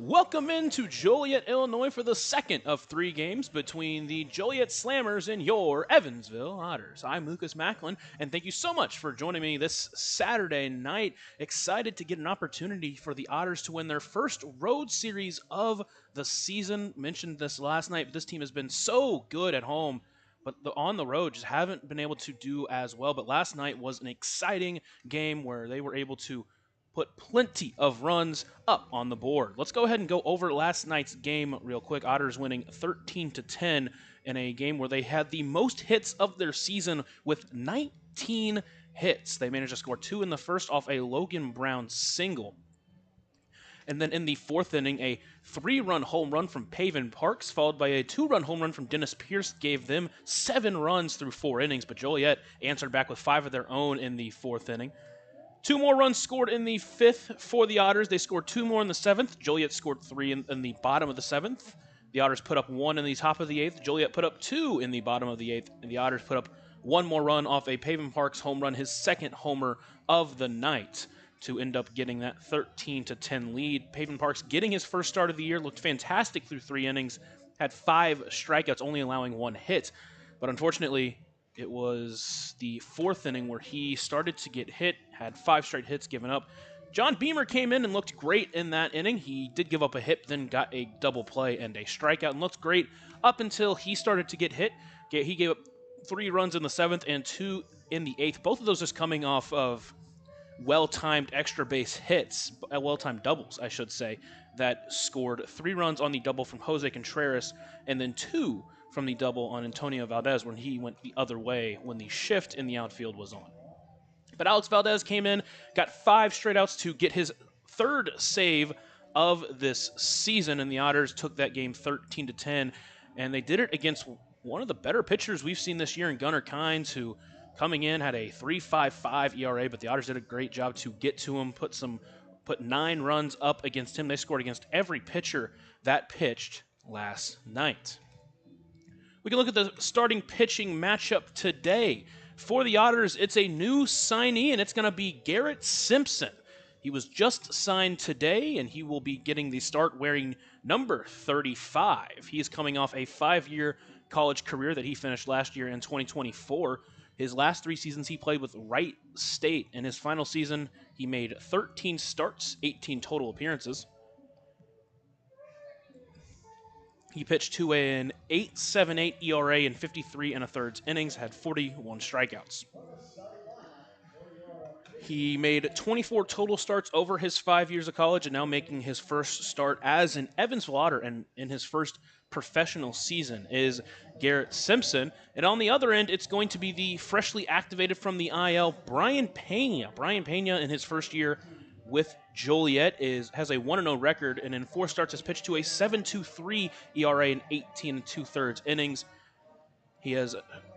Welcome into Joliet, Illinois for the second of three games between the Joliet Slammers and your Evansville Otters. I'm Lucas Macklin, and thank you so much for joining me this Saturday night. Excited to get an opportunity for the Otters to win their first road series of the season. Mentioned this last night, but this team has been so good at home, but on the road just haven't been able to do as well. But last night was an exciting game where they were able to put plenty of runs up on the board. Let's go ahead and go over last night's game real quick. Otters winning 13-10 in a game where they had the most hits of their season with 19 hits. They managed to score 2 in the first off a Logan Brown single. And then in the fourth inning, a 3-run home run from Paven Parks, followed by a 2-run home run from Dennis Pierce, gave them 7 runs through 4 innings. But Joliet answered back with 5 of their own in the fourth inning. 2 more runs scored in the fifth for the Otters. They scored 2 more in the seventh. Joliet scored 3 in the bottom of the seventh. The Otters put up 1 in the top of the eighth. Joliet put up 2 in the bottom of the eighth. And the Otters put up 1 more run off a Paven Parks home run, his second homer of the night, to end up getting that 13-10 lead. Paven Parks getting his first start of the year, looked fantastic through 3 innings, had 5 strikeouts, only allowing 1 hit. But unfortunately, it was the fourth inning where he started to get hit, had 5 straight hits given up. John Beamer came in and looked great in that inning. He did give up a hit, then got a double play and a strikeout, and looked great up until he started to get hit. He gave up 3 runs in the seventh and 2 in the eighth. Both of those just coming off of well-timed extra base hits, well-timed doubles, I should say, that scored 3 runs on the double from Jose Contreras and then 2 from the double on Antonio Valdez when he went the other way when the shift in the outfield was on. But Alex Valdez came in, got 5 straight outs to get his 3rd save of this season, and the Otters took that game 13-10, and they did it against one of the better pitchers we've seen this year in Gunnar Kynes, who coming in had a 3.55 ERA, but the Otters did a great job to get to him, put 9 runs up against him. They scored against every pitcher that pitched last night. We can look at the starting pitching matchup today. For the Otters, it's a new signee, and it's going to be Garrett Simpson. He was just signed today, and he will be getting the start wearing number 35. He is coming off a 5-year college career that he finished last year in 2024. His last 3 seasons he played with Wright State. In his final season, he made 13 starts, 18 total appearances. He pitched to an 8.78 ERA in 53 1/3 innings, had 41 strikeouts. He made 24 total starts over his 5 years of college, and now making his first start as an Evansville Otter and in his first professional season is Garrett Simpson. And on the other end, it's going to be the freshly activated from the IL, Brian Pena. Brian Pena, in his first year with Joliet, has a 1-0 record, and in 4 starts has pitched to a 7.23 ERA in 18 2/3 innings. He has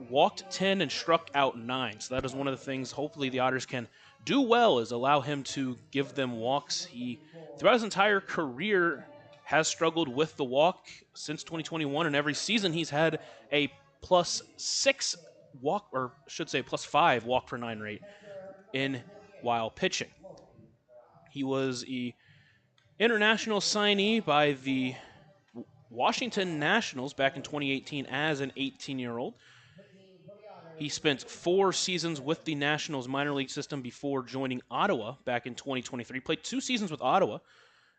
walked 10 and struck out 9, so that is one of the things hopefully the Otters can do well, is allow him to give them walks. He, throughout his entire career, has struggled with the walk since 2021, and every season he's had a +6 walk, or should say +5 walk per 9 rate while pitching. He was an international signee by the Washington Nationals back in 2018 as an 18-year-old. He spent 4 seasons with the Nationals minor league system before joining Ottawa back in 2023. Played 2 seasons with Ottawa.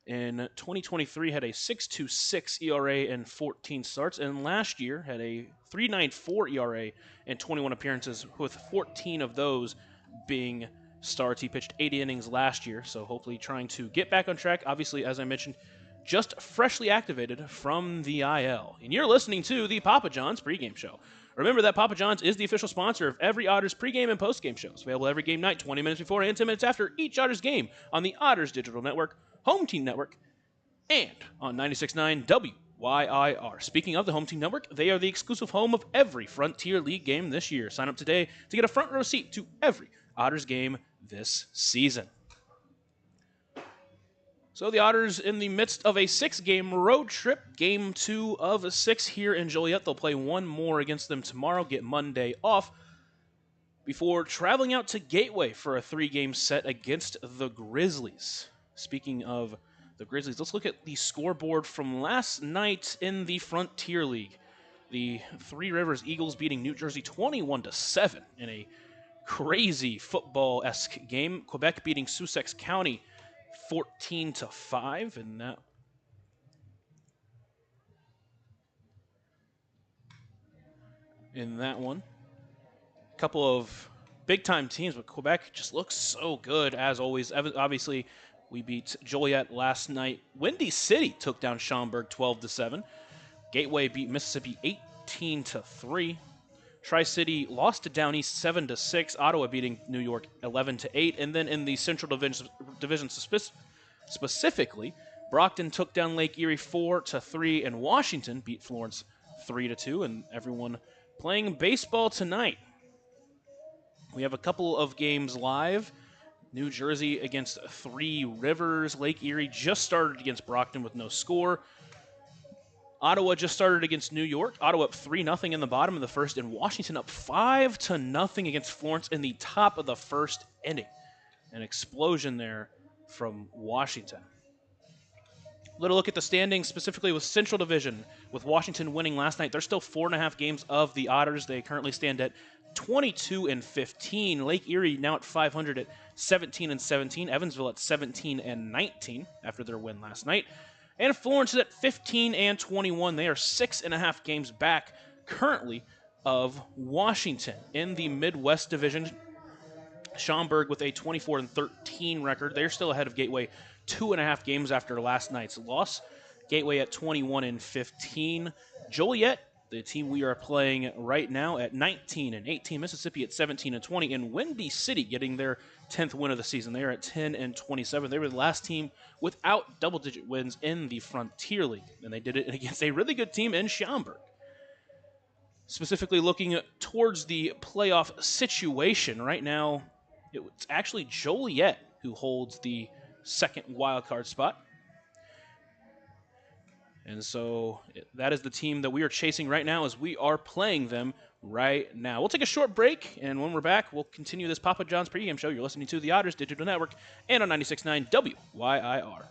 In 2023, had a 6.26 ERA and 14 starts, and last year had a 3.94 ERA and 21 appearances, with 14 of those being starts. He pitched 80 innings last year, so hopefully trying to get back on track. Obviously, as I mentioned, just freshly activated from the IL. And you're listening to the Papa John's pregame show. Remember that Papa John's is the official sponsor of every Otters pregame and postgame shows, available every game night, 20 minutes before and 10 minutes after each Otters game on the Otters Digital Network, Home Team Network, and on 96.9 WYIR. Speaking of the Home Team Network, they are the exclusive home of every Frontier League game this year. Sign up today to get a front row seat to every Otters game this season. So the Otters in the midst of a 6-game road trip, game 2 of 6 here in Joliet. They'll play 1 more against them tomorrow, get Monday off, before traveling out to Gateway for a 3-game set against the Grizzlies. Speaking of the Grizzlies. Let's look at the scoreboard from last night in the Frontier League. The Three Rivers Eagles beating New Jersey 21-7 in a crazy football-esque game. Quebec beating Sussex County 14-5 in that one. A couple of big-time teams, but Quebec just looks so good as always. Obviously, we beat Joliet last night. Windy City took down Schaumburg 12-7. Gateway beat Mississippi 18-3. Tri-City lost to Down East 7-6. Ottawa beating New York 11-8. And then in the Central Division specifically, Brockton took down Lake Erie 4-3, and Washington beat Florence 3-2. And everyone playing baseball tonight. We have a couple of games live. New Jersey against Three Rivers. Lake Erie just started against Brockton with no score. Ottawa just started against New York. Ottawa up 3-0 in the bottom of the first, and Washington up 5-0 against Florence in the top of the first inning. An explosion there from Washington. Little look at the standings, specifically with Central Division. With Washington winning last night, they're still 4.5 games of the Otters. They currently stand at 22-15. Lake Erie now at 500 at 17-17. Evansville at 17-19 after their win last night. And Florence is at 15-21. They are 6.5 games back currently of Washington. In the Midwest Division, Schaumburg with a 24-13 record. They're still ahead of Gateway 2.5 games after last night's loss. Gateway at 21-15. Joliet, the team we are playing right now, at 19-18. Mississippi at 17-20. And Windy City getting their 10th win of the season. They are at 10-27. They were the last team without double-digit wins in the Frontier League. And they did it against a really good team in Schaumburg. Specifically looking towards the playoff situation right now, it's actually Joliet who holds the second wildcard spot. And so that is the team that we are chasing right now as we are playing them right now. We'll take a short break, and when we're back, we'll continue this Papa John's pregame show. You're listening to the Otters Digital Network and on 96.9 WYIR.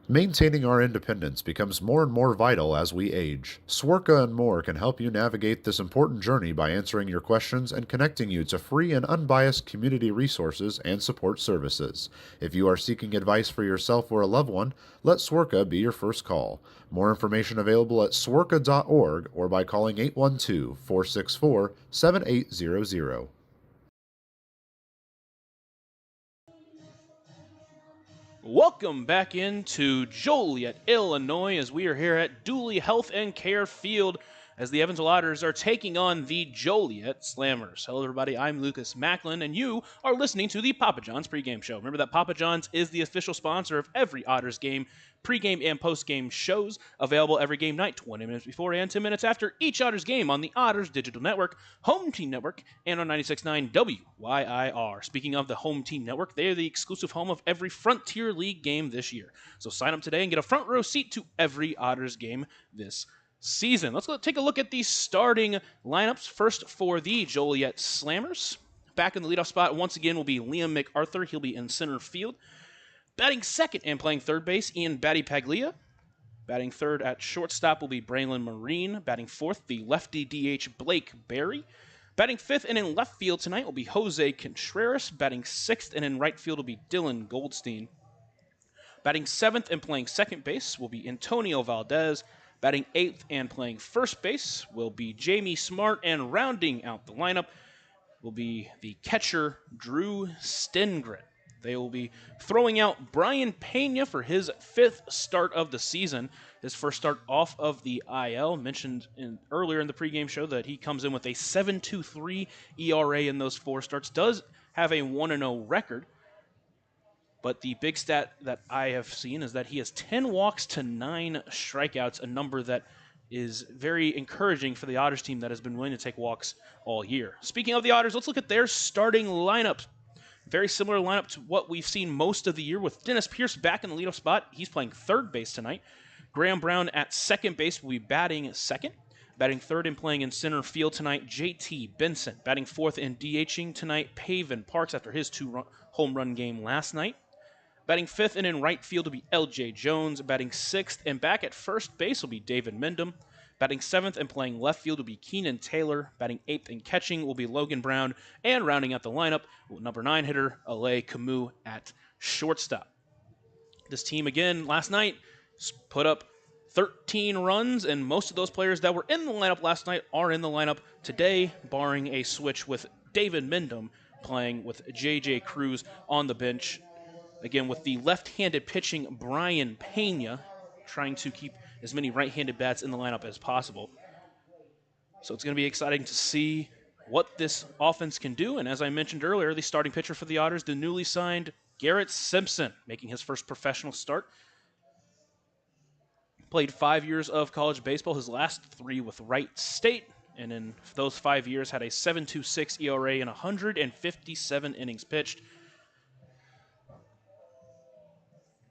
Maintaining our independence becomes more and more vital as we age. Swerka and more can help you navigate this important journey by answering your questions and connecting you to free and unbiased community resources and support services. If you are seeking advice for yourself or a loved one, let Swerka be your first call. More information available at swerka.org or by calling 812-464-7800. Welcome back into Joliet, Illinois, as we are here at Dooley Health and Care Field as the Evansville Otters are taking on the Joliet Slammers. Hello, everybody. I'm Lucas Macklin, and you are listening to the Papa John's pregame show. Remember that Papa John's is the official sponsor of every Otters game, pregame and postgame shows, available every game night, 20 minutes before and 10 minutes after each Otters game on the Otters Digital Network, Home Team Network, and on 96.9 WYIR. Speaking of the Home Team Network, they are the exclusive home of every Frontier League game this year. So sign up today and get a front row seat to every Otters game this season. Let's take a look at the starting lineups. First for the Joliet Slammers. Back in the leadoff spot once again will be Liam MacArthur. He'll be in center field. Batting second and playing third base, Ian Batty Paglia. Batting third at shortstop will be Braylon Marine. Batting fourth, the lefty DH Blake Berry. Batting fifth and in left field tonight will be Jose Contreras. Batting sixth and in right field will be Dylan Goldstein. Batting seventh and playing second base will be Antonio Valdez. Batting eighth and playing first base will be Jamie Smart, and rounding out the lineup will be the catcher Drew Stengren. They will be throwing out Brian Pena for his fifth start of the season, his first start off of the IL. Mentioned earlier in the pregame show that he comes in with a 7.23 ERA in those four starts, does have a 1-0 record. But the big stat that I have seen is that he has 10 walks to 9 strikeouts, a number that is very encouraging for the Otters team that has been willing to take walks all year. Speaking of the Otters, let's look at their starting lineup. Very similar lineup to what we've seen most of the year, with Dennis Pierce back in the leadoff spot. He's playing third base tonight. Graham Brown at second base will be batting second. Batting third and playing in center field tonight, JT Benson. Batting fourth and DHing tonight, Pavin Parks after his home run game last night. Batting fifth and in right field will be LJ Jones. Batting sixth and back at first base will be David Mendham. Batting seventh and playing left field will be Keenan Taylor. Batting eighth and catching will be Logan Brown. And rounding out the lineup, number 9 hitter, Alay Camus at shortstop. This team, again, last night put up 13 runs, and most of those players that were in the lineup last night are in the lineup today, barring a switch with David Mendham playing with J.J. Cruz on the bench. Again, with the left-handed pitching Brian Pena, trying to keep as many right-handed bats in the lineup as possible. So it's going to be exciting to see what this offense can do. And as I mentioned earlier, the starting pitcher for the Otters, the newly signed Garrett Simpson, making his first professional start. Played 5 years of college baseball, his last 3 with Wright State, and in those 5 years had a 7.26 ERA and 157 innings pitched.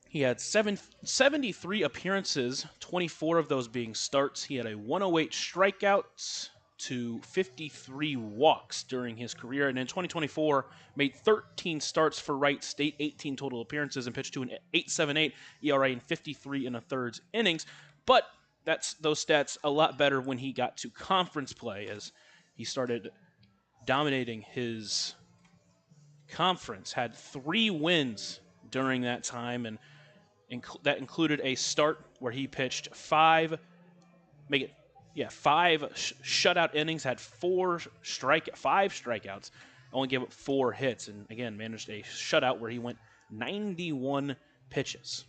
He had 73 appearances, 24 of those being starts. He had a 108 strikeouts to 53 walks during his career, and in 2024 made 13 starts for Wright State, 18 total appearances, and pitched to an 8.78 ERA in 53 1/3 innings. But those stats a lot better when he got to conference play, as he started dominating his conference. Had 3 wins during that time, and that included a start where he pitched 5 shutout innings, had 5 strikeouts, only gave up 4 hits, and again managed a shutout where he went 91 pitches.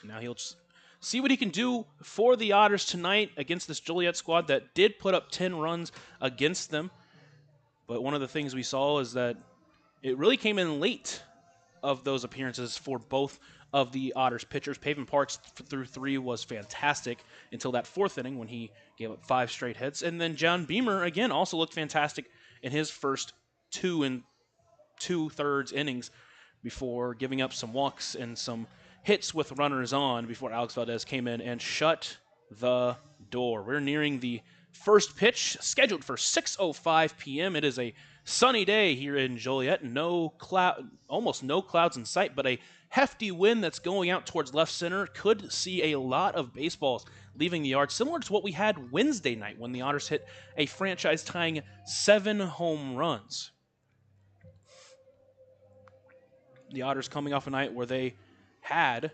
Now he'll just see what he can do for the Otters tonight against this Joliet squad that did put up 10 runs against them. But one of the things we saw is that it really came in late of those appearances for both of the Otters pitchers. Pavin Parks through 3 was fantastic until that 4th inning when he gave up 5 straight hits. And then John Beamer, again, also looked fantastic in his first 2 2/3 innings before giving up some walks and some hits with runners on before Alex Valdez came in and shut the door. We're nearing the first pitch, scheduled for 6:05 p.m. It is a sunny day here in Joliet. Almost no clouds in sight, but a hefty wind that's going out towards left center. Could see a lot of baseballs leaving the yard, similar to what we had Wednesday night when the Otters hit a franchise-tying 7 home runs. The Otters coming off a night where they had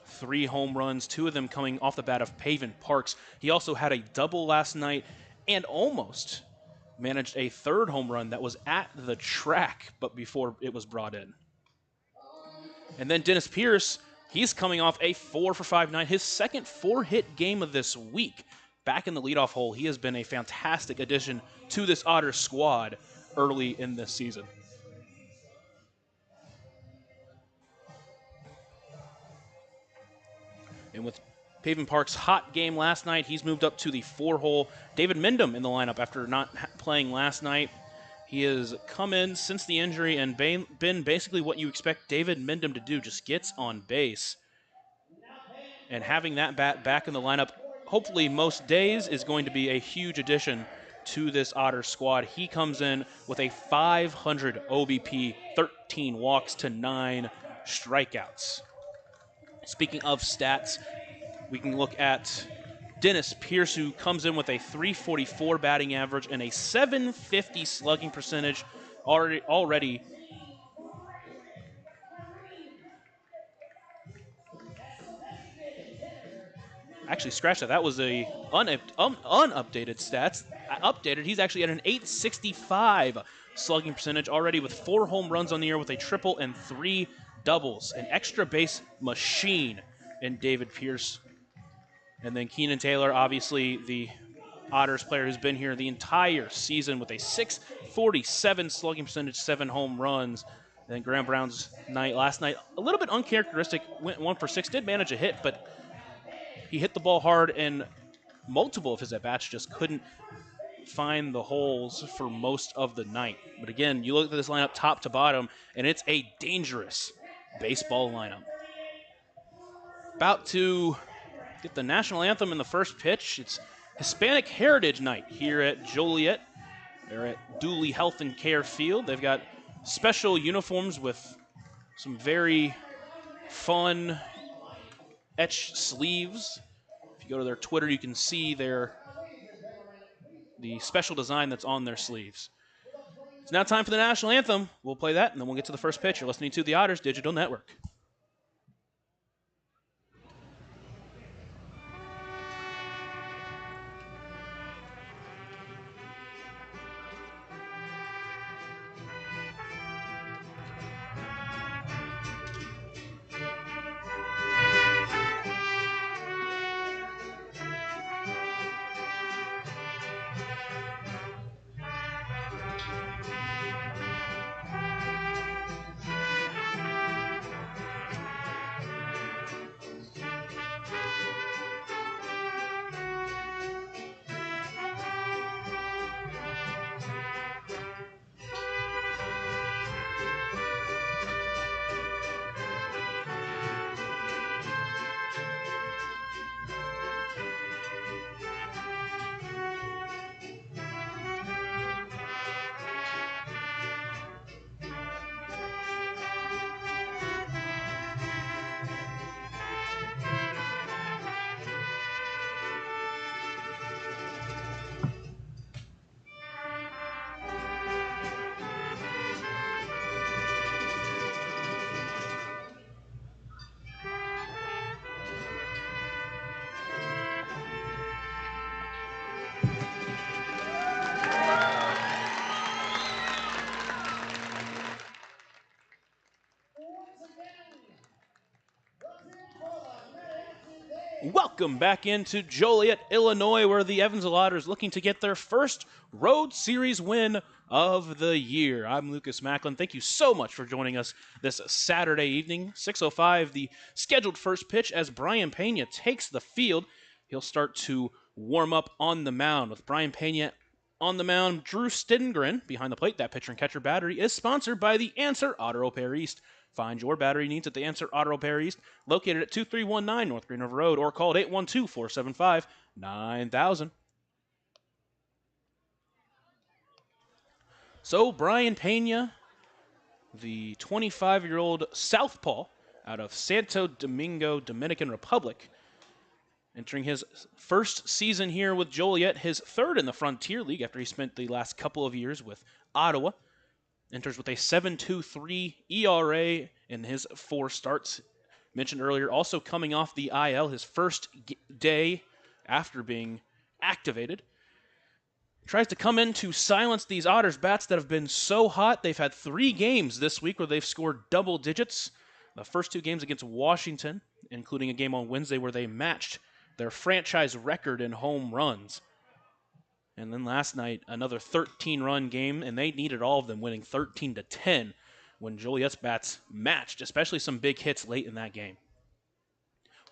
3 home runs, 2 of them coming off the bat of Pavin Parks. He also had a double last night and almost managed a 3rd home run that was at the track, but before it was brought in. And then Dennis Pierce, he's coming off a 4 for 5 night, his second 4-hit game of this week. Back in the leadoff hole, he has been a fantastic addition to this Otters squad early in this season. And with Pavin Park's hot game last night, he's moved up to the 4-hole. David Mendham in the lineup after not playing last night. He has come in since the injury and been basically what you expect David Mendham to do, just gets on base. And having that bat back in the lineup, hopefully most days, is going to be a huge addition to this Otters squad. He comes in with a 500 OBP, 13 walks to 9 strikeouts. Speaking of stats, we can look at Dennis Pierce, who comes in with a 344 batting average and a 750 slugging percentage already. Actually, scratch that. That was a unupdated stats. Updated, he's actually at an 865 slugging percentage already with 4 home runs on the year with a triple and 3 doubles. An extra base machine in David Pierce. And then Keenan Taylor, obviously the Otters player who's been here the entire season with a 647 slugging percentage, 7 home runs. And then Graham Brown's night last night, a little bit uncharacteristic, went 1 for 6, did manage a hit, but he hit the ball hard, and multiple of his at-bats just couldn't find the holes for most of the night. But again, you look at this lineup top to bottom, and it's a dangerous baseball lineup. About to get the national anthem in the first pitch. It's Hispanic Heritage Night here at Joliet. They're at Dooley Health and Care Field. They've got special uniforms with some very fun etched sleeves. If you go to their Twitter, you can see the special design that's on their sleeves. It's now time for the national anthem. We'll play that, and then we'll get to the first pitch. You're listening to the Otters Digital Network. Welcome back into Joliet, Illinois, where the Evansville Otters looking to get their first road series win of the year. I'm Lucas Macklin. Thank you so much for joining us this Saturday evening. 6:05, the scheduled first pitch as Brian Pena takes the field. He'll start to warm up on the mound. With Brian Pena on the mound, Drew Stidengren behind the plate. That pitcher and catcher battery is sponsored by the Answer Auto Repair East. Find your battery needs at the Answer Auto Repair East, located at 2319 North Green River Road, or call 812-475-9000. So Brian Pena, the 25-year-old southpaw out of Santo Domingo, Dominican Republic, entering his first season here with Joliet, his third in the Frontier League after he spent the last couple of years with Ottawa. Enters with a 7.23 ERA in his 4 starts. Mentioned earlier, also coming off the IL, his first day after being activated. Tries to come in to silence these Otters bats that have been so hot. They've had 3 games this week where they've scored double digits. The first 2 games against Washington, including a game on Wednesday where they matched their franchise record in home runs. And then last night, another 13-run game, and they needed all of them, winning 13-10 when Joliet's bats matched, especially some big hits late in that game.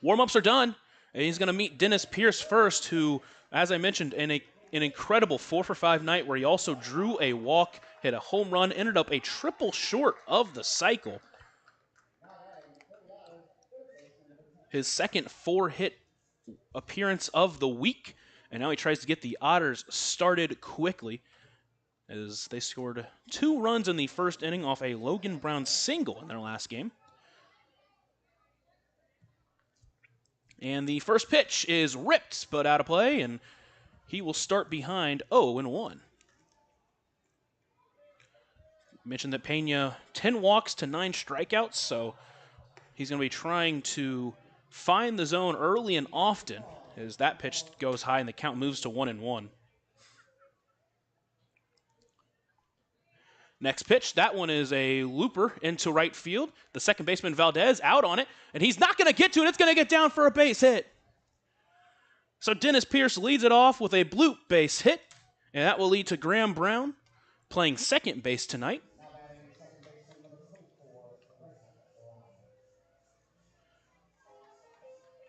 Warm-ups are done, and he's going to meet Dennis Pierce first, who, as I mentioned, in an incredible 4-for-5 night where he also drew a walk, hit a home run, ended up a triple short of the cycle. His second 4-hit appearance of the week. And now he tries to get the Otters started quickly as they scored 2 runs in the first inning off a Logan Brown single in their last game. And the first pitch is ripped, but out of play, and he will start behind 0-1. Mentioned that Pena, 10 walks to 9 strikeouts, so he's going to be trying to find the zone early and often, as that pitch goes high and the count moves to 1-1. Next pitch, that one is a looper into right field. The second baseman, Valdez, out on it, and he's not going to get to it. It's going to get down for a base hit. So Dennis Pierce leads it off with a bloop base hit, and that will lead to Graham Brown playing second base tonight.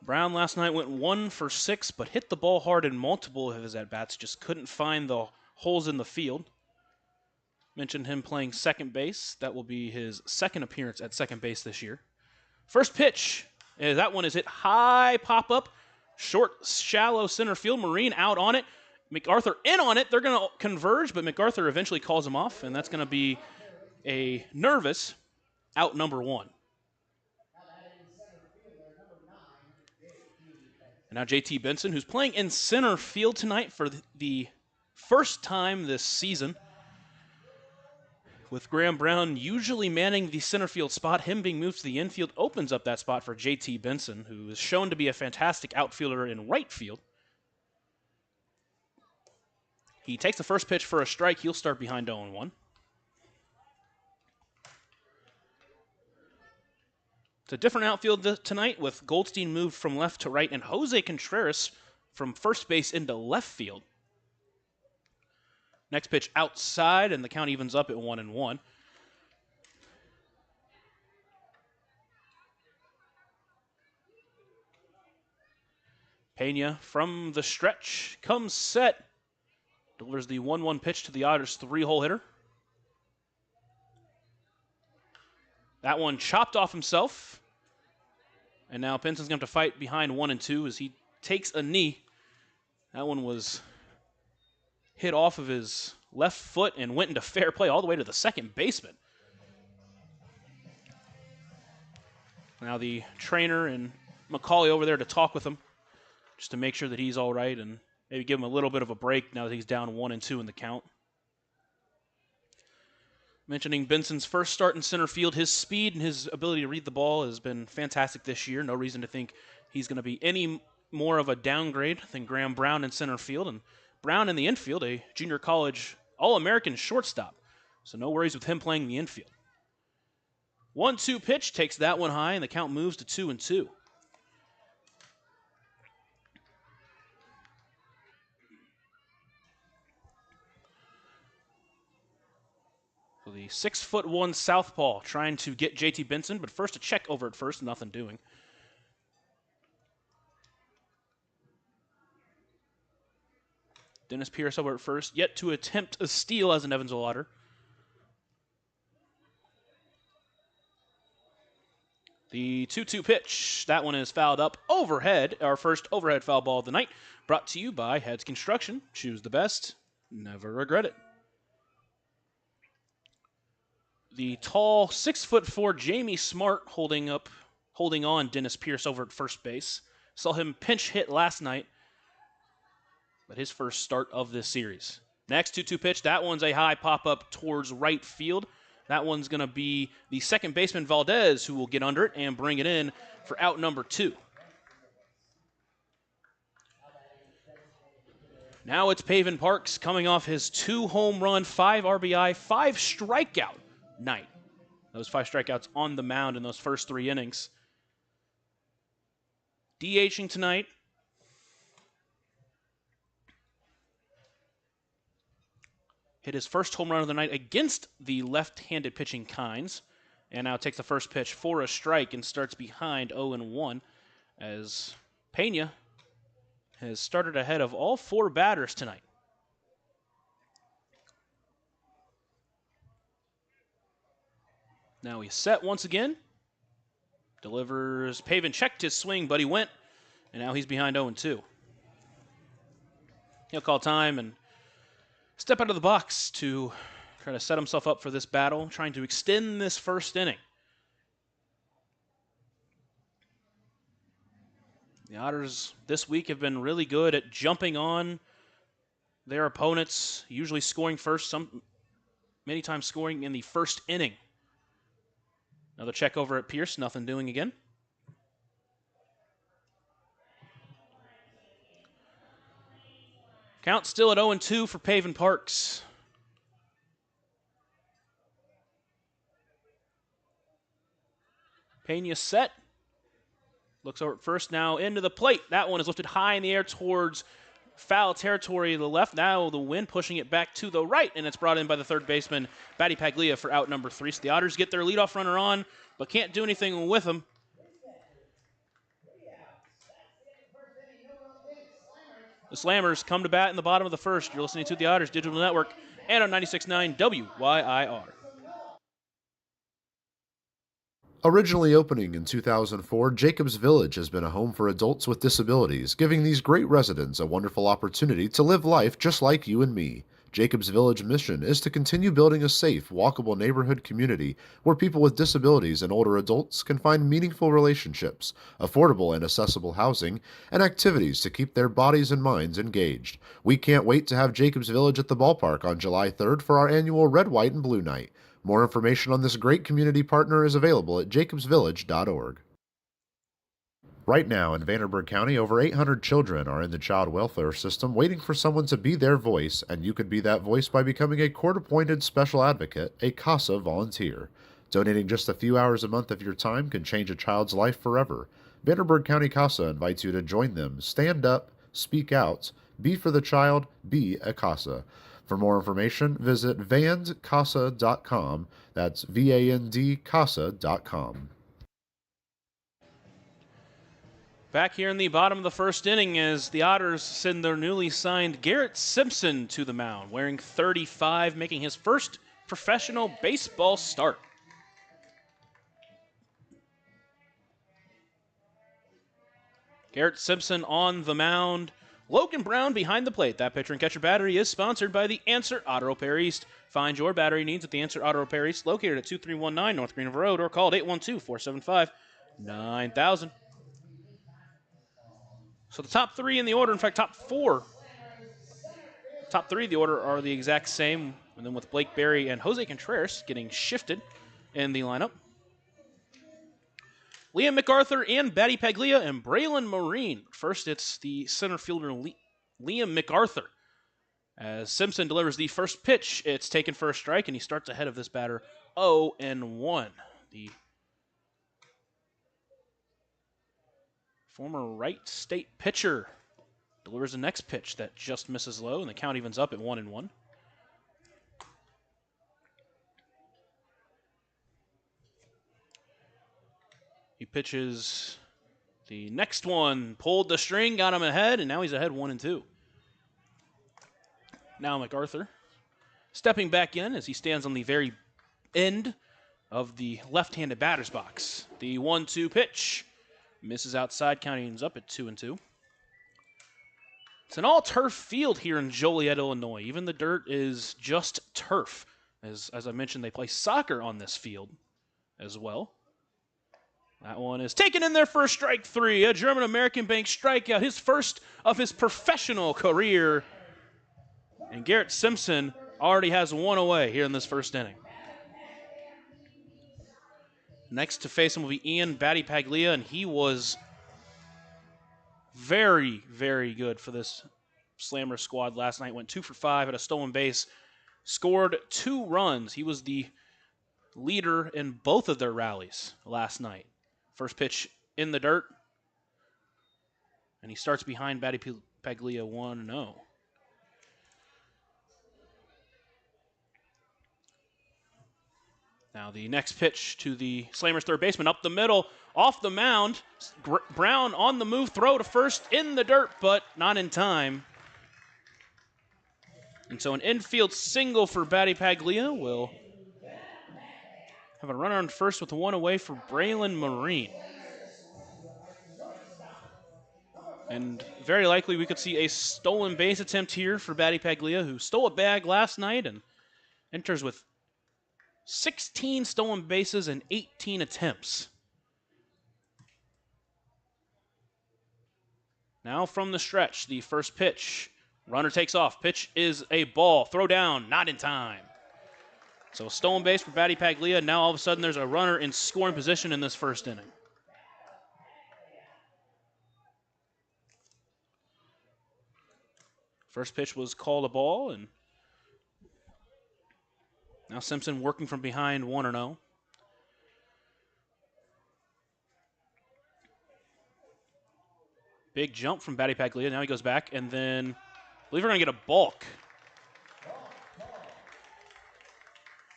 Brown last night went 1 for 6, but hit the ball hard in multiple of his at-bats, just couldn't find the holes in the field. Mentioned him playing second base. That will be his second appearance at second base this year. First pitch, that one is hit high, pop-up, Short, shallow center field. Marine out on it. MacArthur in on it. They're going to converge, but MacArthur eventually calls him off, and that's going to be a nervous out number 1. And now JT Benson, who's playing in center field tonight for the first time this season. With Graham Brown usually manning the center field spot, him being moved to the infield opens up that spot for JT Benson, who is shown to be a fantastic outfielder in right field. He takes the first pitch for a strike. He'll start behind 0-1. It's a different outfield tonight with Goldstein moved from left to right and Jose Contreras from first base into left field. Next pitch outside, and the count evens up at 1-1. Pena from the stretch comes set. Delivers the 1-1 pitch to the Otters' 3-hole hitter. That one chopped off himself. And now Benson's going to have to fight behind 1-2 as he takes a knee. That one was hit off of his left foot and went into fair play all the way to the second baseman. Now the trainer and McCauley over there to talk with him just to make sure that he's all right and maybe give him a little bit of a break now that he's down 1-2 in the count. Mentioning Benson's first start in center field, his speed and his ability to read the ball has been fantastic this year. No reason to think he's going to be any more of a downgrade than Graham Brown in center field. And Brown in the infield, a junior college All-American shortstop. So no worries with him playing the infield. 1-2 pitch, takes that one high, and the count moves to 2-2. So the 6'1" southpaw trying to get JT Benson, but first a check over at first, nothing doing. Dennis Pierce over at first, yet to attempt a steal as an Evansville Otter. The 2-2 pitch, that one is fouled up overhead, our first overhead foul ball of the night, brought to you by Heads Construction. Choose the best, never regret it. The tall 6'4" Jamie Smart holding on Dennis Pierce over at first base. Saw him pinch hit last night, but his first start of this series. Next 2-2 pitch, that one's a high pop-up towards right field. That one's going to be the second baseman Valdez who will get under it and bring it in for out number 2. Now it's Paven Parks coming off his 2 home run, 5 RBI, 5 strikeout night. Those 5 strikeouts on the mound in those first 3 innings. DHing tonight. Hit his first home run of the night against the left-handed pitching Kynes. And now takes the first pitch for a strike and starts behind 0-1 as Pena has started ahead of all 4 batters tonight. Now he's set once again. Delivers. Paven checked his swing, but he went. And now he's behind 0-2. He'll call time and step out of the box to try to set himself up for this battle, trying to extend this first inning. The Otters this week have been really good at jumping on their opponents, usually scoring first, many times scoring in the first inning. Another check over at Pierce, nothing doing again. Count still at 0-2 for Paven Parks. Pena set. Looks over at first, now into the plate. That one is lifted high in the air towards foul territory to the left. Now the wind pushing it back to the right, and it's brought in by the third baseman, Batty Paglia, for out number 3. So the Otters get their leadoff runner on, but can't do anything with him. The Slammers come to bat in the bottom of the first. You're listening to the Otters Digital Network and on 96.9 WYIR. Originally opening in 2004, Jacobs Village has been a home for adults with disabilities, giving these great residents a wonderful opportunity to live life just like you and me. Jacobs Village mission is to continue building a safe, walkable neighborhood community where people with disabilities and older adults can find meaningful relationships, affordable and accessible housing, and activities to keep their bodies and minds engaged. We can't wait to have Jacobs Village at the ballpark on July 3rd for our annual Red, White, and Blue Night. More information on this great community partner is available at jacobsvillage.org. Right now in Vanderburgh County, over 800 children are in the child welfare system waiting for someone to be their voice, and you could be that voice by becoming a court-appointed special advocate, a CASA volunteer. Donating just a few hours a month of your time can change a child's life forever. Vanderburgh County CASA invites you to join them. Stand up, speak out, be for the child, be a CASA. For more information, visit vandcasa.com. That's VANDCASA.com. Back here in the bottom of the first inning as the Otters send their newly signed Garrett Simpson to the mound, wearing 35, making his first professional baseball start. Garrett Simpson on the mound. Logan Brown behind the plate. That pitcher and catcher battery is sponsored by the Answer Auto Repair East. Find your battery needs at the Answer Auto Repair East, located at 2319 North Greenville Road, or call 812-475-9000. So the top three in the order, in fact, top four. Top three of the order are the exact same, and then with Blake Berry and Jose Contreras getting shifted in the lineup. Liam MacArthur and Batty Paglia and Braylon Marine. First, it's the center fielder Liam MacArthur. As Simpson delivers the first pitch, it's taken for a strike, and he starts ahead of this batter 0-1. The former Wright State pitcher delivers the next pitch that just misses low, and the count evens up at 1-1. He pitches the next one, pulled the string, got him ahead, and now he's ahead 1-2. Now MacArthur stepping back in as he stands on the very end of the left-handed batter's box. The 1-2 pitch misses outside, count ends up at 2-2. It's an all-turf field here in Joliet, Illinois. Even the dirt is just turf. As I mentioned, they play soccer on this field as well. That one is taken in there for strike three. A German-American bank strikeout, his first of his professional career. And Garrett Simpson already has one away here in this first inning. Next to face him will be Ian Batty Paglia, and he was very, very good for this Slammer squad last night. Went 2 for 5 at a stolen base, scored 2 runs. He was the leader in both of their rallies last night. First pitch in the dirt, and he starts behind Batty Paglia 1-0. Now the next pitch to the Slammers third baseman, up the middle, off the mound. Brown on the move, throw to first in the dirt, but not in time. And so an infield single for Batty Paglia will have a runner on first with 1 away for Braylon Marine. And very likely we could see a stolen base attempt here for Batty Paglia, who stole a bag last night and enters with 16 stolen bases and 18 attempts. Now from the stretch, the first pitch. Runner takes off. Pitch is a ball. Throw down, not in time. So a stolen base for Batty Paglia. Now all of a sudden there's a runner in scoring position in this first inning. First pitch was called a ball, and now Simpson working from behind 1-0. Big jump from Batty Paglia. Now he goes back, and then I believe we're going to get a balk.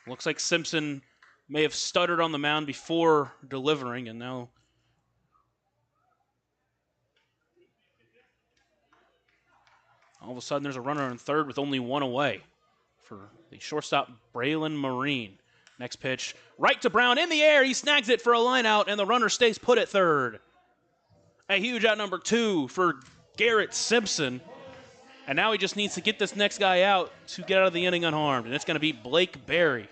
Looks like Simpson may have stuttered on the mound before delivering, and now all of a sudden there's a runner on third with only 1 away for the shortstop Braylon Marine. Next pitch, right to Brown in the air. He snags it for a line out, and the runner stays put at third. A huge out number 2 for Garrett Simpson. And now he just needs to get this next guy out to get out of the inning unharmed, and it's going to be Blake Berry.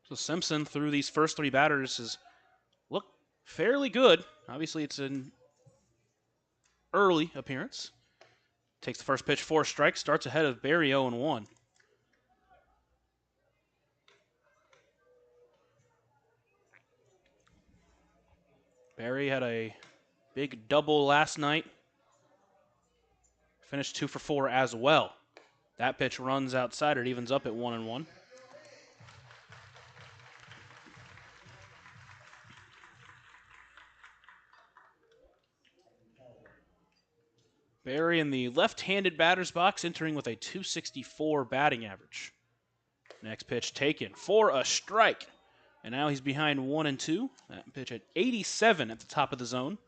So Simpson, through these first 3 batters, has looked fairly good. Obviously, it's an early appearance. Takes the first pitch, 4 strikes, starts ahead of Berry 0-1. Berry had a big double last night. Finished 2 for 4 as well. That pitch runs outside. It evens up at 1-1. Berry in the left-handed batter's box, entering with a .264 batting average. Next pitch taken for a strike. And now he's behind 1-2. That pitch at 87 at the top of the zone.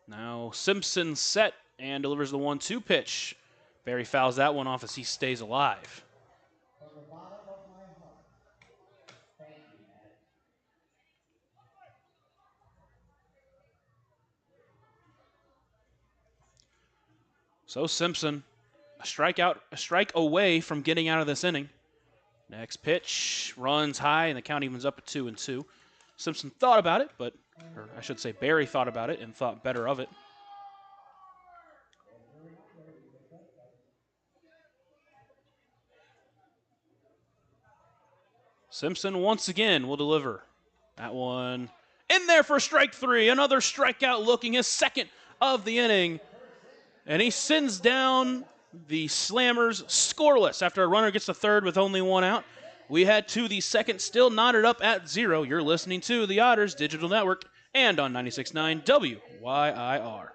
Now Simpson set and delivers the 1-2 pitch. Berry fouls that one off as he stays alive. So Simpson, a strike away from getting out of this inning. Next pitch runs high, and the count evens up at 2-2. Simpson thought about it, or I should say Berry thought about it and thought better of it. Simpson once again will deliver. That one in there for strike 3. Another strikeout, looking his second of the inning. And he sends down the Slammers scoreless after a runner gets to third with only 1 out. We head to the second, still knotted up at 0. You're listening to the Otters Digital Network and on 96.9 WYIR.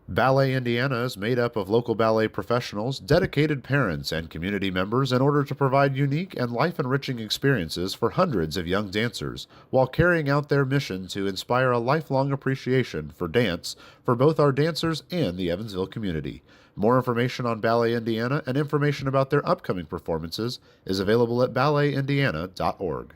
Ballet Indiana is made up of local ballet professionals, dedicated parents, and community members in order to provide unique and life-enriching experiences for hundreds of young dancers, while carrying out their mission to inspire a lifelong appreciation for dance for both our dancers and the Evansville community. More information on Ballet Indiana and information about their upcoming performances is available at balletindiana.org.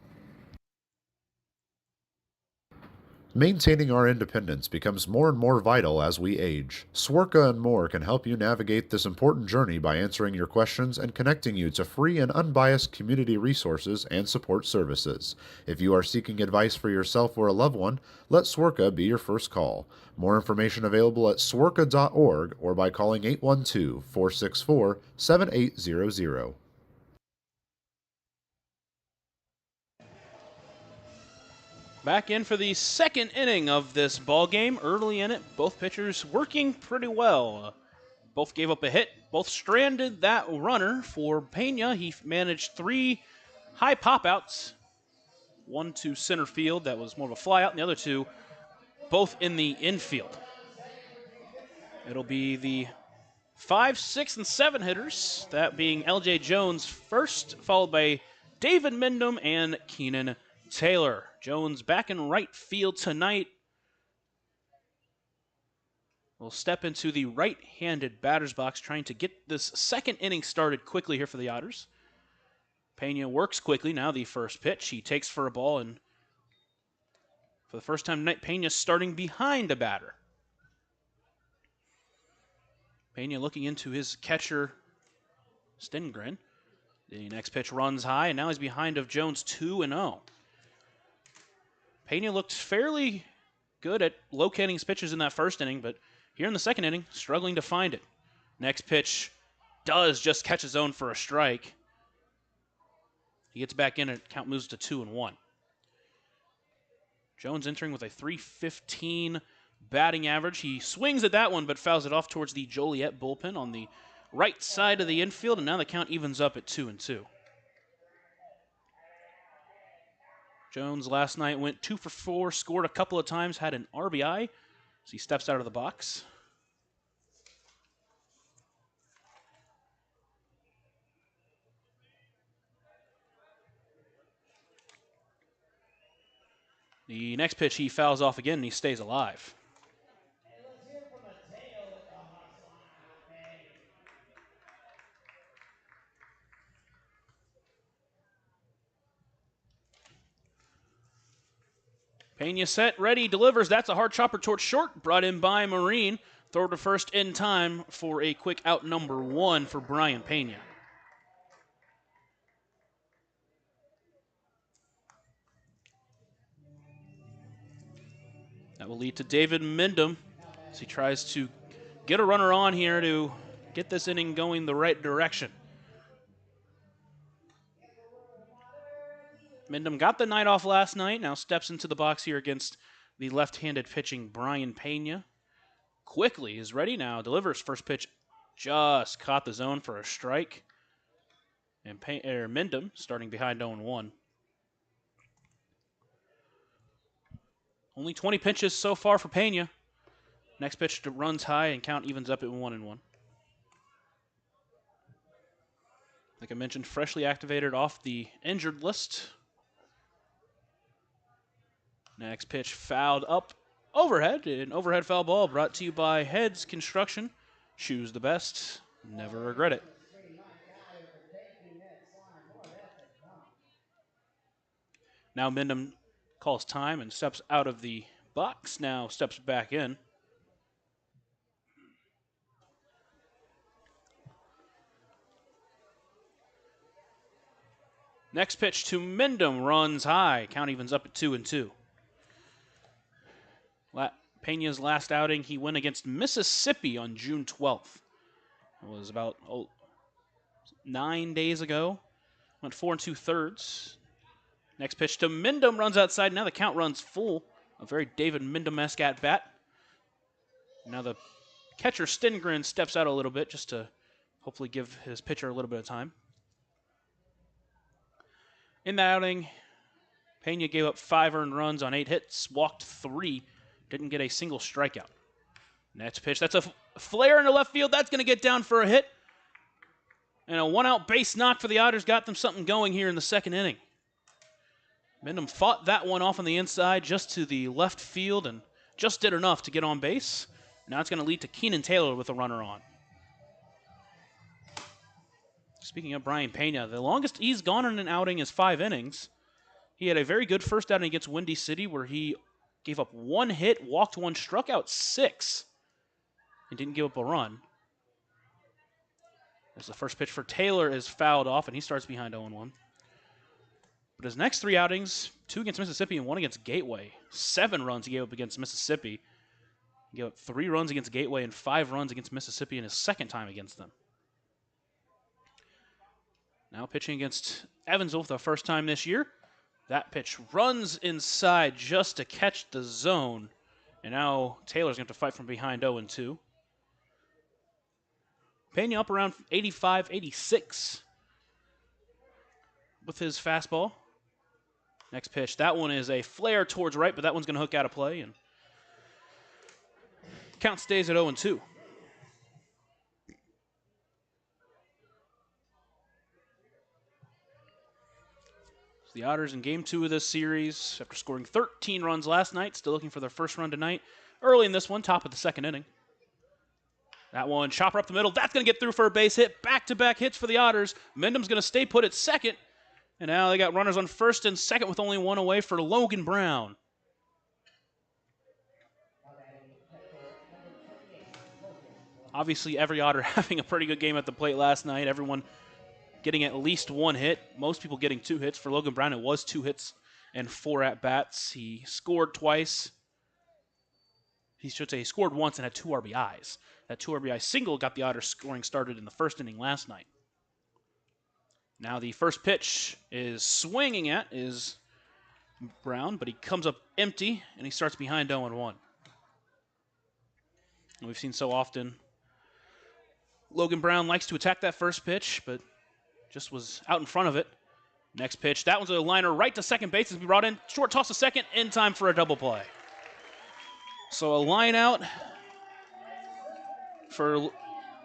Maintaining our independence becomes more and more vital as we age. Swerka and More can help you navigate this important journey by answering your questions and connecting you to free and unbiased community resources and support services. If you are seeking advice for yourself or a loved one, let Swerka be your first call. More information available at swerka.org or by calling 812-464-7800. Back in for the second inning of this ball game. Early in it, both pitchers working pretty well. Both gave up a hit. Both stranded that runner. For Pena, he managed 3 high pop-outs. 1 to center field. That was more of a flyout. And the other 2, both in the infield. It'll be the 5, 6, and 7 hitters. That being L.J. Jones first, followed by David Mendham and Keenan Taylor. Jones back in right field tonight. Will step into the right-handed batter's box, trying to get this second inning started quickly here for the Otters. Pena works quickly. Now the first pitch. He takes for a ball, and for the first time tonight, Pena starting behind a batter. Pena looking into his catcher, Stengren. The next pitch runs high, and now he's behind of Jones 2-0. Pena looked fairly good at locating his pitches in that first inning, but here in the second inning, struggling to find it. Next pitch does just catch his own for a strike. He gets back in, and count moves to 2-1. Jones entering with a .315 batting average. He swings at that one, but fouls it off towards the Joliet bullpen on the right side of the infield, and now the count evens up at 2-2. Jones last night went 2 for 4, scored a couple of times, had an RBI, so he steps out of the box. The next pitch, he fouls off again, and he stays alive. Pena set, ready, delivers. That's a hard chopper towards short, brought in by Marine. Throw to first in time for a quick out number 1 for Brian Pena. That will lead to David Mindom as he tries to get a runner on here to get this inning going the right direction. Mindom got the night off last night, now steps into the box here against the left-handed pitching Brian Pena. Quickly is ready now, delivers first pitch, just caught the zone for a strike. And Mindom starting behind 0-1. Only 20 pitches so far for Pena. Next pitch runs high and count evens up at 1-1. Like I mentioned, freshly activated off the injured list. Next pitch fouled up overhead. An overhead foul ball brought to you by Heads Construction. Choose the best. Never regret it. Now Mindom calls time and steps out of the box. Now steps back in. Next pitch to Mindom runs high. Count evens up at 2-2. Pena's last outing, he went against Mississippi on June 12th. It was about 9 days ago. Went 4 2/3. Next pitch to Mindom runs outside. Now the count runs full. A very David Mindom-esque at bat. Now the catcher Stengren steps out a little bit just to hopefully give his pitcher a little bit of time. In that outing, Pena gave up 5 earned runs on 8 hits, walked 3, didn't get a single strikeout. Next pitch, that's a flare into left field. That's going to get down for a hit. And a 1-out base knock for the Otters got them something going here in the second inning. Mindom fought that one off on the inside just to the left field and just did enough to get on base. Now it's going to lead to Keenan Taylor with a runner on. Speaking of Brian Pena, the longest he's gone in an outing is 5 innings. He had a very good first outing against Windy City where he gave up 1 hit, walked 1, struck out 6, and didn't give up a run. As the first pitch for Taylor is fouled off, and he starts behind 0-1. But his next 3 outings, 2 against Mississippi and 1 against Gateway. 7 runs he gave up against Mississippi. He gave up 3 runs against Gateway and 5 runs against Mississippi in his second time against them. Now pitching against Evansville for the first time this year. That pitch runs inside just to catch the zone. And now Taylor's going to have to fight from behind 0-2. Pena up around 85, 86 with his fastball. Next pitch, that one is a flare towards right, but that one's going to hook out of play. And count stays at 0-2. The Otters in Game 2 of this series, after scoring 13 runs last night, still looking for their first run tonight. Early in this one, top of the second inning. That one, chopper up the middle. That's going to get through for a base hit. Back-to-back hits for the Otters. Mindom's going to stay put at second. And now they got runners on first and second with only 1 away for Logan Brown. Obviously, every Otter having a pretty good game at the plate last night. Everyone getting at least 1 hit. Most people getting 2 hits. For Logan Brown, it was 2 hits and 4 at-bats. He scored twice. He should say he scored once and had 2 RBIs. That 2 RBI single got the Otters scoring started in the first inning last night. Now the first pitch is swinging at is Brown, but he comes up empty, and he starts behind 0-1. And we've seen so often Logan Brown likes to attack that first pitch, but just was out in front of it. Next pitch, that one's a liner right to second base. It's brought in, short toss to second, in time for a double play. So a line out for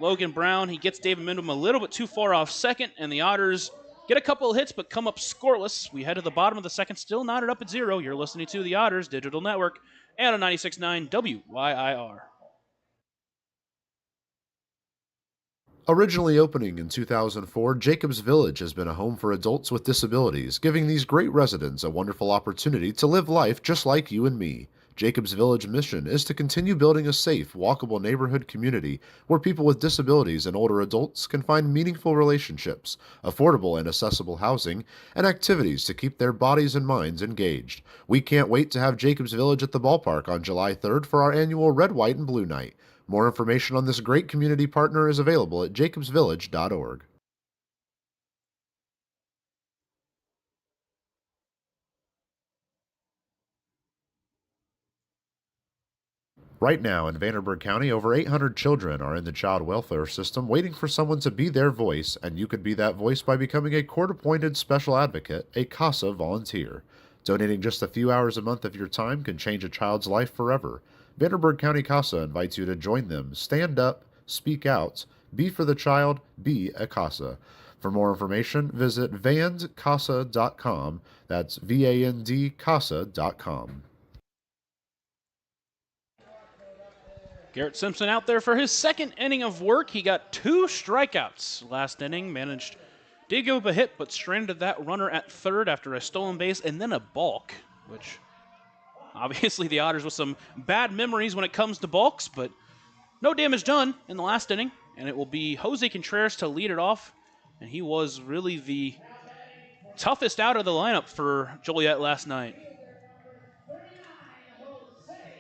Logan Brown. He gets David Mindom a little bit too far off second, and the Otters get a couple of hits but come up scoreless. We head to the bottom of the second, still knotted up at 0. You're listening to the Otters Digital Network and on 96.9 WYIR. Originally opening in 2004, Jacobs Village has been a home for adults with disabilities, giving these great residents a wonderful opportunity to live life just like you and me. Jacobs Village mission is to continue building a safe, walkable neighborhood community where people with disabilities and older adults can find meaningful relationships, affordable and accessible housing, and activities to keep their bodies and minds engaged. We can't wait to have Jacobs Village at the ballpark on July 3rd for our annual Red, White, and Blue Night. More information on this great community partner is available at jacobsvillage.org. Right now in Vanderburgh County, over 800 children are in the child welfare system waiting for someone to be their voice, and you could be that voice by becoming a court-appointed special advocate, a CASA volunteer. Donating just a few hours a month of your time can change a child's life forever. Vanderburgh County CASA invites you to join them. Stand up, speak out, be for the child, be a CASA. For more information, visit vandcasa.com. That's VANDCASA.com. Garrett Simpson out there for his second inning of work. He got 2 strikeouts last inning, did give up a hit, but stranded that runner at third after a stolen base and then a balk, which obviously the Otters with some bad memories when it comes to balks, but no damage done in the last inning, and it will be Jose Contreras to lead it off, and he was really the toughest out of the lineup for Joliet last night.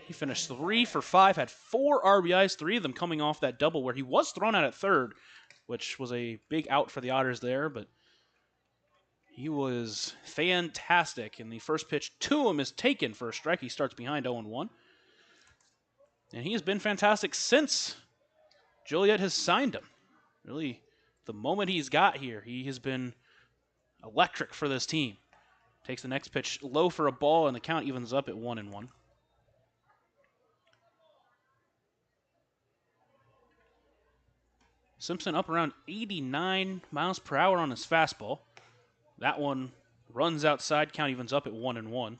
He finished 3 for 5, had 4 RBIs, 3 of them coming off that double where he was thrown out at third, which was a big out for the Otters there, but he was fantastic. And the first pitch to him is taken for a strike. He starts behind 0-1. And he has been fantastic since Joliet has signed him. Really, the moment he's got here, he has been electric for this team. Takes the next pitch low for a ball, and the count evens up at 1-1. Simpson up around 89 miles per hour on his fastball. That one runs outside, count evens up at 1-1.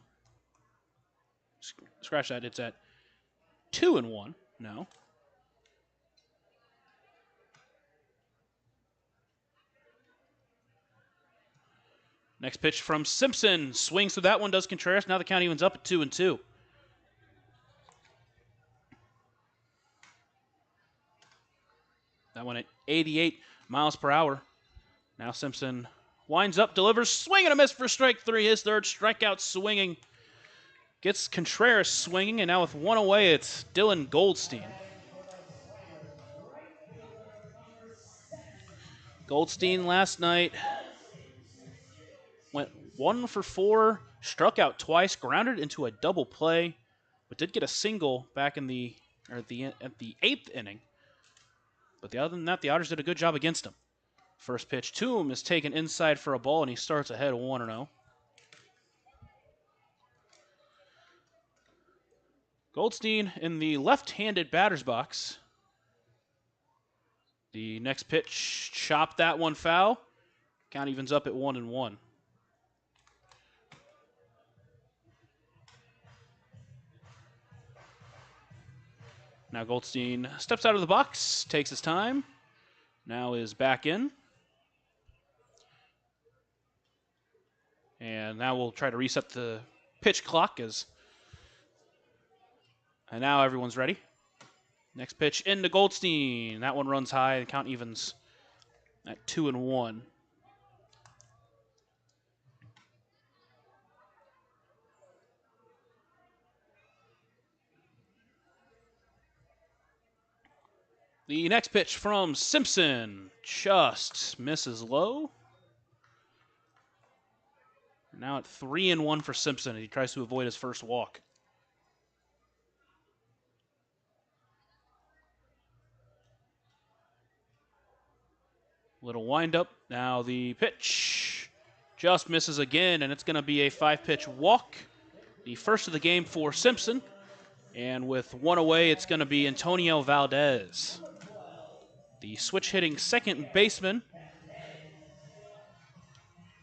Scratch that, it's at 2-1 now. Next pitch from Simpson. Swings through that one, does Contreras. Now the count evens up at 2-2. That one at 88 miles per hour. Now Simpson winds up, delivers, swing and a miss for strike 3. His third strikeout swinging. Gets Contreras swinging, and now with one away, it's Dylan Goldstein. Goldstein last night went 1 for 4, struck out twice, grounded into a double play, but did get a single back at the 8th inning. But other than that, the Otters did a good job against him. First pitch to him is taken inside for a ball, and he starts ahead 1-0. Goldstein in the left-handed batter's box. The next pitch, chopped that one foul. Count evens up at 1-1. Now Goldstein steps out of the box, takes his time. Now is back in. And now we'll try to reset the pitch clock and now everyone's ready. Next pitch into Goldstein. That one runs high. The count evens at 2-1. The next pitch from Simpson just misses low. Now at 3-1 for Simpson as he tries to avoid his first walk. Little windup. Now the pitch. Just misses again, and it's going to be a 5-pitch walk. The first of the game for Simpson. And with one away, it's going to be Antonio Valdez. The switch-hitting second baseman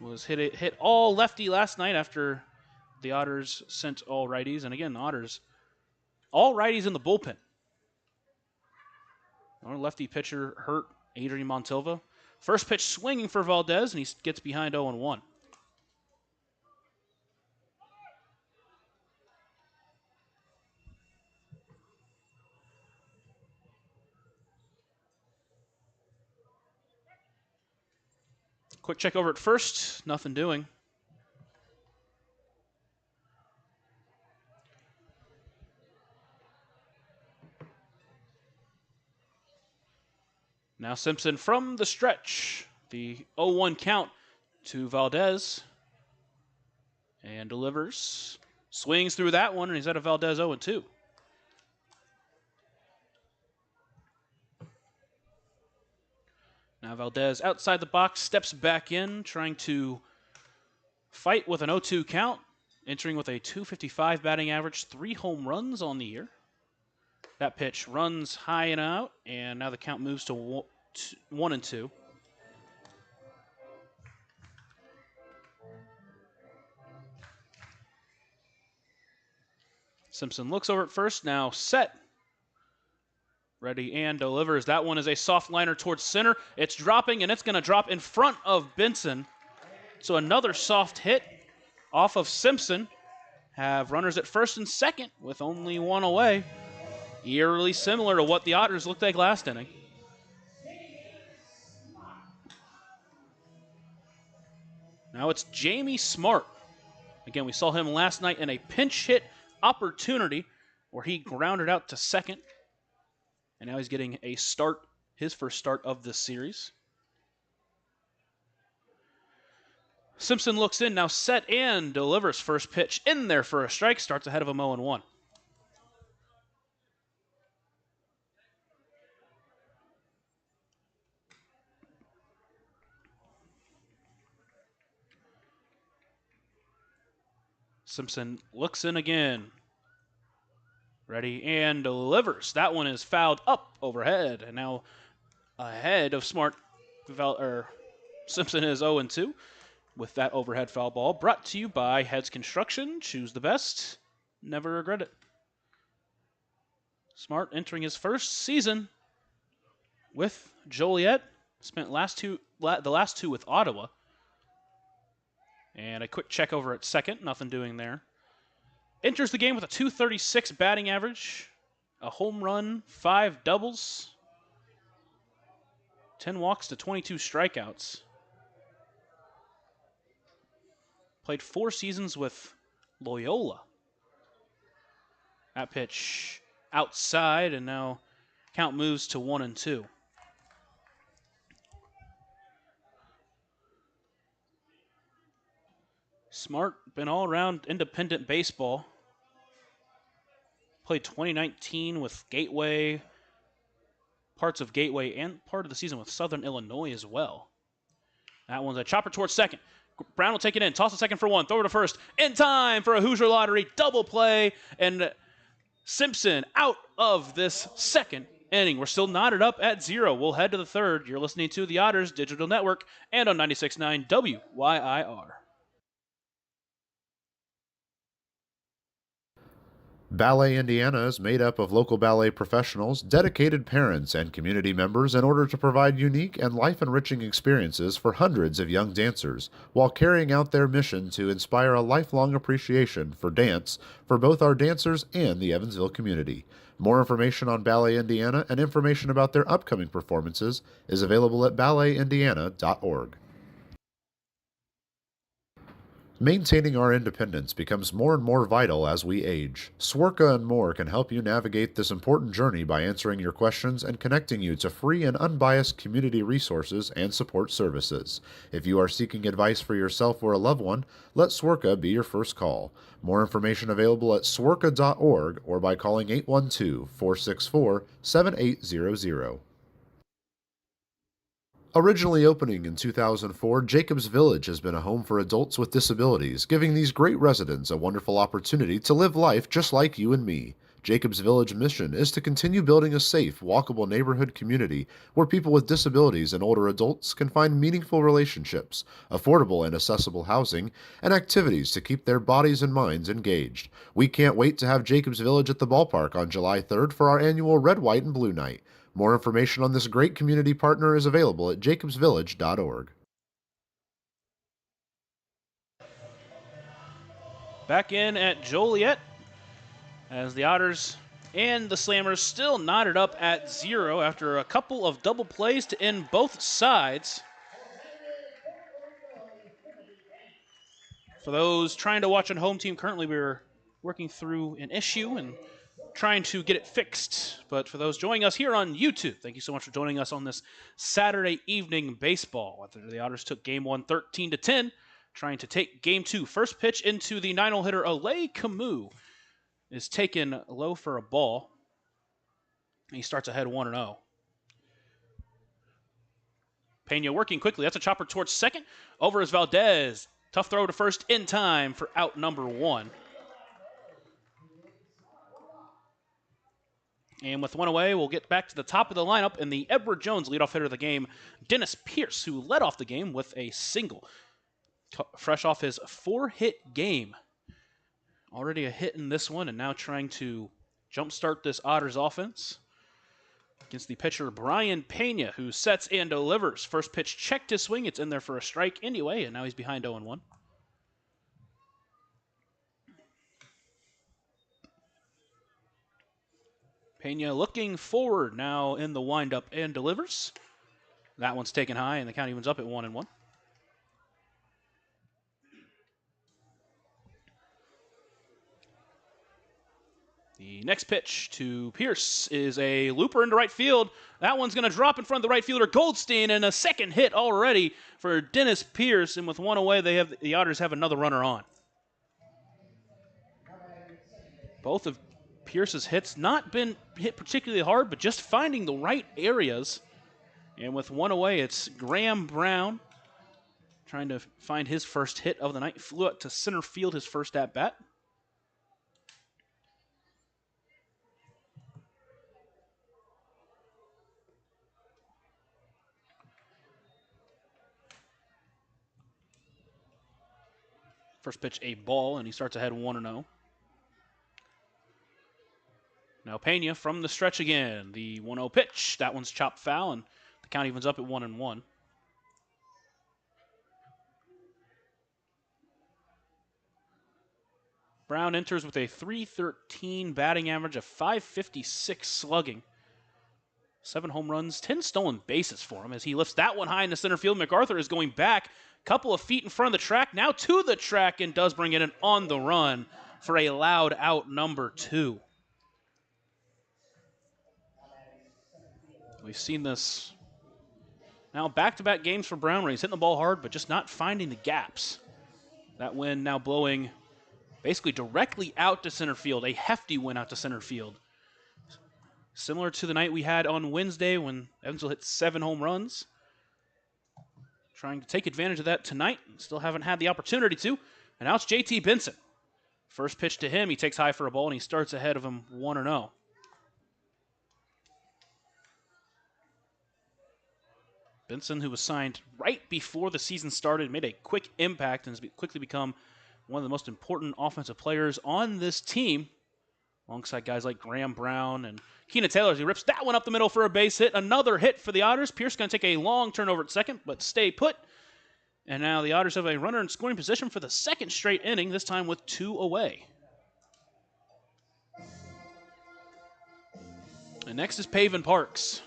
was hit all lefty last night after the Otters sent all righties. And again, the Otters, all righties in the bullpen. Our lefty pitcher hurt, Adrian Montilva. First pitch swinging for Valdez, and he gets behind 0-1. Quick check over at first, nothing doing. Now Simpson from the stretch. The 0-1 count to Valdez. And delivers. Swings through that one, and he's at a Valdez 0-2. Now Valdez outside the box, steps back in, trying to fight with an 0-2 count. Entering with a .255 batting average, 3 home runs on the year. That pitch runs high and out, and now the count moves to 1-2. Simpson looks over at first, now set. Ready and delivers. That one is a soft liner towards center. It's dropping, and it's going to drop in front of Benson. So another soft hit off of Simpson. Have runners at first and second with only one away. Eerily similar to what the Otters looked like last inning. Now it's Jamie Smart. Again, we saw him last night in a pinch hit opportunity where he grounded out to second. And now he's getting a start, his first start of this series. Simpson looks in, now set and delivers. First pitch in there for a strike. Starts ahead of him 0-1. Simpson looks in again. Ready and delivers. That one is fouled up overhead. And now ahead of Smart, Simpson is 0-2 with that overhead foul ball. Brought to you by Heads Construction. Choose the best. Never regret it. Smart entering his first season with Joliet. Spent the last two with Ottawa. And a quick check over at second. Nothing doing there. Enters the game with a .236 batting average, a home run, 5 doubles, 10 walks to 22 strikeouts. Played 4 seasons with Loyola. That pitch outside, and now count moves to 1-2. Smart, been all around independent baseball. Played 2019 with Gateway, parts of Gateway, and part of the season with Southern Illinois as well. That one's a chopper towards second. Brown will take it in, toss it second for one, throw it to first. In time for a Hoosier Lottery double play, and Simpson out of this second inning. We're still knotted up at 0. We'll head to the third. You're listening to the Otters Digital Network and on 96.9 WYIR. Ballet Indiana is made up of local ballet professionals, dedicated parents, and community members in order to provide unique and life-enriching experiences for hundreds of young dancers, while carrying out their mission to inspire a lifelong appreciation for dance for both our dancers and the Evansville community. More information on Ballet Indiana and information about their upcoming performances is available at balletindiana.org. Maintaining our independence becomes more and more vital as we age. Swerka and More can help you navigate this important journey by answering your questions and connecting you to free and unbiased community resources and support services. If you are seeking advice for yourself or a loved one, let Swerka be your first call. More information available at swerka.org or by calling 812-464-7800. Originally opening in 2004, Jacobs Village has been a home for adults with disabilities, giving these great residents a wonderful opportunity to live life just like you and me. Jacobs Village mission is to continue building a safe, walkable neighborhood community where people with disabilities and older adults can find meaningful relationships, affordable and accessible housing, and activities to keep their bodies and minds engaged. We can't wait to have Jacobs Village at the ballpark on July 3rd for our annual Red, White, and Blue Night. More information on this great community partner is available at jacobsvillage.org. Back in at Joliet, as the Otters and the Slammers still knotted up at 0 after a couple of double plays to end both sides. For those trying to watch on home team, currently we're working through an issue and trying to get it fixed. But for those joining us here on YouTube, thank you so much for joining us on this Saturday evening baseball. The Otters took game 1 13-10, trying to take game 2. First pitch into the 9-hole hitter, Olay Camus, is taken low for a ball. He starts ahead 1-0. Pena working quickly. That's a chopper towards second. Over is Valdez. Tough throw to first in time for out number 1. And with 1 away, we'll get back to the top of the lineup, and the Edward Jones leadoff hitter of the game, Dennis Pierce, who led off the game with a single. Fresh off his 4-hit game. Already a hit in this one, and now trying to jumpstart this Otters offense against the pitcher Brian Pena, who sets and delivers. First pitch checked his swing. It's in there for a strike anyway, and now he's behind 0-1. Pena looking forward now in the windup and delivers. That one's taken high, and the count evens up at 1-1. The next pitch to Pierce is a looper into right field. That one's going to drop in front of the right fielder Goldstein, and a second hit already for Dennis Pierce. And with 1 away, the Otters have another runner on. Both of Pierce's hits not been hit particularly hard, but just finding the right areas. And with 1 away, it's Graham Brown trying to find his first hit of the night. Flew out to center field his first at-bat. First pitch, a ball, and he starts ahead 1-0. Now Pena from the stretch again. The 1-0 pitch. That one's chopped foul, and the count evens up at 1-1. Brown enters with a .313 batting average, a .556 slugging. 7 home runs, 10 stolen bases for him as he lifts that one high in the center field. MacArthur is going back. Couple of feet in front of the track, now to the track, and does bring it in on the run for a loud out number 2. We've seen this now back-to-back games for Brown where he's hitting the ball hard but just not finding the gaps. That wind now blowing basically directly out to center field, a hefty win out to center field. Similar to the night we had on Wednesday when Evansville hit 7 home runs. Trying to take advantage of that tonight. Still haven't had the opportunity to. And now it's JT Benson. First pitch to him. He takes high for a ball, and he starts ahead of him 1-0. Benson, who was signed right before the season started, made a quick impact and has quickly become one of the most important offensive players on this team, alongside guys like Graham Brown and Keenan Taylor as he rips that one up the middle for a base hit. Another hit for the Otters. Pierce going to take a long turnover at second, but stay put. And now the Otters have a runner in scoring position for the second straight inning, this time with 2 away. And next is Pavin Parks.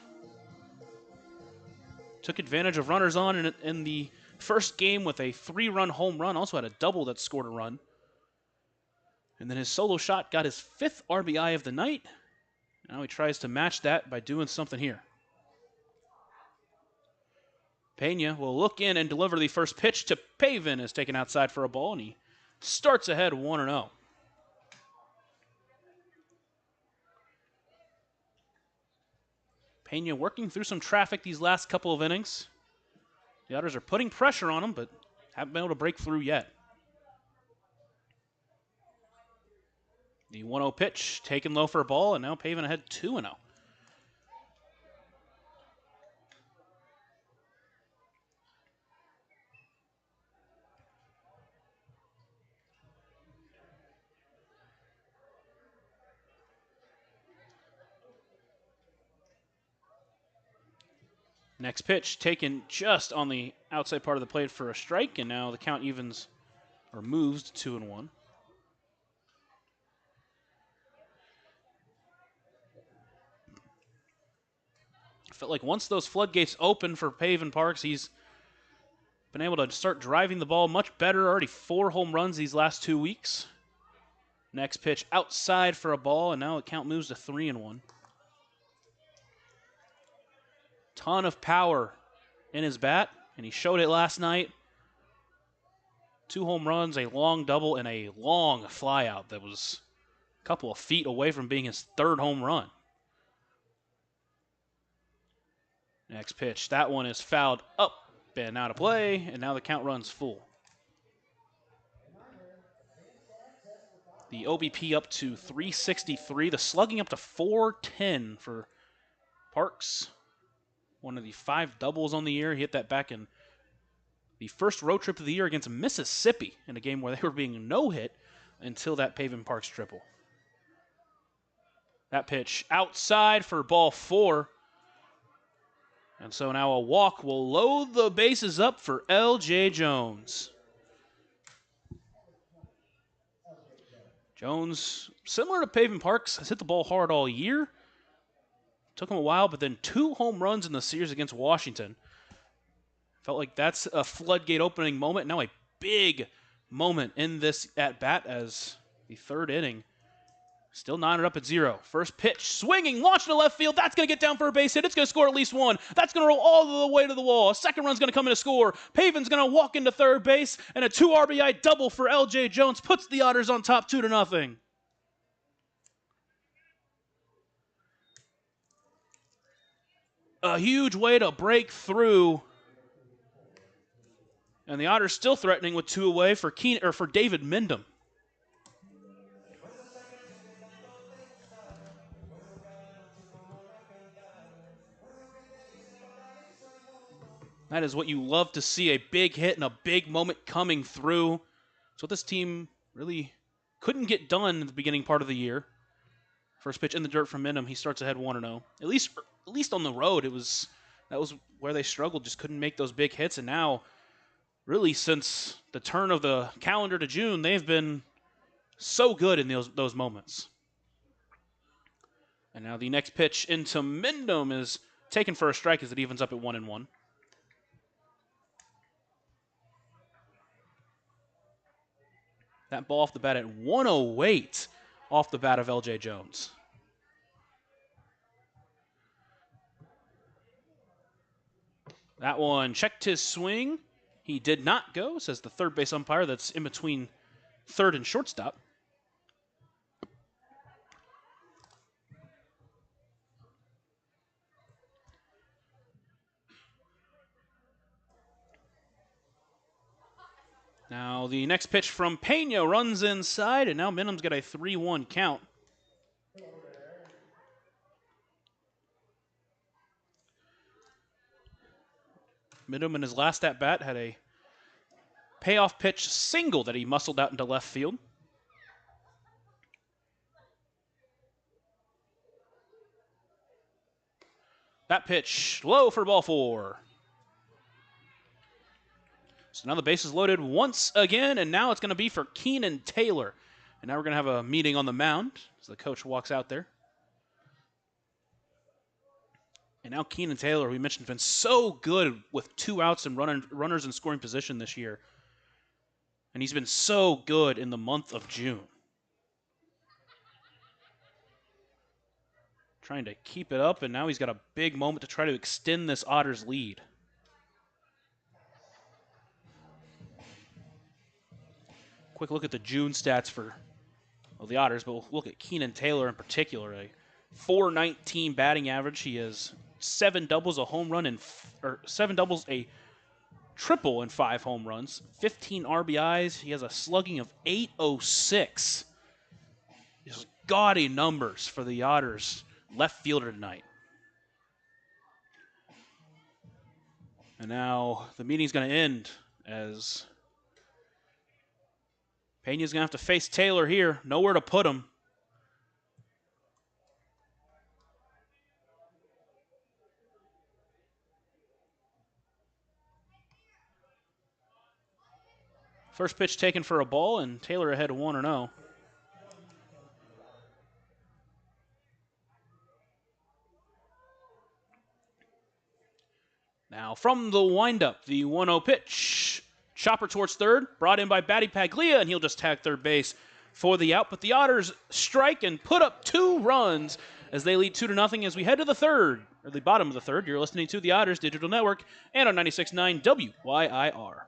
Took advantage of runners on in the first game with a 3-run home run. Also had a double that scored a run. And then his solo shot got his 5th RBI of the night. Now he tries to match that by doing something here. Pena will look in and deliver the first pitch to Pavin, is taken outside for a ball, and he starts ahead 1-0. Pena working through some traffic these last couple of innings. The Otters are putting pressure on them, but haven't been able to break through yet. The 1-0 pitch taken low for a ball, and now Pavin ahead 2-0. Next pitch taken just on the outside part of the plate for a strike, and now the count evens or moves to 2-1. Felt like once those floodgates open for Pavin Parks, he's been able to start driving the ball much better. Already 4 home runs these last 2 weeks. Next pitch outside for a ball, and now the count moves to 3-1. Ton of power in his bat, and he showed it last night. 2 home runs, a long double, and a long flyout that was a couple of feet away from being his 3rd home run. Next pitch, that one is fouled up and out of play, and now the count runs full. The OBP up to 363, the slugging up to 410 for Parks. One of the 5 doubles on the year. He hit that back in the first road trip of the year against Mississippi in a game where they were being no-hit until that Pavin Parks triple. That pitch outside for ball 4. And so now a walk will load the bases up for L.J. Jones. Jones, similar to Pavin Parks, has hit the ball hard all year. Took him a while, but then 2 home runs in the series against Washington. Felt like that's a floodgate opening moment. Now a big moment in this at-bat as the 3rd inning. Still knotted up at 0. First pitch, swinging, launched to left field. That's going to get down for a base hit. It's going to score at least 1. That's going to roll all the way to the wall. A second run's going to come in to score. Pavin's going to walk into 3rd base, and a 2 RBI double for L.J. Jones puts the Otters on top 2-0. A huge way to break through. And the Otters still threatening with 2 away for David Mindom. That is what you love to see, a big hit and a big moment coming through. It's what this team really couldn't get done in the beginning part of the year. First pitch in the dirt from Mindom, he starts ahead 1-0. At least on the road, that was where they struggled, just couldn't make those big hits. And now, really since the turn of the calendar to June, they've been so good in those moments. And now the next pitch into Mindom is taken for a strike as it evens up at 1-1. That ball off the bat at 108 off the bat of L.J. Jones. That one checked his swing. He did not go, says the 3rd base umpire that's in between 3rd and shortstop. Now the next pitch from Pena runs inside, and now Mindom's got a 3-1 count. Mindom in his last at-bat had a payoff pitch single that he muscled out into left field. That pitch low for ball 4. So now the base is loaded once again, and now it's going to be for Keenan Taylor. And now we're going to have a meeting on the mound as the coach walks out there. And now Keenan Taylor, we mentioned, been so good with 2 outs and runners in scoring position this year. And he's been so good in the month of June. Trying to keep it up, and now he's got a big moment to try to extend this Otters lead. Quick look at the June stats for the Otters, but we'll look at Keenan Taylor in particular. A .419 batting average. He has 7 doubles, a home run, a triple and 5 home runs, 15 RBIs. He has a slugging of .806. Just gaudy numbers for the Otters left fielder tonight. And now the meeting's going to end as Pena's going to have to face Taylor here. Nowhere to put him. First pitch taken for a ball, and Taylor ahead 1-0. Now from the windup, the 1-0 pitch. Chopper towards third, brought in by Batty Paglia, and he'll just tag third base for the out. But the Otters strike and put up 2 runs as they lead 2-0 as we head to the third, or the bottom of the third. You're listening to the Otters Digital Network and on 96.9 WYIR.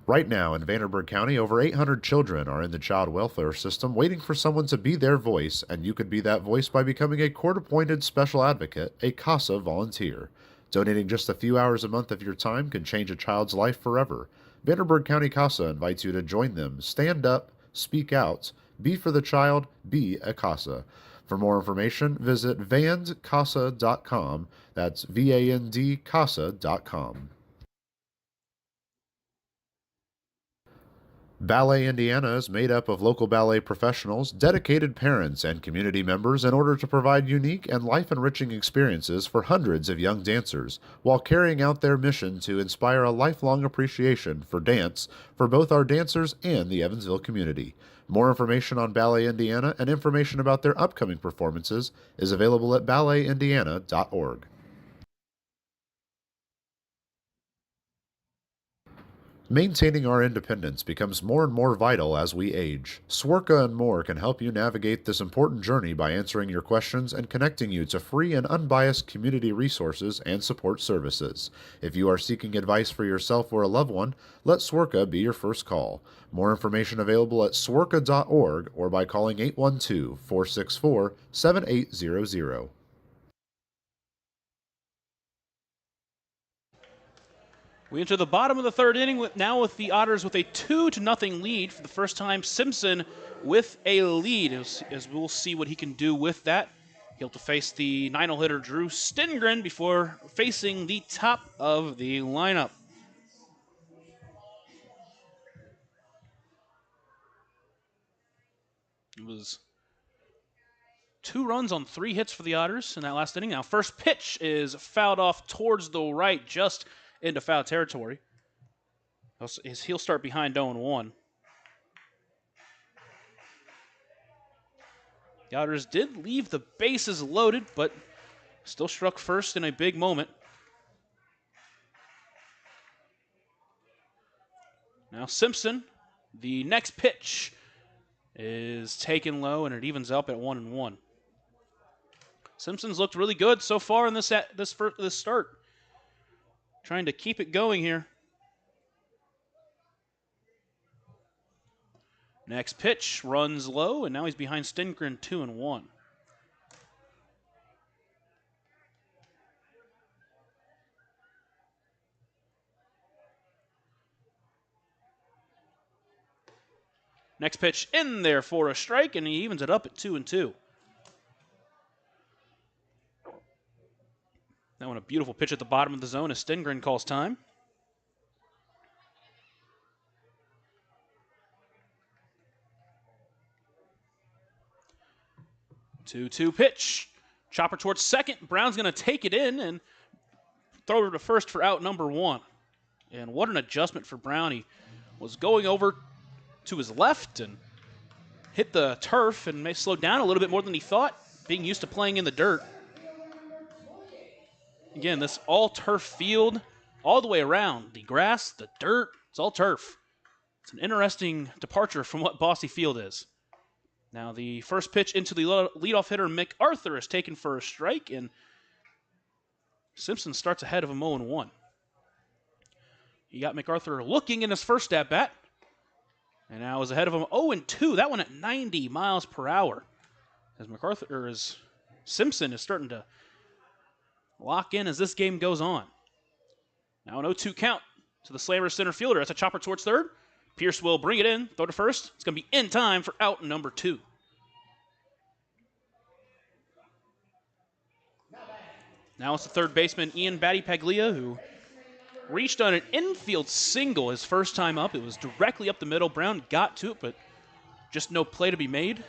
Right now in Vanderburgh County, over 800 children are in the child welfare system waiting for someone to be their voice, and you could be that voice by becoming a court-appointed special advocate, a CASA volunteer. Donating just a few hours a month of your time can change a child's life forever. Vanderburgh County CASA invites you to join them. Stand up, speak out, be for the child, be a CASA. For more information, visit vandcasa.com. That's VAND-CASA.com. Ballet Indiana is made up of local ballet professionals, dedicated parents, and community members in order to provide unique and life-enriching experiences for hundreds of young dancers, while carrying out their mission to inspire a lifelong appreciation for dance for both our dancers and the Evansville community. More information on Ballet Indiana and information about their upcoming performances is available at balletindiana.org. Maintaining our independence becomes more and more vital as we age. Swerka and More can help you navigate this important journey by answering your questions and connecting you to free and unbiased community resources and support services. If you are seeking advice for yourself or a loved one, let Swerka be your first call. More information available at swerka.org or by calling 812-464-7800. We enter the bottom of the third inning now with the Otters with a 2-0 lead. For the first time, Simpson with a lead, as we'll see what he can do with that. He'll have to face the 9-hole hitter Drew Stengren before facing the top of the lineup. It was 2 runs on 3 hits for the Otters in that last inning. Now, first pitch is fouled off towards the right, just into foul territory. He'll start behind 0-1. The Otters did leave the bases loaded, but still struck first in a big moment. Now Simpson, the next pitch is taken low, and it evens up at 1-1. Simpson's looked really good so far in this start. Trying to keep it going here. Next pitch runs low, and now he's behind Stengren 2-1. Next pitch in there for a strike, and he evens it up at 2-2. That one a beautiful pitch at the bottom of the zone as Stengren calls time. 2-2 pitch. Chopper towards second. Brown's going to take it in and throw it to first for out number 1. And what an adjustment for Brown. He was going over to his left and hit the turf and may slow down a little bit more than he thought, being used to playing in the dirt. Again, this all-turf field all the way around. The grass, the dirt, it's all turf. It's an interesting departure from what Bossy Field is. Now the first pitch into the leadoff hitter, MacArthur, is taken for a strike, and Simpson starts ahead of him 0-1. He got MacArthur looking in his first at-bat, and now is ahead of him 0-2. That one at 90 miles per hour. As Simpson is starting to lock in as this game goes on. Now an 0-2 count to the Slammers center fielder. That's a chopper towards third. Pierce will bring it in, throw to first. It's going to be in time for out number 2. Now it's the third baseman, Ian Batty Paglia, who reached on an infield single his first time up. It was directly up the middle. Brown got to it, but just no play to be made.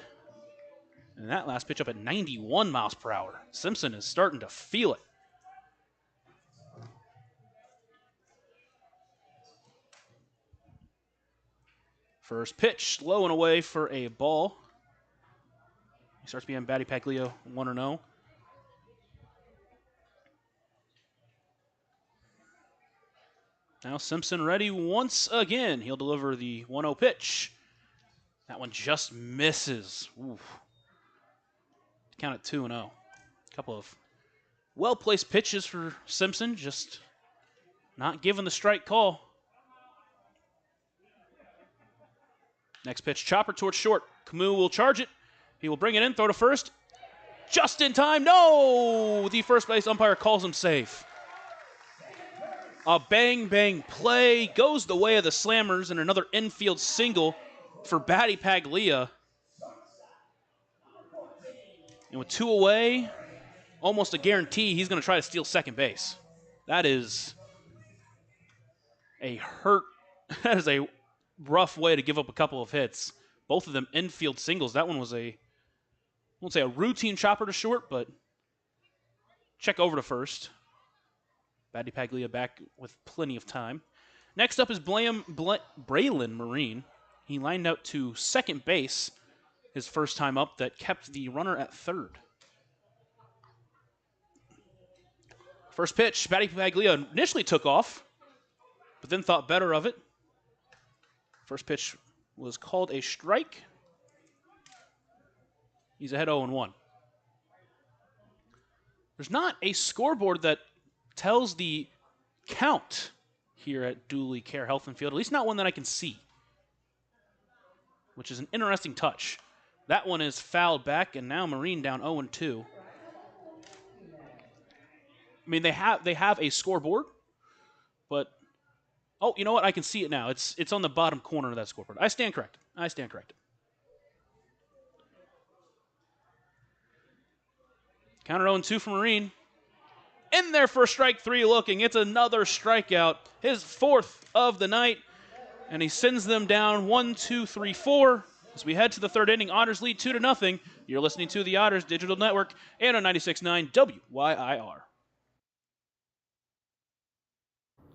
And that last pitch up at 91 miles per hour. Simpson is starting to feel it. First pitch, low and away for a ball. He starts behind Batty Paglia 1-0. Now Simpson ready once again. He'll deliver the 1-0 pitch. That one just misses. Ooh. Count it 2-0. A couple of well-placed pitches for Simpson, just not given the strike call. Next pitch, chopper towards short. Camus will charge it. He will bring it in, throw to first. Just in time. No! The first base umpire calls him safe. A bang-bang play goes the way of the Slammers, and another infield single for Batty Paglia. And with 2 away, almost a guarantee he's going to try to steal second base. That is a rough way to give up a couple of hits. Both of them infield singles. That one was I won't say a routine chopper to short, but check over to first. Batty Paglia back with plenty of time. Next up is Braylon Marine. He lined out to second base his first time up. That kept the runner at third. First pitch, Batty Paglia initially took off, but then thought better of it. First pitch was called a strike. He's ahead 0-1. There's not a scoreboard that tells the count here at Dooley Care Health and Field, at least not one that I can see, which is an interesting touch. That one is fouled back, and now Marine down 0-2. I mean, they have a scoreboard, but oh, you know what? I can see it now. It's on the bottom corner of that scoreboard. I stand corrected. Counter 0-2 for Marine. In there for strike 3 looking. It's another strikeout. His 4th of the night. And he sends them down 1, 2, 3, 4. As we head to the 3rd inning, Otters lead 2-0. You're listening to the Otters Digital Network and on 96.9 WYIR.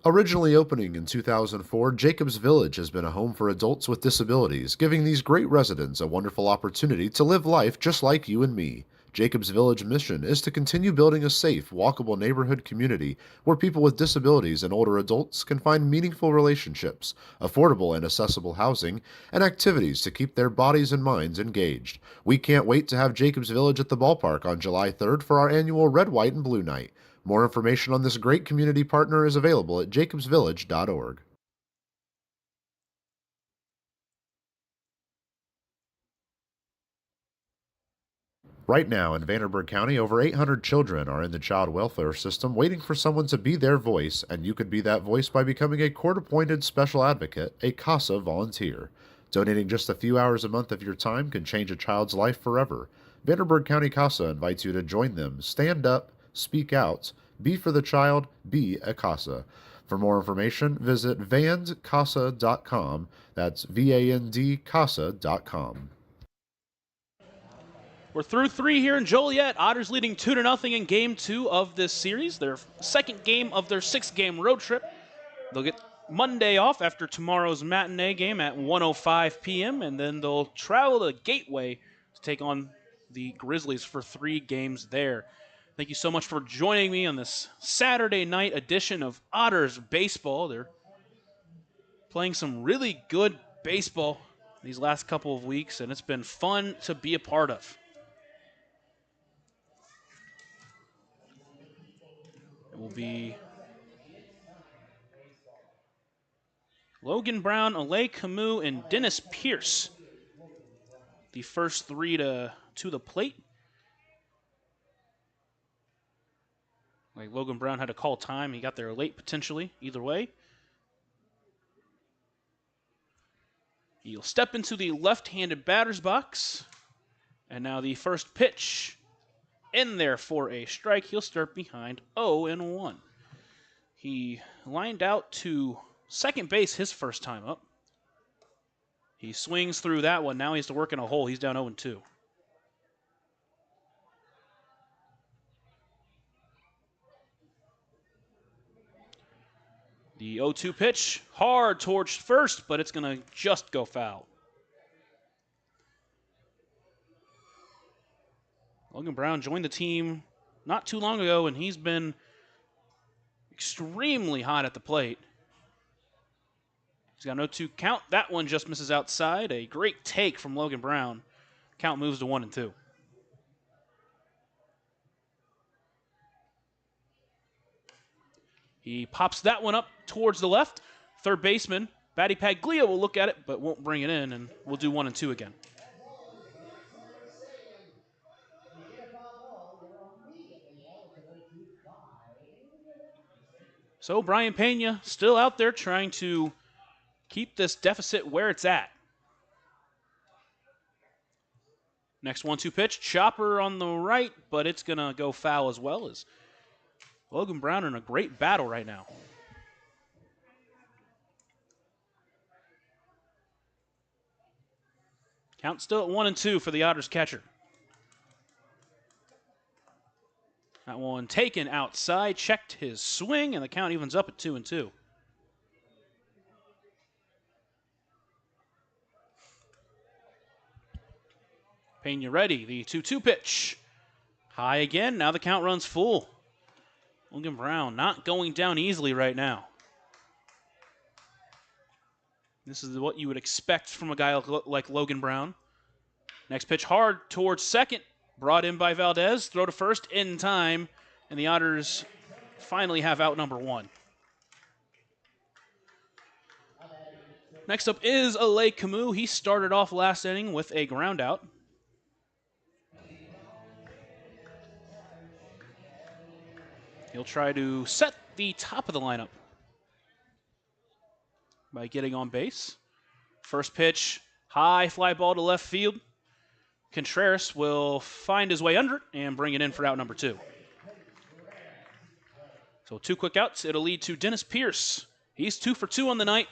Originally opening in 2004, Jacobs Village has been a home for adults with disabilities, giving these great residents a wonderful opportunity to live life just like you and me. Jacobs Village mission is to continue building a safe, walkable neighborhood community where people with disabilities and older adults can find meaningful relationships, affordable and accessible housing, and activities to keep their bodies and minds engaged. We can't wait to have Jacobs Village at the ballpark on July 3rd for our annual Red, White, and Blue Night. More information on this great community partner is available at jacobsvillage.org. Right now in Vanderburgh County, over 800 children are in the child welfare system waiting for someone to be their voice, and you could be that voice by becoming a court-appointed special advocate, a CASA volunteer. Donating just a few hours a month of your time can change a child's life forever. Vanderburgh County CASA invites you to join them. Stand up, speak out, be for the child, be a CASA. For more information, visit vandcasa.com. That's VAND-CASA.com. We're through 3 here in Joliet. Otters leading 2-0 in Game 2 of this series. Their second game of their 6-game road trip. They'll get Monday off after tomorrow's matinee game at 1:05 p.m., and then they'll travel to Gateway to take on the Grizzlies for 3 games there. Thank you so much for joining me on this Saturday night edition of Otters Baseball. They're playing some really good baseball these last couple of weeks, and it's been fun to be a part of. It will be Logan Brown, Alay Camus, and Dennis Pierce, the first 3 to the plate. Like Logan Brown had to call time. He got there late potentially. Either way. He'll step into the left-handed batter's box. And now the first pitch in there for a strike. He'll start behind 0-1. He lined out to second base his first time up. He swings through that one. Now he has to work in a hole. He's down 0-2. The 0-2 pitch, hard towards first, but it's going to just go foul. Logan Brown joined the team not too long ago, and he's been extremely hot at the plate. He's got an 0-2 count. That one just misses outside. A great take from Logan Brown. Count moves to 1-2. He pops that one up towards the left. Third baseman, Batty Paglia, will look at it, but won't bring it in, and we'll do 1-2 again. So Brian Pena still out there trying to keep this deficit where it's at. Next 1-2 pitch, chopper on the right, but it's going to go foul as well. As Logan Brown in a great battle right now. Count still at 1-2 for the Otters catcher. That one taken outside, checked his swing, and the count evens up at 2-2. Pena ready, the 2-2 pitch. High again, now the count runs full. Logan Brown not going down easily right now. This is what you would expect from a guy like Logan Brown. Next pitch hard towards second. Brought in by Valdez. Throw to first in time. And the Otters finally have out number 1. Next up is Alay Camus. He started off last inning with a ground out. He'll try to set the top of the lineup by getting on base. First pitch, high fly ball to left field. Contreras will find his way under it and bring it in for out number 2. So 2 quick outs. It'll lead to Dennis Pierce. He's 2 for 2 on the night.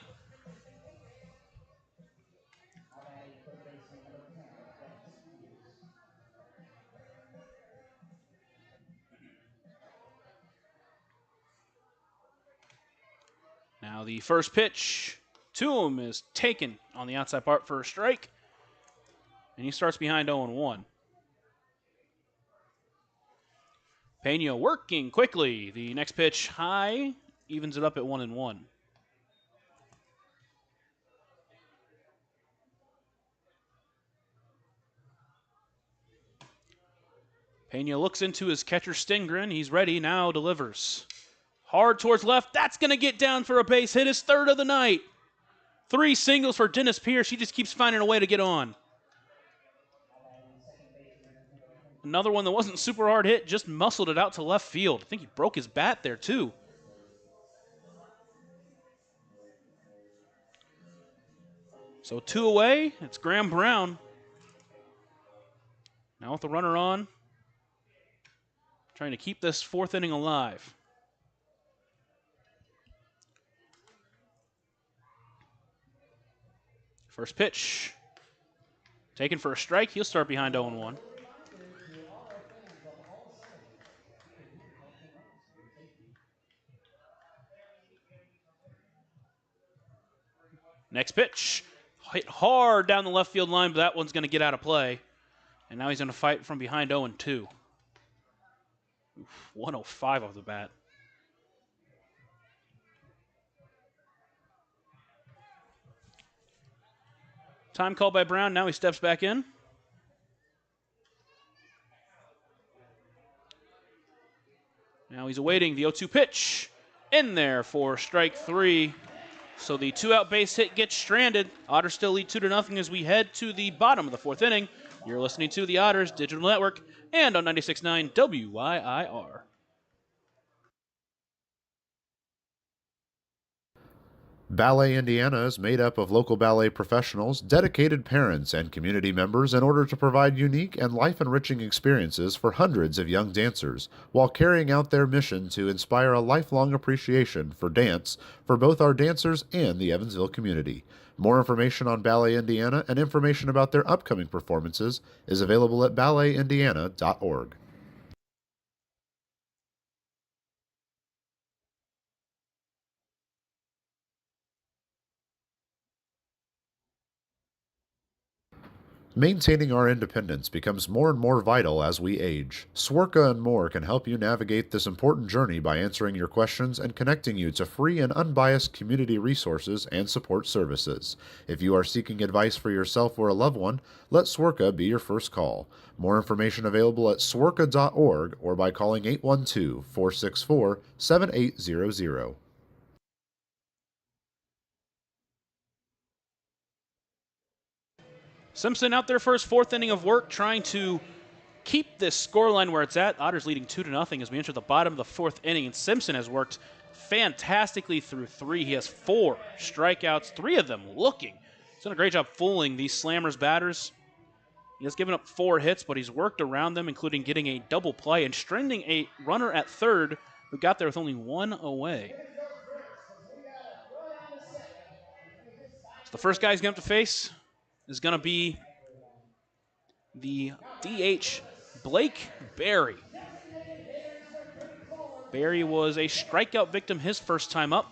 Now the first pitch to him is taken on the outside part for a strike. And he starts behind 0-1. Pena working quickly. The next pitch high, evens it up at 1-1. Pena looks into his catcher Stingren. He's ready, now delivers. Hard towards left. That's going to get down for a base hit. His 3rd of the night. 3 singles for Dennis Pierce. He just keeps finding a way to get on. Another one that wasn't super hard hit, just muscled it out to left field. I think he broke his bat there too. So 2 away, it's Graham Brown. Now with the runner on, trying to keep this 4th inning alive. First pitch, taken for a strike. He'll start behind 0-1. Next pitch, hit hard down the left field line, but that one's going to get out of play. And now he's going to fight from behind 0-2. 105 off the bat. Time called by Brown. Now he steps back in. Now he's awaiting the 0-2 pitch. In there for strike 3. So the 2-out base hit gets stranded. Otters still lead 2-0 as we head to the bottom of the 4th inning. You're listening to the Otters Digital Network and on 96.9 WYIR. Ballet Indiana is made up of local ballet professionals, dedicated parents, and community members in order to provide unique and life-enriching experiences for hundreds of young dancers, while carrying out their mission to inspire a lifelong appreciation for dance for both our dancers and the Evansville community. More information on Ballet Indiana and information about their upcoming performances is available at balletindiana.org. Maintaining our independence becomes more and more vital as we age. Swerka and More can help you navigate this important journey by answering your questions and connecting you to free and unbiased community resources and support services. If you are seeking advice for yourself or a loved one, let Swerka be your first call. More information available at swerka.org or by calling 812-464-7800. Simpson out there for his fourth inning of work, trying to keep this scoreline where it's at. Otters leading 2-0 as we enter the bottom of the fourth inning, and Simpson has worked fantastically through three. He has 4 strikeouts, 3 of them looking. He's done a great job fooling these Slammers batters. He has given up 4 hits, but he's worked around them, including getting a double play and stranding a runner at third who got there with only 1 away. So the first guy he's going to have to face is going to be the DH, Blake Berry. Berry was a strikeout victim his first time up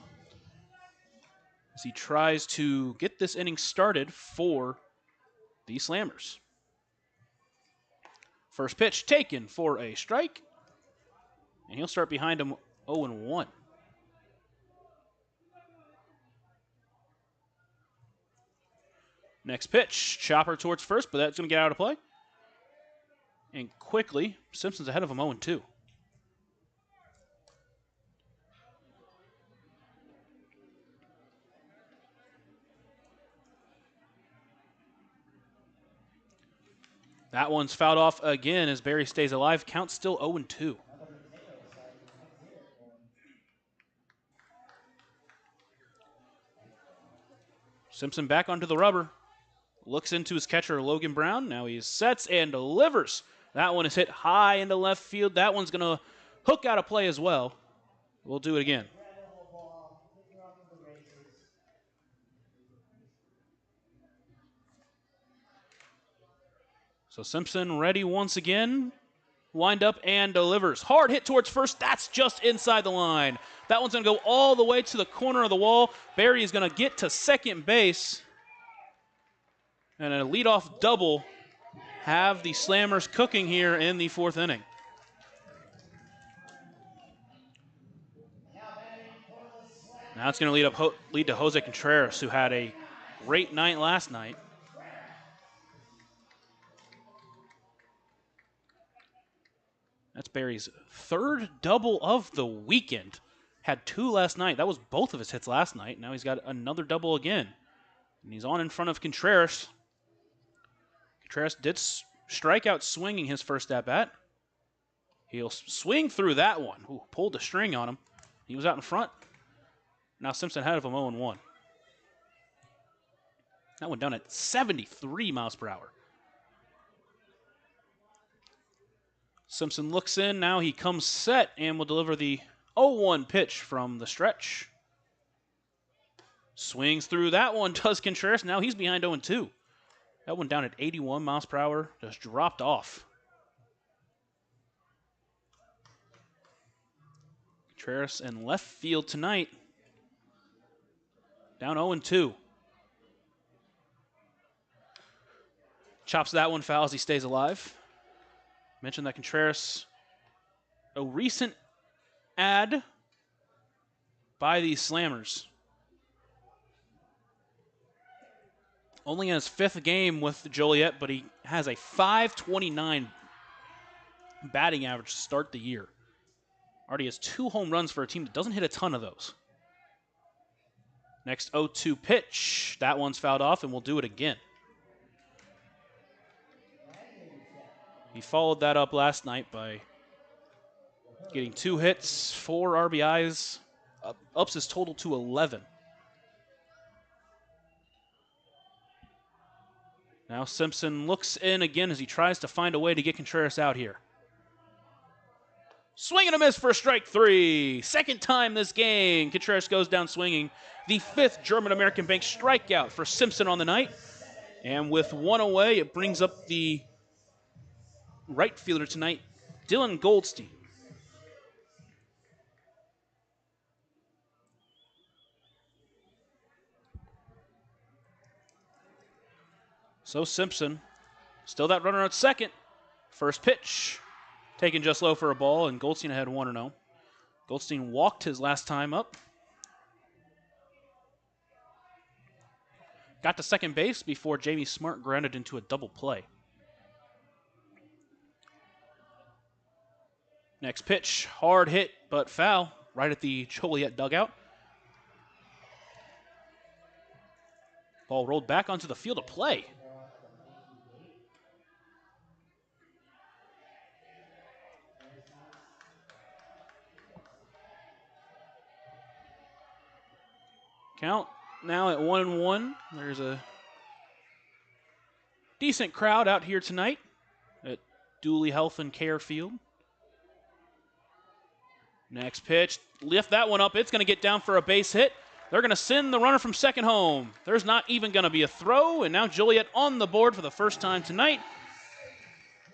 as he tries to get this inning started for the Slammers. First pitch taken for a strike, and he'll start behind him 0-1. Next pitch, chopper towards first, but that's going to get out of play. And quickly, Simpson's ahead of him 0-2. That one's fouled off again as Berry stays alive. Count still 0-2. Simpson back onto the rubber. Looks into his catcher, Logan Brown. Now he sets and delivers. That one is hit high into left field. That one's going to hook out of play as well. We'll do it again. So Simpson ready once again. Wind up and delivers. Hard hit towards first. That's just inside the line. That one's going to go all the way to the corner of the wall. Berry is going to get to second base. And a leadoff double have the Slammers cooking here in the fourth inning. Now it's going to lead to Jose Contreras, who had a great night last night. That's Berry's third double of the weekend. Had 2 last night. That was both of his hits last night. Now he's got another double again. And he's on in front of Contreras. Contreras did strike out swinging his first at-bat. He'll swing through that one. Ooh, pulled the string on him. He was out in front. Now Simpson ahead of him 0-1. That one down at 73 miles per hour. Simpson looks in. Now he comes set and will deliver the 0-1 pitch from the stretch. Swings through that one, does Contreras. Now he's behind 0-2. That one down at 81 miles per hour, just dropped off. Contreras in left field tonight, down 0-2. Chops that one foul as he stays alive. Mentioned that Contreras, a recent ad by the Slammers. Only in his 5th game with Joliet, but he has a .529 batting average to start the year. Already has 2 home runs for a team that doesn't hit a ton of those. Next 0-2 pitch. That one's fouled off, and we'll do it again. He followed that up last night by getting 2 hits, 4 RBIs, ups his total to 11. Now Simpson looks in again as he tries to find a way to get Contreras out here. Swing and a miss for strike 3. Second time this game, Contreras goes down swinging. The 5th German-American Bank strikeout for Simpson on the night. And with one away, it brings up the right fielder tonight, Dylan Goldstein. So Simpson, still that runner at second. First pitch, taken just low for a ball, and Goldstein had 1-0. Goldstein walked his last time up. Got to second base before Jamie Smart grounded into a double play. Next pitch, hard hit, but foul, right at the Joliet dugout. Ball rolled back onto the field of play. Count now at 1-1. There's a decent crowd out here tonight at Dooley Health and Care Field. Next pitch, lift that one up. It's going to get down for a base hit. They're going to send the runner from second home. There's not even going to be a throw, and now Joliet on the board for the first time tonight.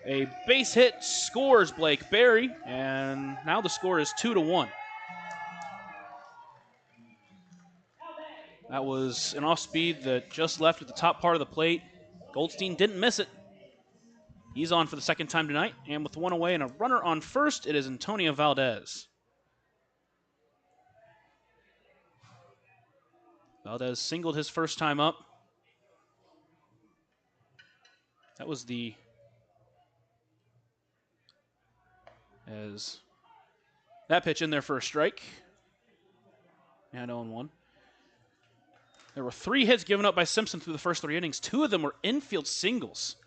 A base hit scores Blake Berry, and now the score is 2-1. That was an off-speed that just left at the top part of the plate. Goldstein didn't miss it. He's on for the second time tonight, and with one away and a runner on first, it is Antonio Valdez. Valdez singled his first time up. That was that pitch in there for a strike. And 0-1. There were 3 hits given up by Simpson through the first 3 innings. 2 of them were infield singles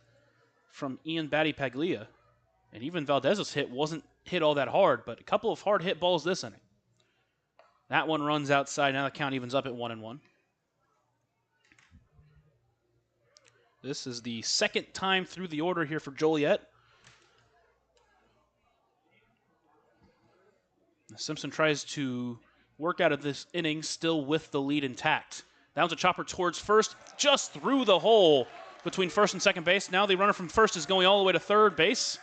from Ian Batty Paglia. And even Valdez's hit wasn't hit all that hard, but a couple of hard hit balls this inning. That one runs outside. Now the count evens up at 1-1. This is the second time through the order here for Joliet. Simpson tries to work out of this inning still with the lead intact. That was a chopper towards first, just through the hole between first and second base. Now the runner from first is going all the way to third base.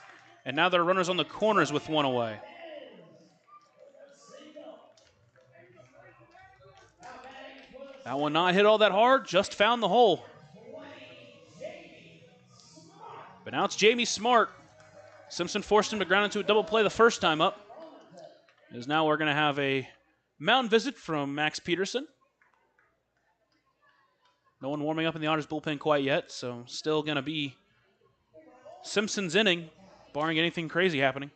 And now there are runners on the corners with one away. That one not hit all that hard, just found the hole. But now it's Jamie Smart. Simpson forced him to ground into a double play the first time up. As now we're going to have a mound visit from Max Peterson. No one warming up in the Otters bullpen quite yet, so still going to be Simpson's inning, barring anything crazy happening.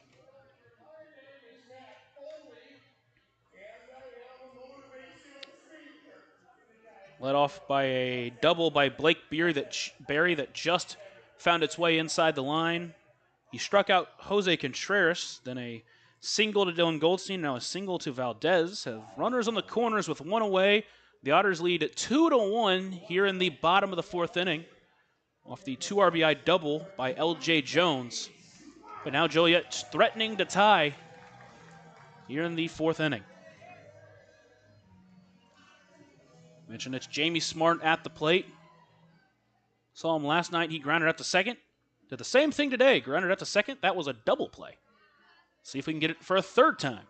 Led off by a double by Blake Berry that just found its way inside the line. He struck out Jose Contreras, then a single to Dylan Goldstein, now a single to Valdez. Have runners on the corners with one away. The Otters lead at 2-1 here in the bottom of the fourth inning off the 2 RBI double by L.J. Jones. But now Joliet threatening to tie here in the fourth inning. Mentioned it's Jamie Smart at the plate. Saw him last night. He grounded out to second. Did the same thing today. Grounded out to second. That was a double play. See if we can get it for a third time.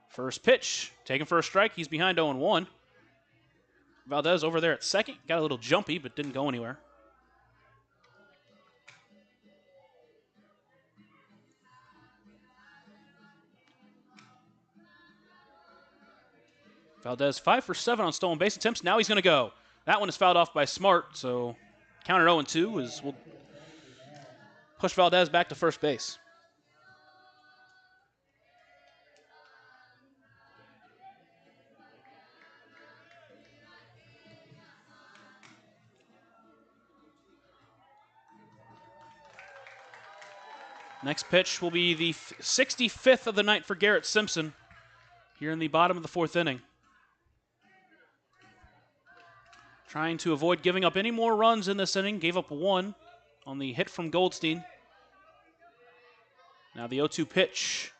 First pitch, taken for a strike. He's behind 0-1. Valdez over there at second. Got a little jumpy, but didn't go anywhere. Valdez 5 for 7 on stolen base attempts. Now he's going to go. That one is fouled off by Smart, so counter 0-2 is we'll push Valdez back to first base. Next pitch will be the 65th of the night for Garrett Simpson here in the bottom of the fourth inning. trying to avoid giving up any more runs in this inning. Gave up one on the hit from Goldstein. Now the 0-2 pitch.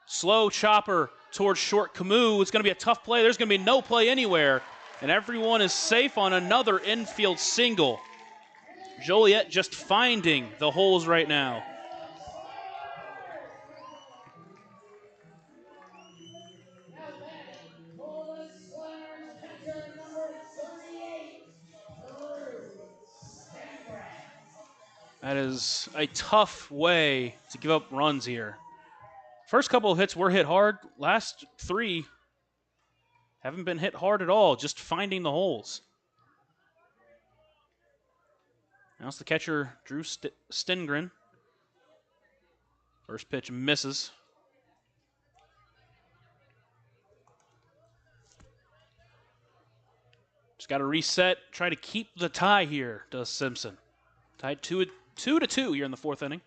Slow chopper towards short. Camus. It's going to be a tough play. There's going to be no play anywhere. And everyone is safe on another infield single. Joliet just finding the holes right now. That is a tough way to give up runs here. First couple of hits were hit hard. Last three haven't been hit hard at all, just finding the holes. Now it's the catcher, Drew Stengren. First pitch misses. Just got to reset, try to keep the tie here, does Simpson. Tied 2-2 here in the fourth inning.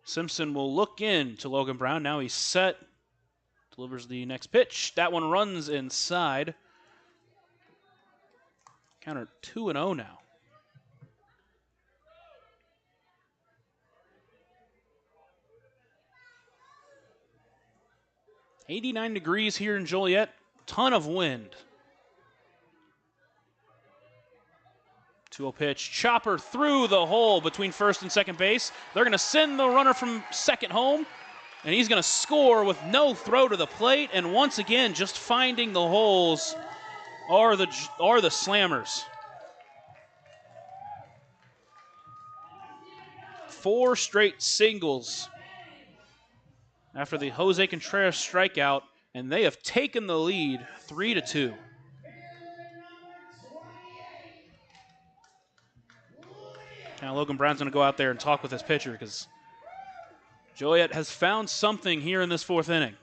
Simpson will look in to Logan Brown. Now he's set. Delivers the next pitch. That one runs inside. Counter 2-0 now. .89 degrees here in Joliet. Ton of wind. 2-0 pitch. Chopper through the hole between first and second base. They're going to send the runner from second home, and he's going to score with no throw to the plate. And once again, just finding the holes are the Slammers. 4 straight singles after the Jose Contreras strikeout, and they have taken the lead 3-2. Now Logan Brown's going to go out there and talk with his pitcher because Joliet has found something here in this fourth inning.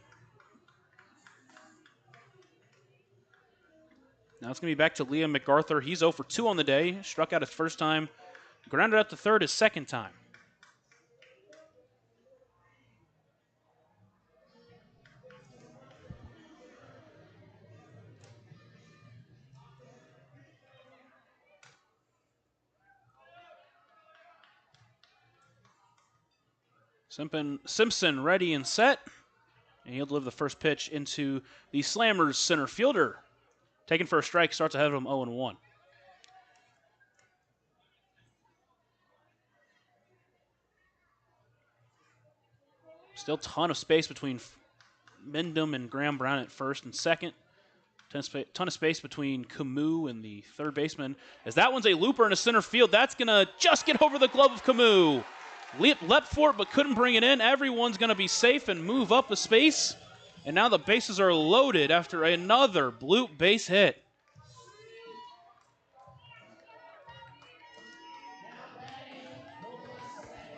Now it's going to be back to Liam MacArthur. He's 0 for 2 on the day. Struck out his first time. Grounded out to third his second time. Simpson ready and set. And he'll deliver the first pitch into the Slammers center fielder. Taken for a strike, starts ahead of him 0-1. Still ton of space between Mendham and Graham Brown at first and second. Ton of space between Camus and the third baseman. As that one's a looper in the center field, that's going to just get over the glove of Camus. Leapt for it but couldn't bring it in. Everyone's going to be safe and move up a space. And now the bases are loaded after another bloop base hit.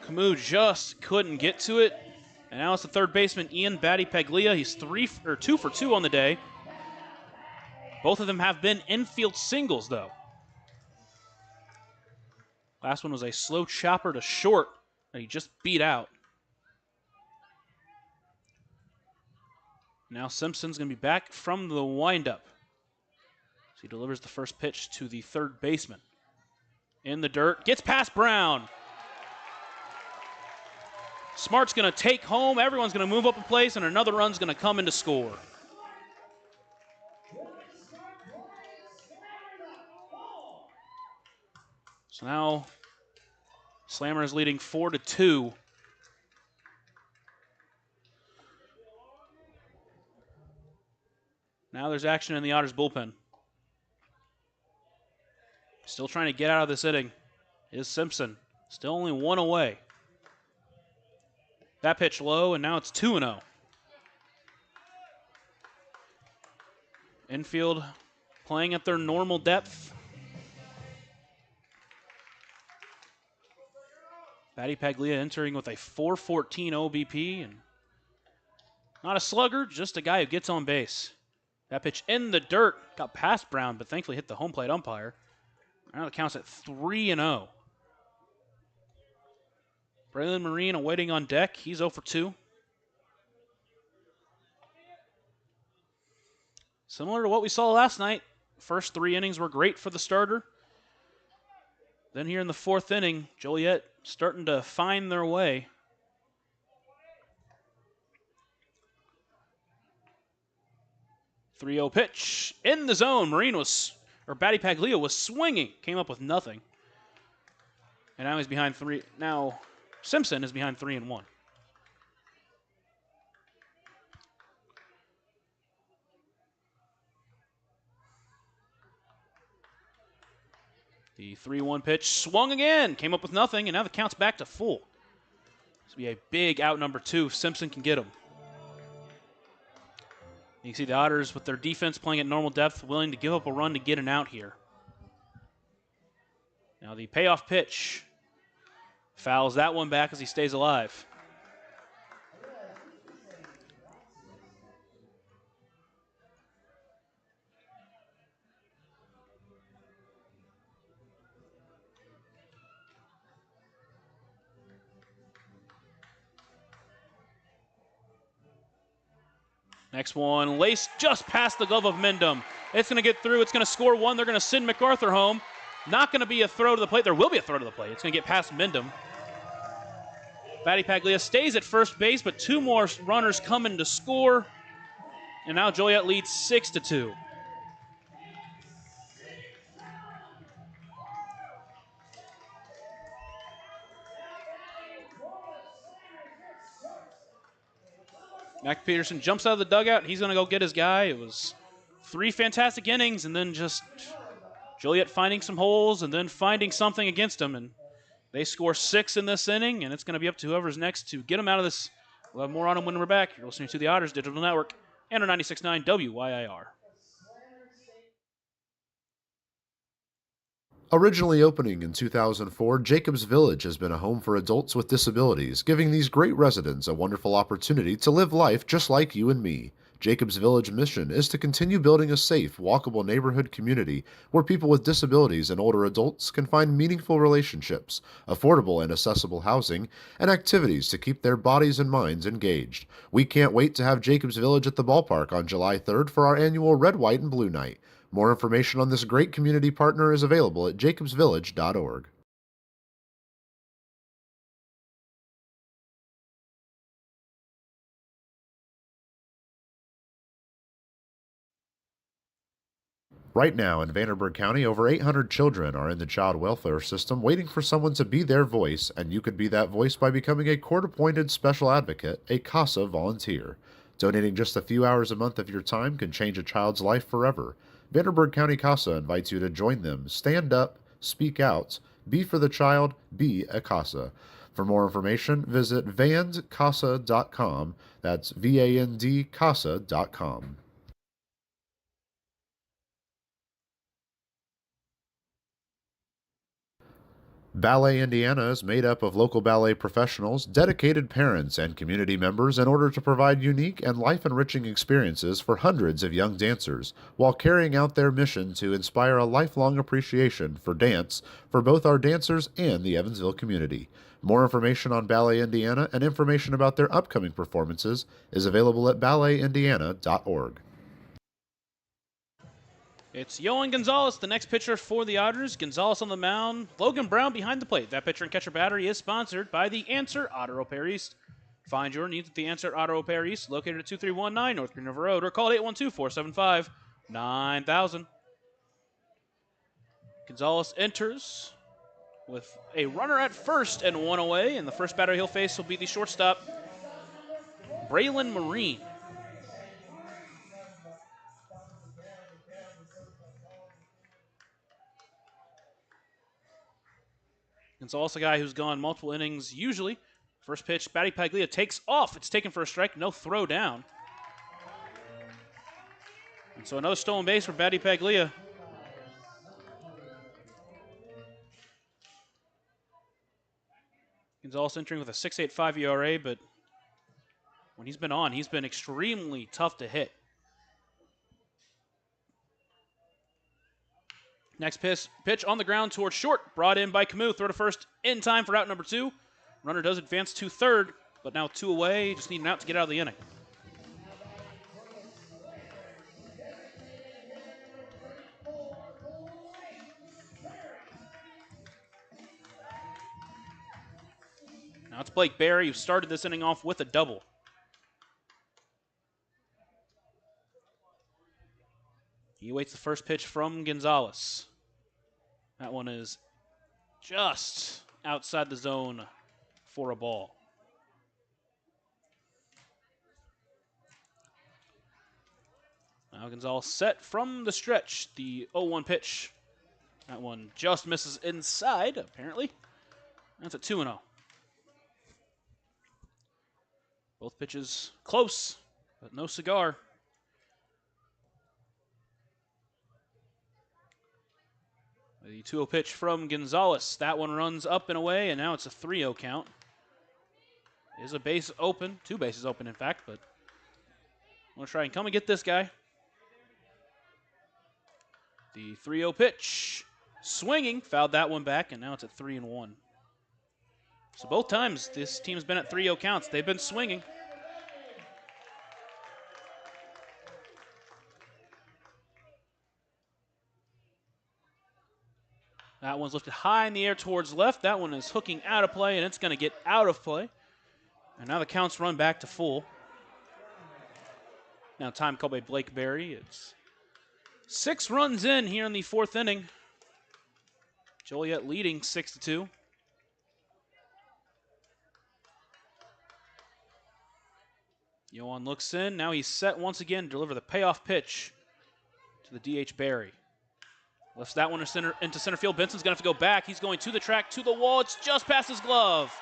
Camus just couldn't get to it. And now it's the third baseman, Ian Batty Paglia. He's 2 for 2 on the day. Both of them have been infield singles, though. Last one was a slow chopper to short that he just beat out. Now Simpson's going to be back from the windup. So he delivers the first pitch to the third baseman. In the dirt, gets past Brown. Smart's going to take home. Everyone's going to move up a place, and another run's going to come in to score. So now Slammer is leading 4-2. Now there's action in the Otters bullpen. Still trying to get out of this inning is Simpson. Still only 1 away. That pitch low, and now it's 2-0. Infield playing at their normal depth. Batty Paglia entering with a 414 OBP, and not a slugger, just a guy who gets on base. That pitch in the dirt, got past Brown, but thankfully hit the home plate umpire. Now the count's at 3-0. Braylon Marine awaiting on deck. He's 0 for 2. Similar to what we saw last night, first 3 innings were great for the starter. Then here in the 4th inning, Joliet starting to find their way. .3-0 pitch in the zone. Batty Paglia was swinging, came up with nothing. And now he's behind 3. Now Simpson is behind 3-1. The 3-1 pitch swung again, came up with nothing, and now the count's back to full. This will be a big out number 2 if Simpson can get him. You can see the Otters with their defense playing at normal depth, willing to give up a run to get an out here. Now the payoff pitch fouls that one back as he stays alive. Next one, laced just past the glove of Mendham. It's going to get through. It's going to score 1. They're going to send MacArthur home. Not going to be a throw to the plate. There will be a throw to the plate. It's going to get past Mendham. Batty Paglia stays at first base, but 2 more runners come in to score. And now Joliet leads 6-2. Mac Peterson jumps out of the dugout. He's going to go get his guy. It was 3 fantastic innings, and then just Joliet finding some holes and then finding something against them. And they score 6 in this inning, and it's going to be up to whoever's next to get them out of this. We'll have more on them when we're back. You're listening to the Otters Digital Network and our 96.9 WYIR. Originally opening in 2004, Jacobs Village has been a home for adults with disabilities, giving these great residents a wonderful opportunity to live life just like you and me. Jacobs Village mission is to continue building a safe, walkable neighborhood community where people with disabilities and older adults can find meaningful relationships, affordable and accessible housing, and activities to keep their bodies and minds engaged. We can't wait to have Jacobs Village at the ballpark on July 3rd for our annual Red, White, and Blue Night. More information on this great community partner is available at jacobsvillage.org. Right now in Vanderburgh County, over 800 children are in the child welfare system waiting for someone to be their voice, and you could be that voice by becoming a court-appointed special advocate, a CASA volunteer. Donating just a few hours a month of your time can change a child's life forever. Vanderburgh County CASA invites you to join them. Stand up, speak out, be for the child, be a CASA. For more information, visit vandcasa.com. That's VANDCASA.com. Ballet Indiana is made up of local ballet professionals, dedicated parents, and community members in order to provide unique and life-enriching experiences for hundreds of young dancers, while carrying out their mission to inspire a lifelong appreciation for dance for both our dancers and the Evansville community. More information on Ballet Indiana and information about their upcoming performances is available at balletindiana.org. It's Yohan Gonzalez, the next pitcher for the Otters. Gonzalez on the mound. Logan Brown behind the plate. That pitcher and catcher battery is sponsored by the Answer Auto Repair East. Find your needs at the Answer Auto Repair East, located at 2319 North Green River Road, or call 812-475-9000. Gonzalez enters with a runner at first and 1 away, and the first batter he'll face will be the shortstop, Braylon Marine. Gonzalez, a guy who's gone multiple innings usually. First pitch, Batty Paglia takes off. It's taken for a strike, no throw down. And so another stolen base for Batty Paglia. Gonzalez entering with a 6.85 ERA, but when he's been on, he's been extremely tough to hit. Next pitch on the ground towards short, brought in by Camus. Throw to first in time for out number 2. Runner does advance to third, but now 2 away. Just need an out to get out of the inning. Now it's Blake Berry who started this inning off with a double. He waits the first pitch from Gonzalez. That one is just outside the zone for a ball. Now Gonzalez set from the stretch. The 0-1 pitch. That one just misses inside, apparently. That's a 2-0. Both pitches close, but no cigar. The 2-0 pitch from Gonzalez. That one runs up and away, and now it's a 3-0 count. Is a base open, 2 bases open, in fact, but I'm going to try and come and get this guy. The 3-0 pitch. Swinging, fouled that one back, and now it's at 3-1. So both times this team's been at 3-0 counts. They've been swinging. That one's lifted high in the air towards left. That one is hooking out of play, and it's going to get out of play. And now the counts run back to full. Now time called by Blake Berry. It's 6 runs in here in the 4th inning. Joliet leading 6-2. Yohan looks in. Now he's set once again to deliver the payoff pitch to the DH Berry. Lifts that one into center field. Benson's going to have to go back. He's going to the track, to the wall. It's just past his glove.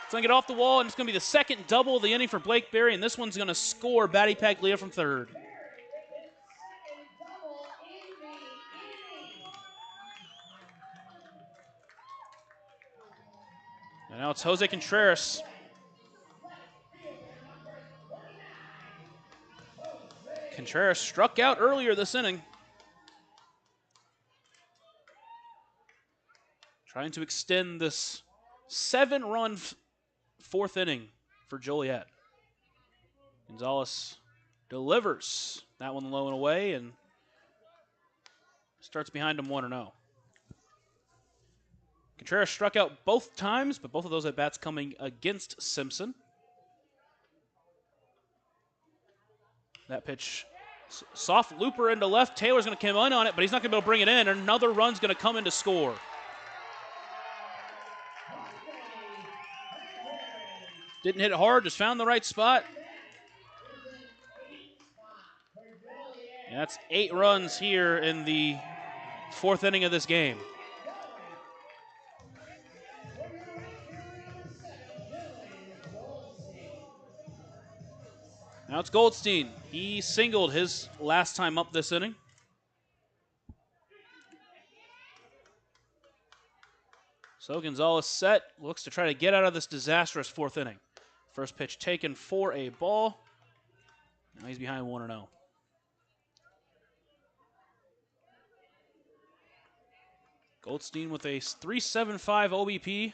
It's going to get off the wall, and it's going to be the second double of the inning for Blake Berry, and this one's going to score Batty Paglia from third. And now it's Jose Contreras. Contreras struck out earlier this inning. Trying to extend this 7-run 4th inning for Joliet. Gonzalez delivers that one low and away and starts behind him 1-0. Contreras struck out both times, but both of those at-bats coming against Simpson. That pitch, soft looper into left. Taylor's going to come in on it, but he's not going to be able to bring it in. Another run's going to come in to score. Didn't hit it hard, just found the right spot. And that's 8 runs here in the 4th inning of this game. Now it's Goldstein. He singled his last time up this inning. So Gonzalez set, looks to try to get out of this disastrous 4th inning. First pitch taken for a ball. Now he's behind 1-0. Goldstein with a 3.75 OBP.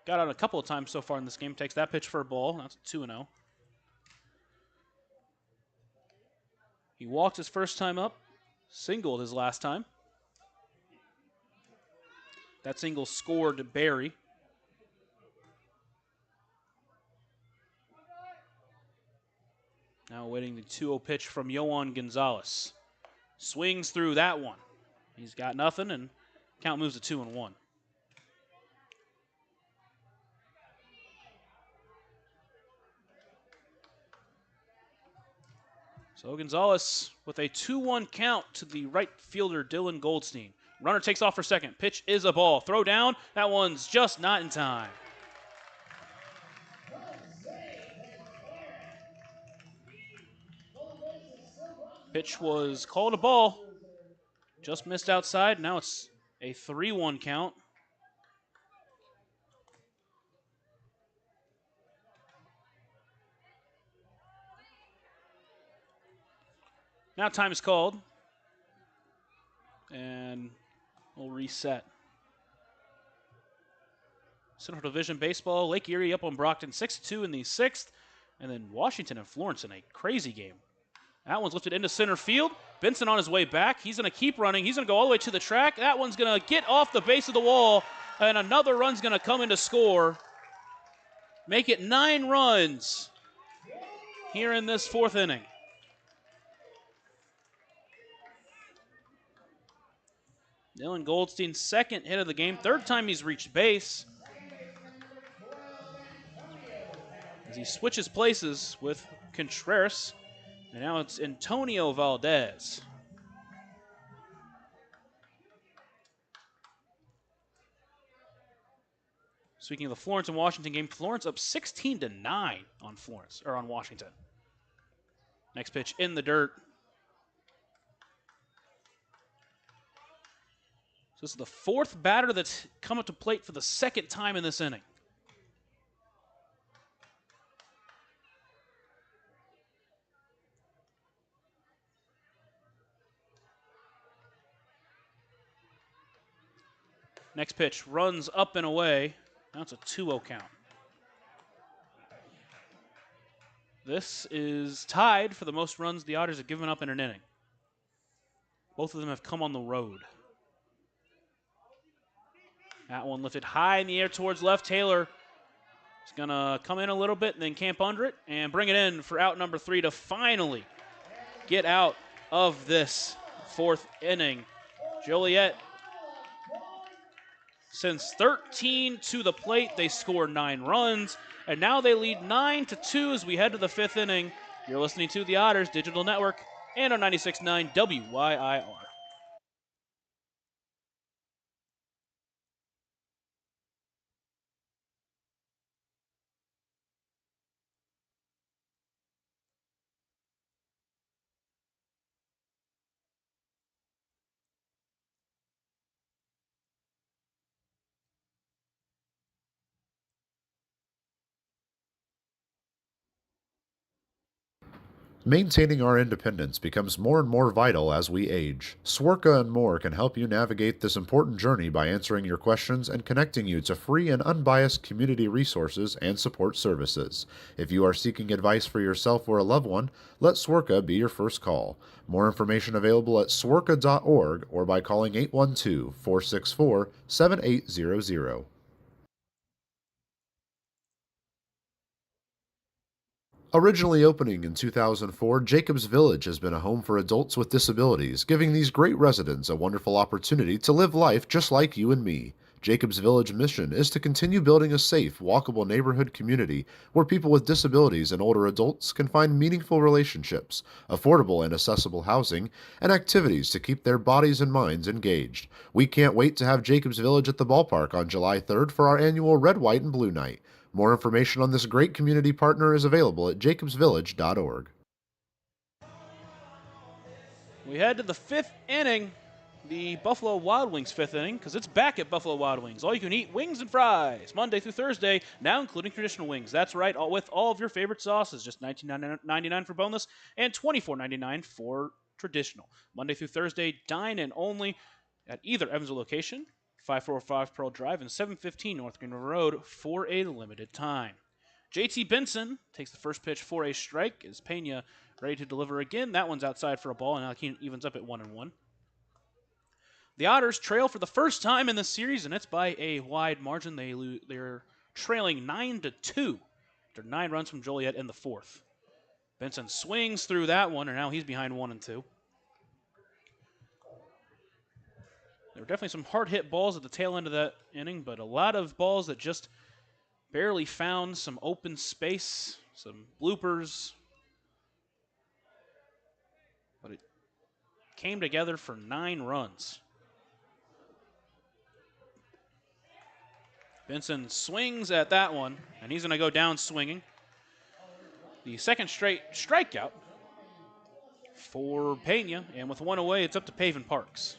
Got out a couple of times so far in this game. Takes that pitch for a ball. That's 2-0. He walked his first time up. Singled his last time. That single scored Berry. Now awaiting the 2-0 pitch from Yohan Gonzalez. Swings through that one. He's got nothing, and count moves to 2-1. So Gonzalez with a 2-1 count to the right fielder, Dylan Goldstein. Runner takes off for second. Pitch is a ball. Throw down. That one's just not in time. Pitch was called a ball. Just missed outside. Now it's a 3-1 count. Now time is called. And we'll reset. Central Division Baseball, Lake Erie up on Brockton 6-2 in the 6th. And then Washington and Florence in a crazy game. That one's lifted into center field. Benson on his way back. He's going to keep running. He's going to go all the way to the track. That one's going to get off the base of the wall. And another run's going to come in to score. Make it 9 runs here in this 4th inning. Dylan Goldstein's 2nd hit of the game, 3rd time he's reached base. As he switches places with Contreras, and now it's Antonio Valdez. Speaking of the Florence and Washington game, Florence up 16-9 on Washington. Next pitch in the dirt. So this is the 4th batter that's come up to plate for the 2nd time in this inning. Next pitch runs up and away. Now it's a 2-0 count. This is tied for the most runs the Otters have given up in an inning. Both of them have come on the road. That one lifted high in the air towards left. Taylor is going to come in a little bit and then camp under it and bring it in for out number 3 to finally get out of this 4th inning. Joliet sends 13 to the plate. They score 9 runs, and now they lead 9-2 as we head to the 5th inning. You're listening to the Otters Digital Network and on 96.9 WYIR. Maintaining our independence becomes more and more vital as we age. Swerka and More can help you navigate this important journey by answering your questions and connecting you to free and unbiased community resources and support services. If you are seeking advice for yourself or a loved one, let Swerka be your first call. More information available at swerka.org or by calling 812-464-7800. Originally opening in 2004, Jacobs Village has been a home for adults with disabilities, giving these great residents a wonderful opportunity to live life just like you and me. Jacobs Village mission is to continue building a safe, walkable neighborhood community where people with disabilities and older adults can find meaningful relationships, affordable and accessible housing, and activities to keep their bodies and minds engaged. We can't wait to have Jacobs Village at the ballpark on July 3rd for our annual Red, White, and Blue Night. More information on this great community partner is available at jacobsvillage.org. We head to the 5th inning, the Buffalo Wild Wings 5th inning, because it's back at Buffalo Wild Wings. All you can eat wings and fries, Monday through Thursday, now including traditional wings. That's right, with all of your favorite sauces, just $19.99 for boneless and $24.99 for traditional. Monday through Thursday, dine in only at either Evansville location, 545 Pearl Drive and 715 North Green River Road for a limited time. JT Benson takes the first pitch for a strike. Is Pena ready to deliver again? That one's outside for a ball, and now he evens up at 1-1. The Otters trail for the first time in this series, and it's by a wide margin. They're trailing 9-2 after 9 runs from Joliet in the 4th. Benson swings through that one, and now he's behind 1-2. There were definitely some hard-hit balls at the tail end of that inning, but a lot of balls that just barely found some open space, some bloopers. But it came together for 9 runs. Benson swings at that one, and he's going to go down swinging. The second straight strikeout for Pena, and with 1 away, it's up to Pavin Parks.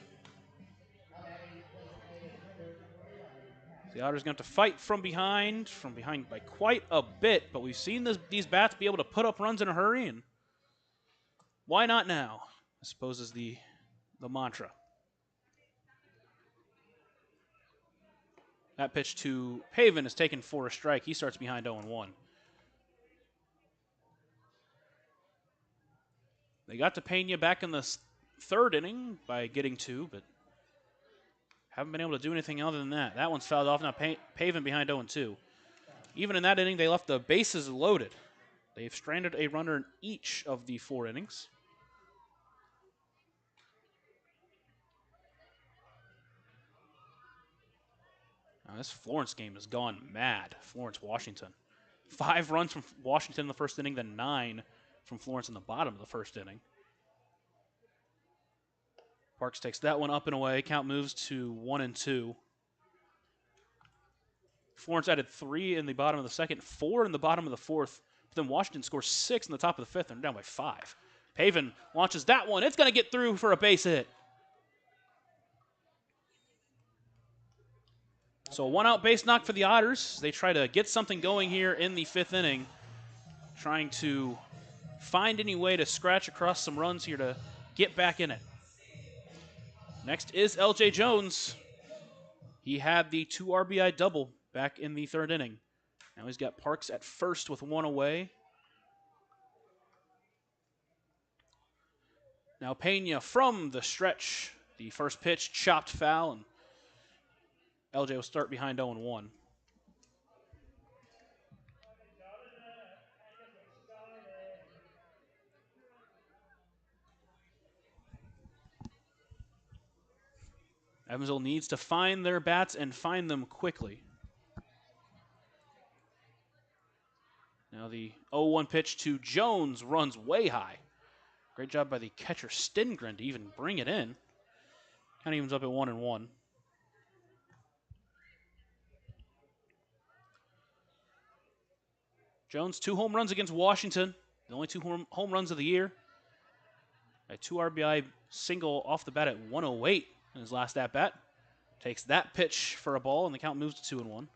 The Otters going to have to fight from behind by quite a bit, but we've seen these bats be able to put up runs in a hurry, and why not now, I suppose is the mantra. That pitch to Pavin is taken for a strike. He starts behind 0-1. They got to Pena back in the 3rd inning by getting 2, but Haven't been able to do anything other than that. That one's fouled off. Now Pavin behind 0-2. Even in that inning, they left the bases loaded. They've stranded a runner in each of the 4 innings. Now this Florence game has gone mad. Florence-Washington. 5 runs from Washington in the first inning, then 9 from Florence in the bottom of the first inning. Parks takes that one up and away. Count moves to 1-2. Florence added 3 in the bottom of the second, 4 in the bottom of the fourth. But then Washington scores 6 in the top of the fifth, and they're down by 5. Pavin launches that one. It's going to get through for a base hit. So a 1-out base knock for the Otters. They try to get something going here in the 5th inning, trying to find any way to scratch across some runs here to get back in it. Next is L.J. Jones. He had the 2 RBI double back in the 3rd inning. Now he's got Parks at first with 1 away. Now Pena from the stretch. The first pitch chopped foul, and LJ will start behind 0-1. Evansville needs to find their bats and find them quickly. Now the 0-1 pitch to Jones runs way high. Great job by the catcher Stingren to even bring it in. Kind of evens up at 1-1. Jones, 2 home runs against Washington. The only 2 home runs of the year. A 2 RBI single off the bat at 108 in his last at-bat. Takes that pitch for a ball, and the count moves to 2-1.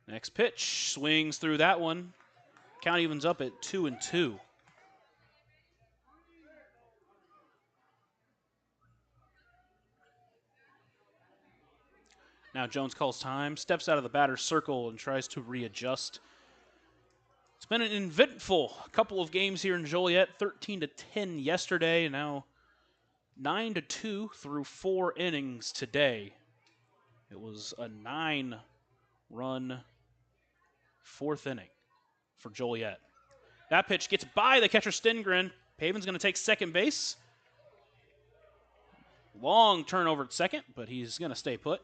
Next pitch, swings through that one. Count evens up at 2-2. Now Jones calls time, steps out of the batter's circle, and tries to readjust. It's been an eventful couple of games here in Joliet. 13-10 yesterday, and now 9-2 through 4 innings today. It was a 9-run 4th inning for Joliet. That pitch gets by the catcher Stingren. Pavin's going to take second base. Long turnover at second, but he's going to stay put.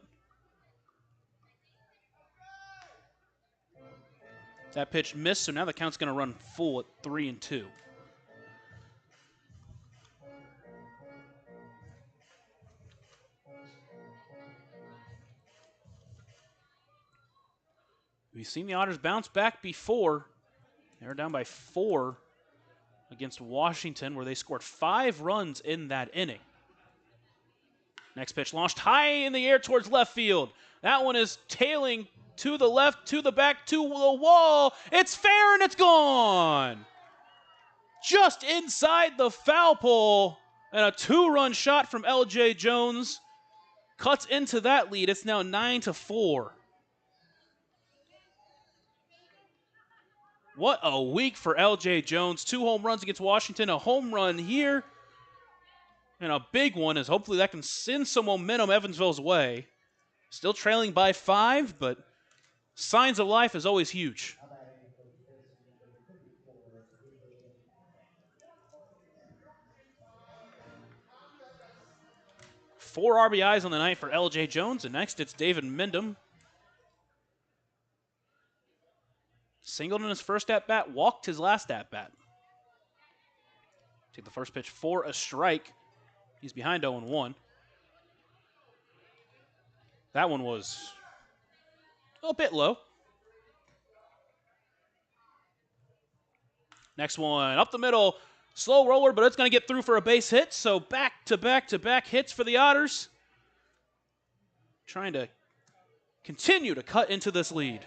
That pitch missed, so now the count's going to run full at 3-2. We've seen the Otters bounce back before. They were down by 4 against Washington, where they scored 5 runs in that inning. Next pitch launched high in the air towards left field. That one is tailing to the left, to the back, to the wall. It's fair and it's gone. Just inside the foul pole, and a 2-run shot from L.J. Jones cuts into that lead. It's now 9-4. What a week for L.J. Jones. 2 home runs against Washington, a home run here, and a big one, as hopefully that can send some momentum Evansville's way. Still trailing by 5, but signs of life is always huge. Four RBIs on the night for L.J. Jones, and next it's David Mendham. Singled in his first at-bat, walked his last at-bat. Take the first pitch for a strike. He's behind 0-1. That one was a bit low. Next one, up the middle. Slow roller, but it's going to get through for a base hit. So back-to-back hits for the Otters. Trying to continue to cut into this lead.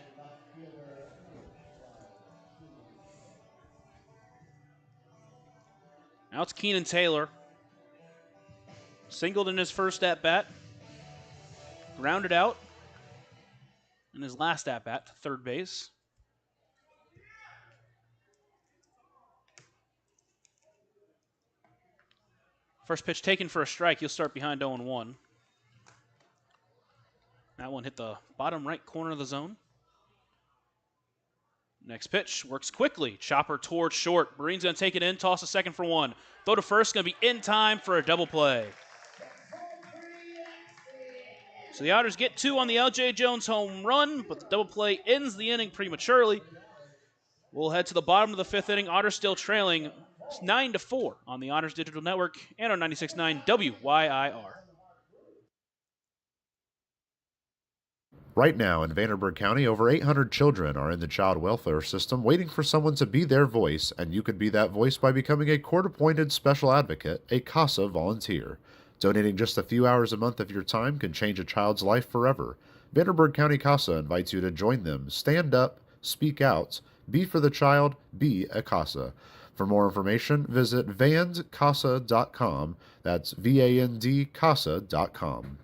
Now it's Keenan Taylor. Singled in his first at-bat. Grounded out. in his last at-bat to third base. First pitch taken for a strike. He'll start behind 0-1. That one hit the bottom right corner of the zone. Next pitch works quickly. Chopper towards short. Marine's going to take it in, toss a second for one. Throw to first, going to be in time for a double play. So the Otters get two on the L.J. Jones home run, but the double play ends the inning prematurely. We'll head to the bottom of the fifth inning. Otters still trailing 9-4 on the Otters Digital Network and on 96.9 WYIR. Right now in Vanderburgh County, over 800 children are in the child welfare system waiting for someone to be their voice, and you could be that voice by becoming a court-appointed special advocate, a CASA volunteer. Donating just a few hours a month of your time can change a child's life forever. Vanderburgh County CASA invites you to join them. Stand up, speak out, be for the child, be a CASA. For more information, visit vandcasa.com. That's VAND CASA.com.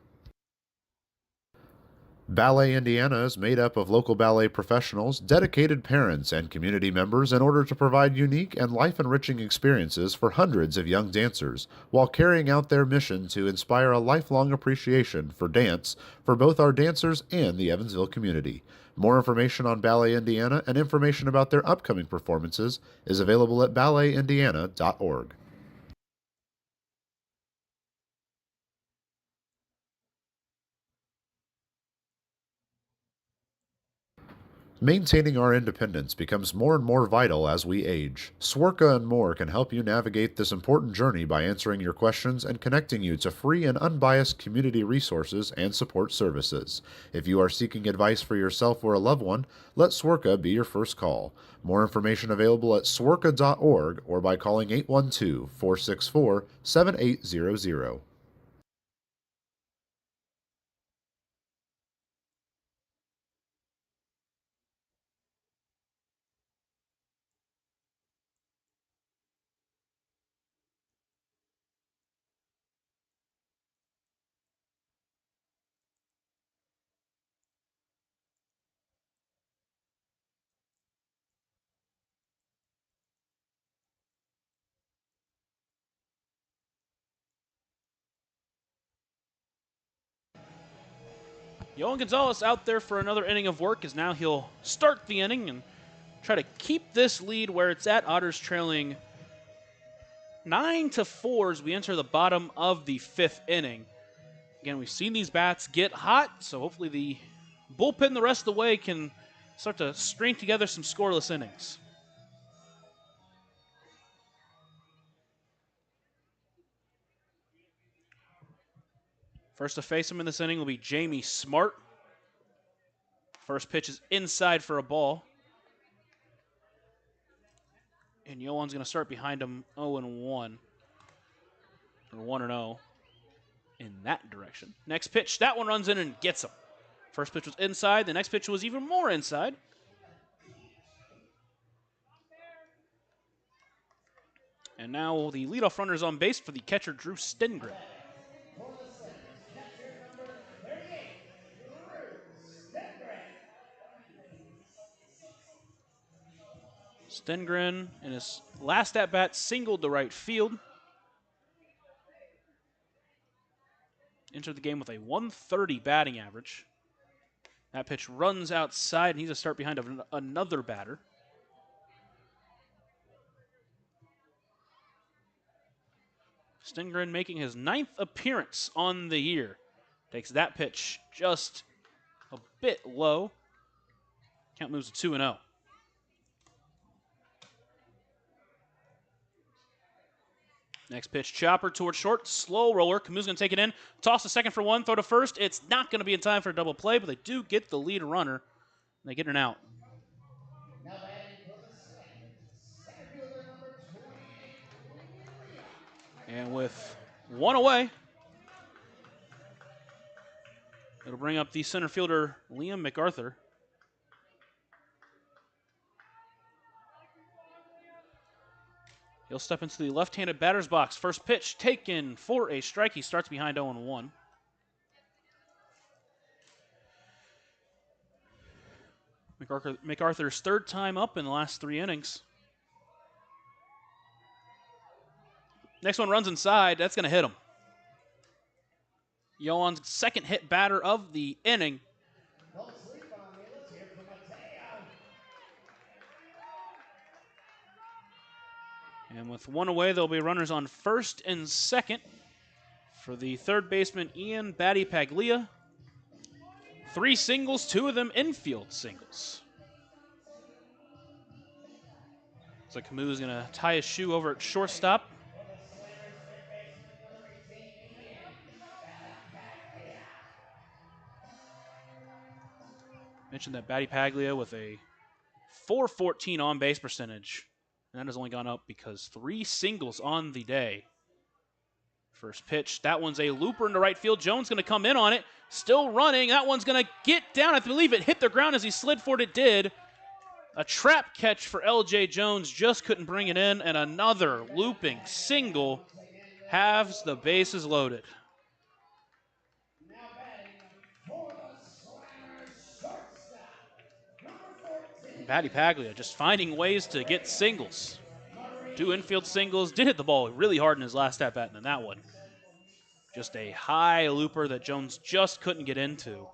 Ballet Indiana is made up of local ballet professionals, dedicated parents, and community members in order to provide unique and life-enriching experiences for hundreds of young dancers, while carrying out their mission to inspire a lifelong appreciation for dance for both our dancers and the Evansville community. More information on Ballet Indiana and information about their upcoming performances is available at balletindiana.org. Maintaining our independence becomes more and more vital as we age. Swerka and More can help you navigate this important journey by answering your questions and connecting you to free and unbiased community resources and support services. If you are seeking advice for yourself or a loved one, let Swerka be your first call. More information available at swerka.org or by calling 812-464-7800. Yohan Gonzalez out there for another inning of work, as now he'll start the inning and try to keep this lead where it's at. Otters trailing 9-4 as we enter the bottom of the fifth inning. Again, we've seen these bats get hot, so hopefully the bullpen the rest of the way can start to string together some scoreless innings. First to face him in this inning will be Jamie Smart. First pitch is inside for a ball. And Yohan's going to start behind him 0-1. Or 1-0 in that direction. Next pitch, that one runs in and gets him. First pitch was inside. The next pitch was even more inside. And now the leadoff runner is on base for the catcher, Drew Stengren. Stengren, in his last at-bat, singled to right field. Entered the game with a 130 batting average. That pitch runs outside, and he's a start behind another batter. Stengren making his 9th appearance on the year. Takes that pitch just a bit low. Count moves to 2-0. Next pitch, chopper towards short, slow roller. Camus going to take it in, toss a second for one, throw to first. It's not going to be in time for a double play, but they do get the lead runner. And they get an out. And with one away, it'll bring up the center fielder, Liam MacArthur. He'll step into the left-handed batter's box. First pitch taken for a strike. He starts behind 0-1. MacArthur's third time up in the last 3 innings. Next one runs inside. That's going to hit him. Johan's second hit batter of the inning. And with one away, there'll be runners on first and second for the third baseman, Ian Battipaglia. 3 singles, 2 of them infield singles. So Camus going to tie his shoe over at shortstop. Mentioned that Battipaglia with a .414 on-base percentage. And that has only gone up because 3 singles on the day. First pitch, that one's a looper into right field. Jones going to come in on it, still running. That one's going to get down. I believe it hit the ground as he slid for it. It did. A trap catch for L.J. Jones, just couldn't bring it in. And another looping single halves the bases loaded. Battipaglia just finding ways to get singles. 2 infield singles, did hit the ball really hard in his last at-bat, and then that one. Just a high looper that Jones just couldn't get into.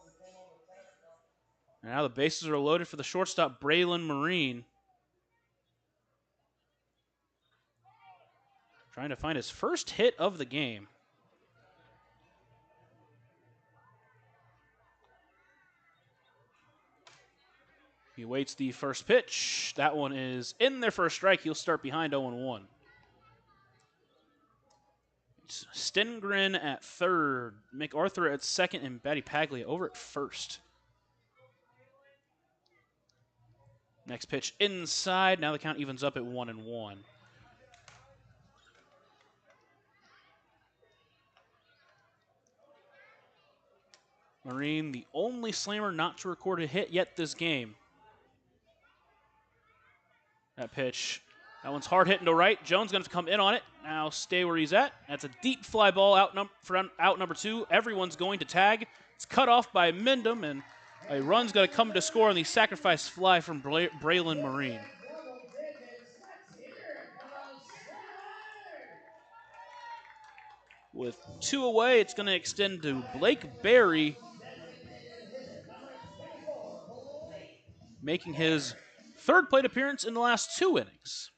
And now the bases are loaded for the shortstop, Braylon Marine. Trying to find his first hit of the game. He waits the first pitch. That one is in there for a strike. He'll start behind 0-1. It's Stengren at third, MacArthur at second, and Battipaglia over at first. Next pitch inside. Now the count evens up at 1-1. Marine, the only Slammer not to record a hit yet this game. That pitch, that one's hard hitting to right. Jones going to come in on it. Now stay where he's at. That's a deep fly ball out number 2. Everyone's going to tag. It's cut off by Mendham, and a run's going to come to score on the sacrifice fly from Braylon Marine. With 2 away, it's going to extend to Blake Berry, making his third plate appearance in the last 2 innings.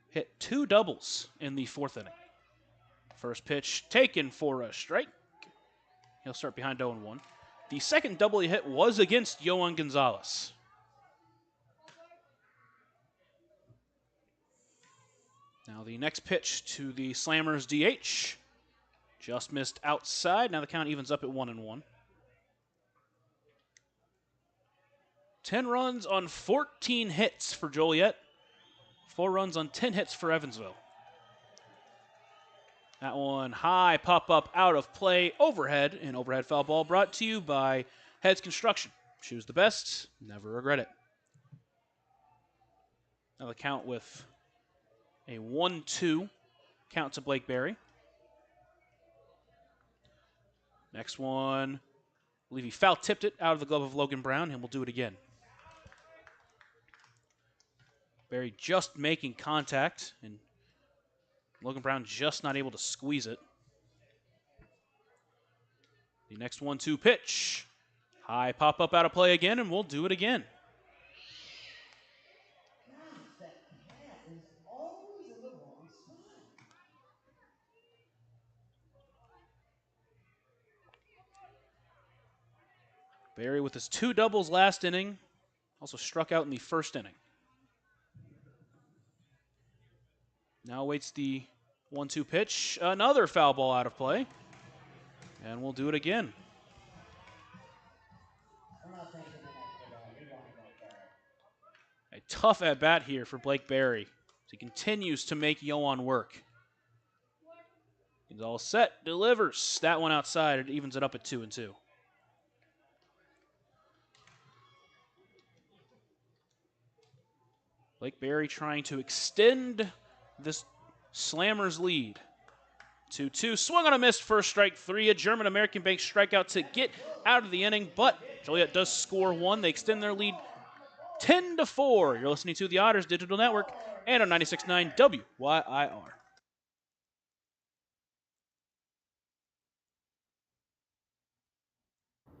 Hit 2 doubles in the 4th inning. First pitch taken for a strike. He'll start behind 0-1. The second double he hit was against Yohan Gonzalez. Now the next pitch to the Slammers DH. Just missed outside. Now the count evens up at 1-1. 10 runs on 14 hits for Joliet. 4 runs on 10 hits for Evansville. That one high, pop up, out of play, overhead. An overhead foul ball brought to you by Heads Construction. Choose the best, never regret it. Now the count with a 1-2 count to Blake Berry. Next one, I believe he foul tipped it out of the glove of Logan Brown, and we'll do it again. Berry just making contact, and Logan Brown just not able to squeeze it. The next 1-2 pitch. High pop up out of play again, and we'll do it again. Berry with his 2 doubles last inning. Also struck out in the 1st inning. Now waits the 1-2 pitch. Another foul ball out of play. And we'll do it again. A tough at-bat here for Blake Berry. So he continues to make Yohan work. He's all set, delivers. That one outside. It evens it up at 2-2. Blake Berry trying to extend this Slammers lead. 2-2. Swung on a miss, first strike 3. A German-American bank strikeout to get out of the inning, but Joliet does score 1. They extend their lead 10-4. You're listening to the Otters Digital Network and on 96.9 WYIR.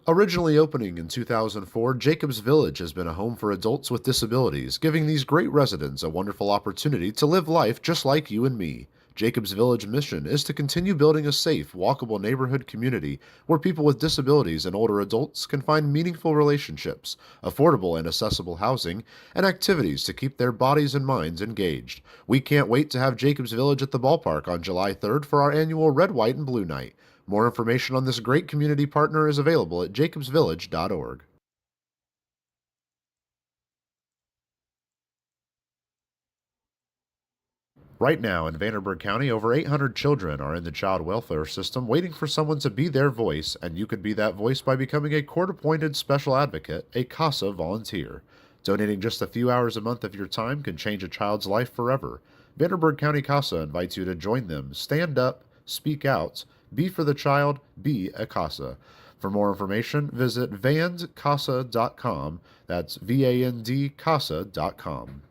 Originally opening in 2004, Jacobs Village has been a home for adults with disabilities, giving these great residents a wonderful opportunity to live life just like you and me. Jacobs Village mission is to continue building a safe, walkable neighborhood community where people with disabilities and older adults can find meaningful relationships, affordable and accessible housing, and activities to keep their bodies and minds engaged. We can't wait to have Jacobs Village at the ballpark on July 3rd for our annual Red, White, and Blue Night. More information on this great community partner is available at jacobsvillage.org. Right now in Vanderburgh County, over 800 children are in the child welfare system waiting for someone to be their voice, and you could be that voice by becoming a court-appointed special advocate, a CASA volunteer. Donating just a few hours a month of your time can change a child's life forever. Vanderburgh County CASA invites you to join them. Stand up, speak out, be for the child, be a CASA. For more information, visit vandcasa.com. That's VAND CASA.com.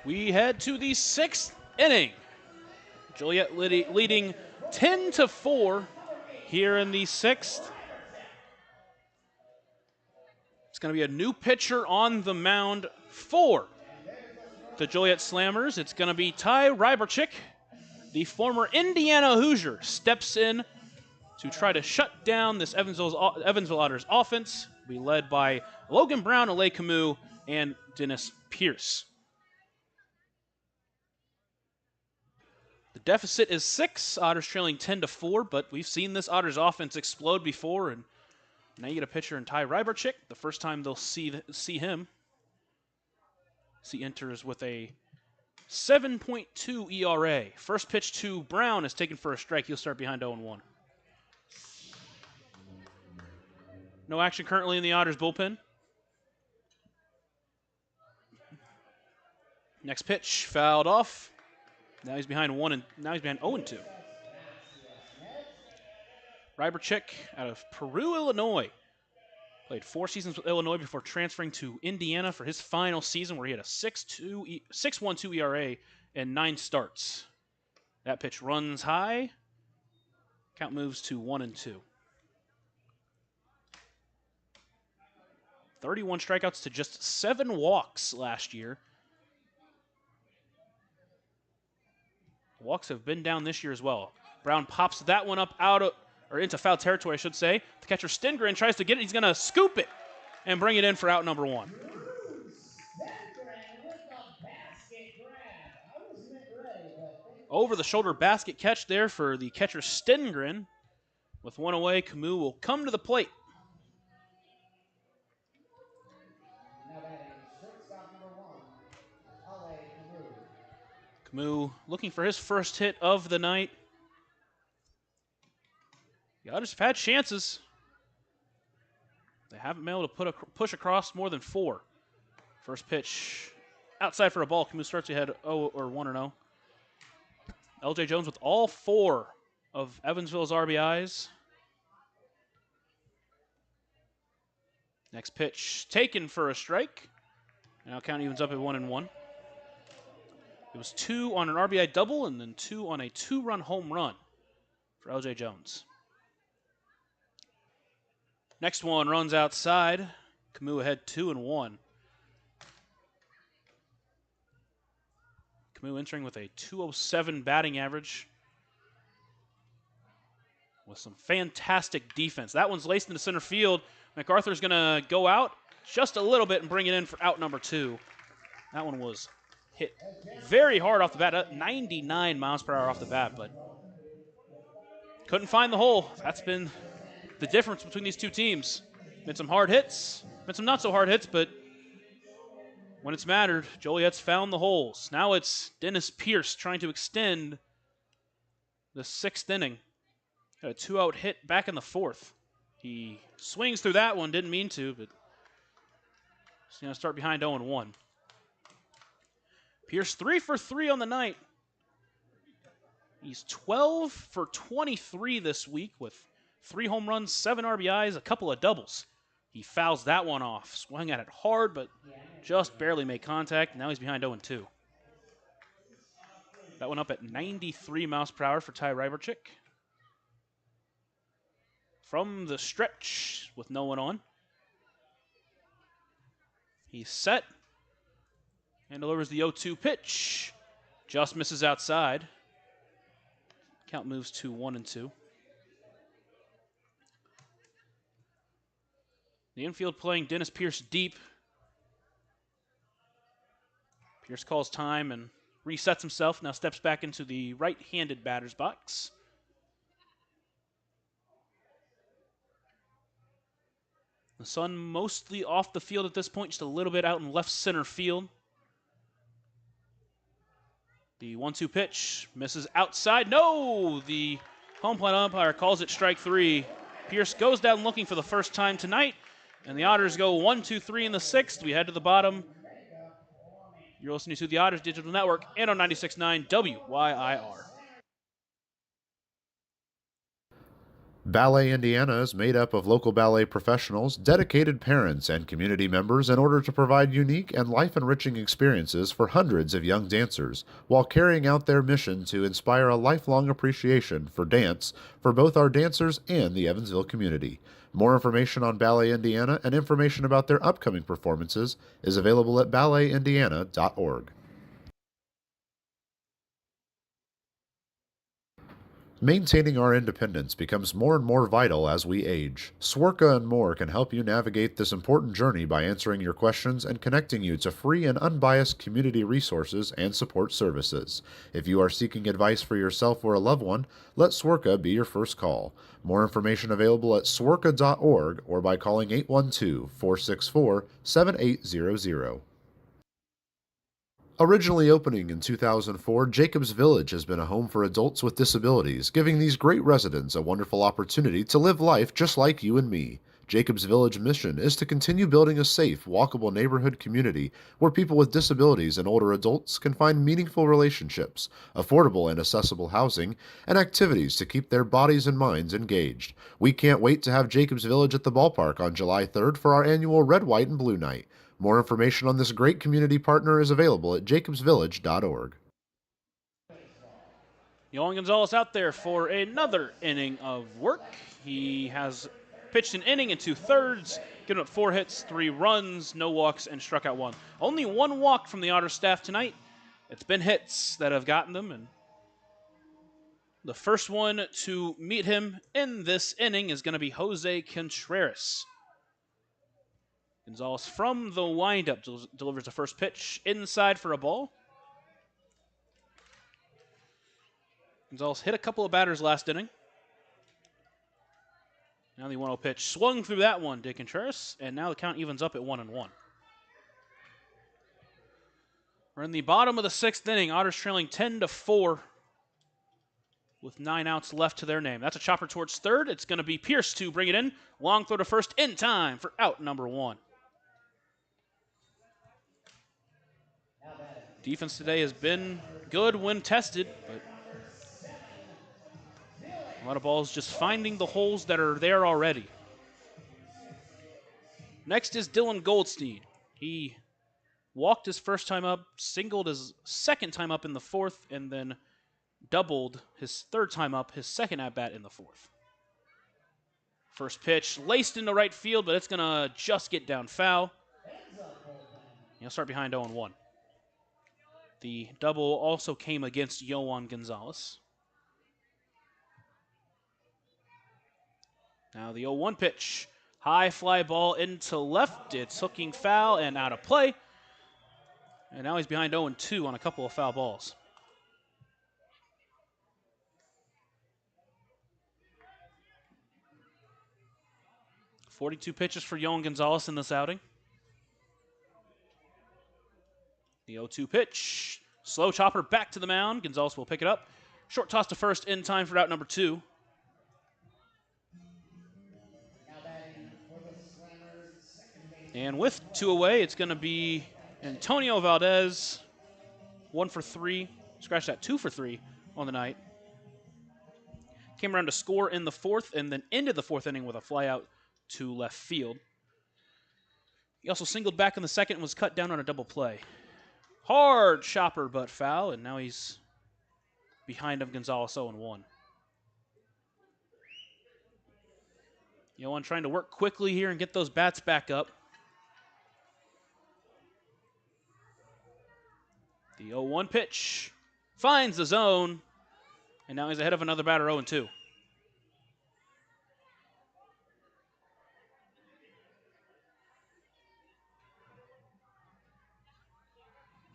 We head to the 6th inning. Joliet leading 10-4 here in the 6th. It's going to be a new pitcher on the mound for the Joliet Slammers. It's going to be Ty Ryberchik, the former Indiana Hoosier, steps in to try to shut down this Evansville Otters offense. Will be led by Logan Brown, Alay Camus, and Dennis Pierce. The deficit is 6. Otters trailing 10-4, but we've seen this Otters offense explode before, and now you get a pitcher in Ty Ryberchik. The first time they'll see him. He enters with a 7.2 ERA. First pitch to Brown is taken for a strike. He'll start behind 0-1. No action currently in the Otters bullpen. Next pitch fouled off. Now he's behind 0-2. Ryberchik out of Peru, Illinois. Played 4 seasons with Illinois before transferring to Indiana for his final season, where he had a 6.12 ERA and 9 starts. That pitch runs high. Count moves to 1-2. 31 strikeouts to just 7 walks last year. Walks have been down this year as well. Brown pops that one up into foul territory, I should say. The catcher Stengren tries to get it. He's going to scoop it and bring it in for out number 1. Over the shoulder basket catch there for the catcher Stengren. With 1 away, Camus will come to the plate. Camus looking for his first hit of the night. The Otters have had chances. They haven't been able to push across more than 4. First pitch outside for a ball. Camus starts ahead 1-0. LJ Jones with all 4 of Evansville's RBIs. Next pitch taken for a strike. Now count evens up at 1-1. It was 2 on an RBI double and then 2 on a 2-run home run for LJ Jones. Next one runs outside. Camus ahead 2-1. Camus entering with a 207 batting average with some fantastic defense. That one's laced into center field. MacArthur's going to go out just a little bit and bring it in for out number 2. That one was hit very hard off the bat, 99 miles per hour off the bat, but couldn't find the hole. That's been the difference between these two teams. Been some hard hits, been some not so hard hits, but when it's mattered, Joliet's found the holes. Now it's Dennis Pierce trying to extend the 6th inning. Got a 2-out hit back in the 4th. He swings through that one, didn't mean to, but he's going to start behind 0-1. Pierce 3 for 3 on the night. He's 12 for 23 this week with 3 home runs, 7 RBIs, a couple of doubles. He fouls that one off. Swung at it hard, but just barely made contact. Now he's behind 0-2. That one up at 93 miles per hour for Ty Ryberczyk. From the stretch with no one on. He's set. And delivers the 0-2 pitch. Just misses outside. Count moves to 1-2. The infield playing Dennis Pierce deep. Pierce calls time and resets himself. Now steps back into the right-handed batter's box. The sun mostly off the field at this point, just a little bit out in left center field. The 1-2 pitch misses outside. No! The home plate umpire calls it strike 3. Pierce goes down looking for the first time tonight, and the Otters go 1-2-3 in the 6th. We head to the bottom. You're listening to the Otters Digital Network and on 96.9 WYIR. Ballet Indiana is made up of local ballet professionals, dedicated parents, and community members in order to provide unique and life-enriching experiences for hundreds of young dancers, while carrying out their mission to inspire a lifelong appreciation for dance for both our dancers and the Evansville community. More information on Ballet Indiana and information about their upcoming performances is available at balletindiana.org. Maintaining our independence becomes more and more vital as we age. Swerka and More can help you navigate this important journey by answering your questions and connecting you to free and unbiased community resources and support services. If you are seeking advice for yourself or a loved one, let Swerka be your first call. More information available at swerka.org or by calling 812-464-7800. Originally opening in 2004, Jacobs Village has been a home for adults with disabilities, giving these great residents a wonderful opportunity to live life just like you and me. Jacobs Village mission is to continue building a safe, walkable neighborhood community where people with disabilities and older adults can find meaningful relationships, affordable and accessible housing, and activities to keep their bodies and minds engaged. We can't wait to have Jacobs Village at the ballpark on July 3rd for our annual Red, White, and Blue Night. More information on this great community partner is available at jacobsvillage.org. Yohan Gonzalez out there for another inning of work. He has pitched an inning and 2/3, given up 4 hits, 3 runs, no walks, and struck out 1. Only 1 walk from the Otter staff tonight. It's been hits that have gotten them, and the first one to meet him in this inning is going to be Jose Contreras. Gonzalez from the windup delivers the first pitch inside for a ball. Gonzalez hit a couple of batters last inning. Now the 1-0 pitch swung through that one to Contreras, and now the count evens up at 1-1. We're in the bottom of the 6th inning. Otters trailing 10-4 with 9 outs left to their name. That's a chopper towards third. It's going to be Pierce to bring it in. Long throw to first in time for out number 1. Defense today has been good when tested, but a lot of balls just finding the holes that are there already. Next is Dylan Goldstein. He walked his first time up, singled his second time up in the 4th, and then doubled his 3rd time up, his second at-bat in the 4th. First pitch laced into right field, but it's going to just get down foul. He'll start behind 0-1. The double also came against Yohan Gonzalez. Now the 0-1 pitch. High fly ball into left. It's hooking foul and out of play. And now he's behind 0-2 on a couple of foul balls. .42 pitches for Yohan Gonzalez in this outing. The 0-2 pitch. Slow chopper back to the mound. Gonzalez will pick it up. Short toss to first in time for out number 2. And with 2 away, it's going to be Antonio Valdez, 1 for 3. Scratch that, 2 for 3 on the night. Came around to score in the 4th and then ended the 4th inning with a fly out to left field. He also singled back in the 2nd and was cut down on a double play. Hard chopper, but foul, and now he's behind of Gonzalez 0-1. Yohan trying to work quickly here and get those bats back up. The 0-1 pitch finds the zone, and now he's ahead of another batter 0-2.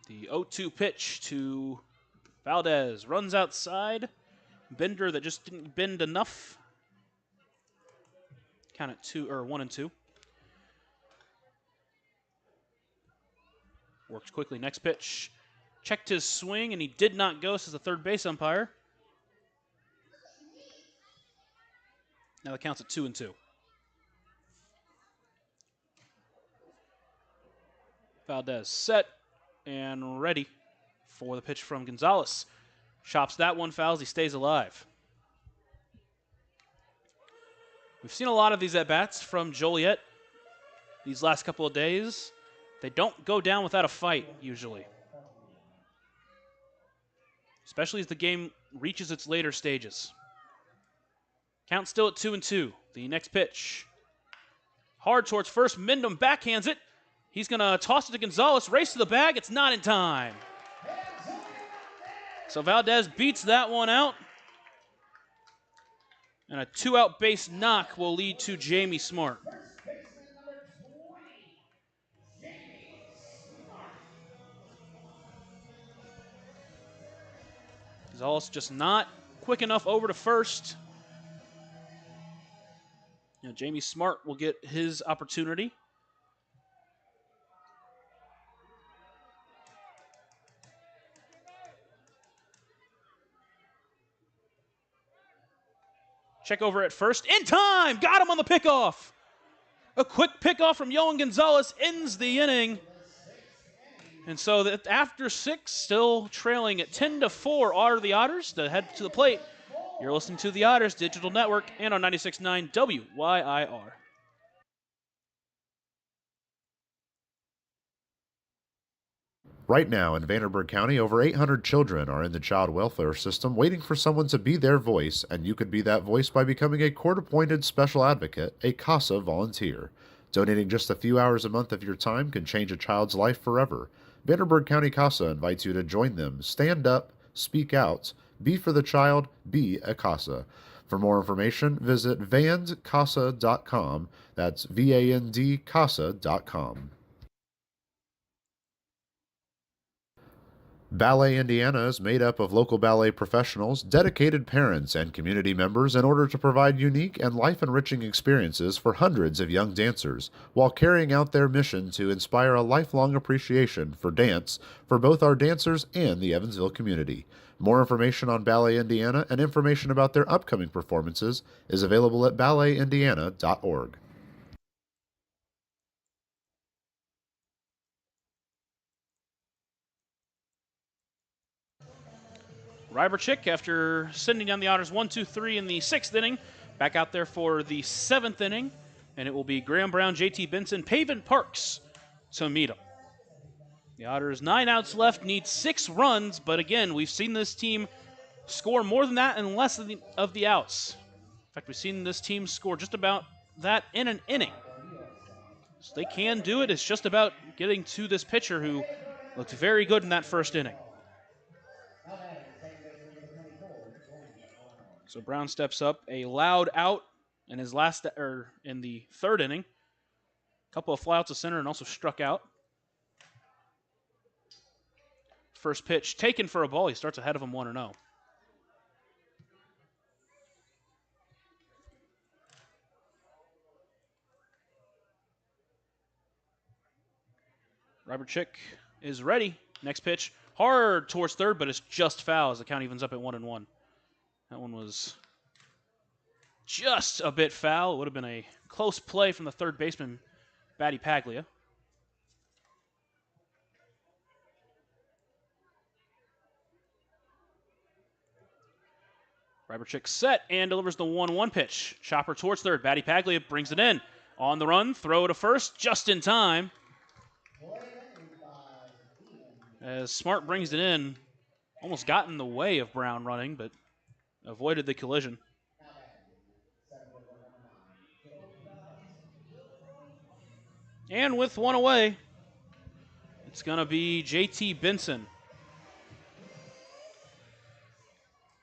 The 0-2 pitch to Valdez. Runs outside. Bender that just didn't bend enough. Count it 1-2. Works quickly. Next pitch. Checked his swing, and he did not go, says the third base umpire. Now the count's at 2-2. Valdez set and ready for the pitch from Gonzalez. Chops that one, fouls, he stays alive. We've seen a lot of these at-bats from Joliet these last couple of days. They don't go down without a fight, usually. Especially as the game reaches its later stages. Count still at 2-2. The next pitch. Hard towards first. Mendham backhands it. He's going to toss it to Gonzalez. Race to the bag. It's not in time. So Valdez beats that one out. And a 2-out base knock will lead to Jamie Smart. Gonzalez just not quick enough over to first. Now Jamie Smart will get his opportunity. Check over at first. In time! Got him on the pickoff! A quick pickoff from Yohan Gonzalez ends the inning. And so that after 6, still trailing at 10-4 are the Otters to head to the plate. You're listening to the Otters Digital Network and on 96.9 WYIR. Right now in Vanderburgh County, over 800 children are in the child welfare system waiting for someone to be their voice, and you could be that voice by becoming a court-appointed special advocate, a CASA volunteer. Donating just a few hours a month of your time can change a child's life forever. Vanderburgh County CASA invites you to join them. Stand up, speak out, be for the child, be a CASA. For more information, visit vandcasa.com. That's VAND-CASA.com. Ballet Indiana is made up of local ballet professionals, dedicated parents, and community members in order to provide unique and life-enriching experiences for hundreds of young dancers, while carrying out their mission to inspire a lifelong appreciation for dance for both our dancers and the Evansville community. More information on Ballet Indiana and information about their upcoming performances is available at balletindiana.org. Ryberchik, after sending down the Otters 1-2-3 in the 6th inning, back out there for the 7th inning, and it will be Graham Brown, JT Benson, Paven Parks to meet him. The Otters 9 outs left, need 6 runs, but again, we've seen this team score more than that in less of the outs. In fact, we've seen this team score just about that in an inning. So they can do it. It's just about getting to this pitcher who looked very good in that first inning. So Brown steps up, a loud out in his in the 3rd inning. A couple of flyouts to center and also struck out. First pitch taken for a ball. He starts ahead of him 1-0. Ryberchik is ready. Next pitch, hard towards third, but it's just foul as the count evens up at 1-1. That one was just a bit foul. It would have been a close play from the third baseman, Batty Paglia. Ryberczyk set and delivers the 1-1 pitch. Chopper towards third. Batty Paglia brings it in. On the run, throw to first, just in time. As Smart brings it in, almost got in the way of Brown running, but avoided the collision. And with one away, it's going to be JT Benson.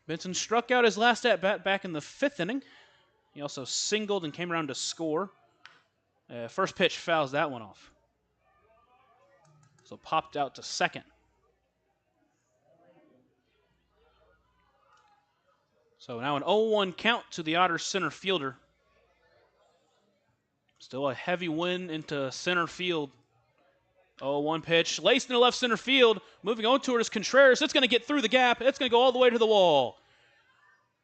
Benson struck out his last at-bat back in the 5th inning. He also singled and came around to score. First pitch fouls that one off. So popped out to second. So now an 0-1 count to the Otters center fielder. Still a heavy wind into center field. 0-1 pitch, laced into left center field. Moving on toward is Contreras. It's going to get through the gap. It's going to go all the way to the wall.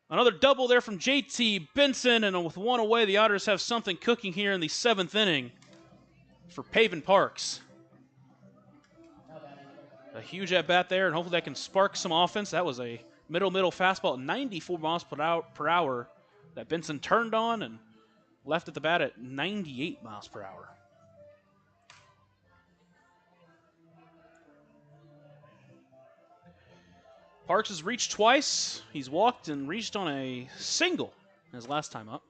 Another double there from JT Benson, and with one away, the Otters have something cooking here in the 7th inning for Pavin Parks. A huge at-bat there, and hopefully that can spark some offense. That was a middle fastball at 94 miles per hour that Benson turned on and left at the bat at 98 miles per hour. Parks has reached twice. He's walked and reached on a single his last time up.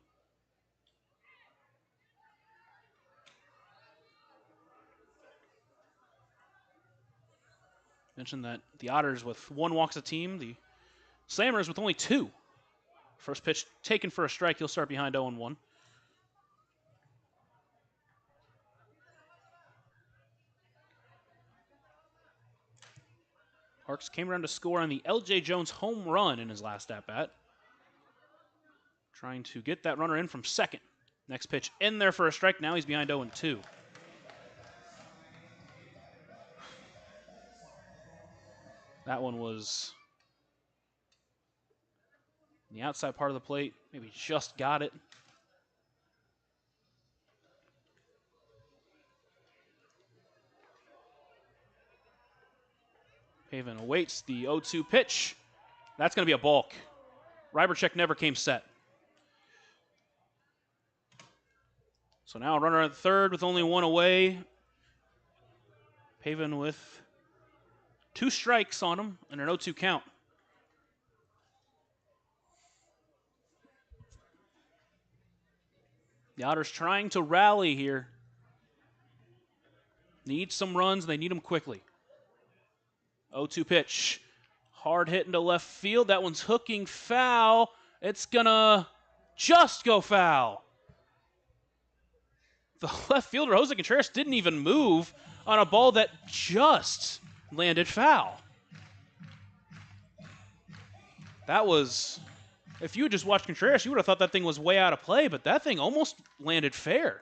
Mentioned that the Otters with 1 walks a team, the Slammers with only 2. First pitch taken for a strike. He'll start behind 0-1. Parks came around to score on the L.J. Jones home run in his last at-bat. Trying to get that runner in from second. Next pitch in there for a strike. Now he's behind 0-2. That one was in the outside part of the plate. Maybe just got it. Pavin awaits the 0-2 pitch. That's going to be a balk. Ryberczyk never came set. So now a runner at third with only 1 away. Pavin with 2 strikes on him and an 0-2 count. The Otters trying to rally here. Need some runs, and they need them quickly. 0-2 pitch. Hard hit into left field. That one's hooking foul. It's going to just go foul. The left fielder, Jose Contreras, didn't even move on a ball that just landed foul. That was, if you just watched Contreras, you would have thought that thing was way out of play, but that thing almost landed fair.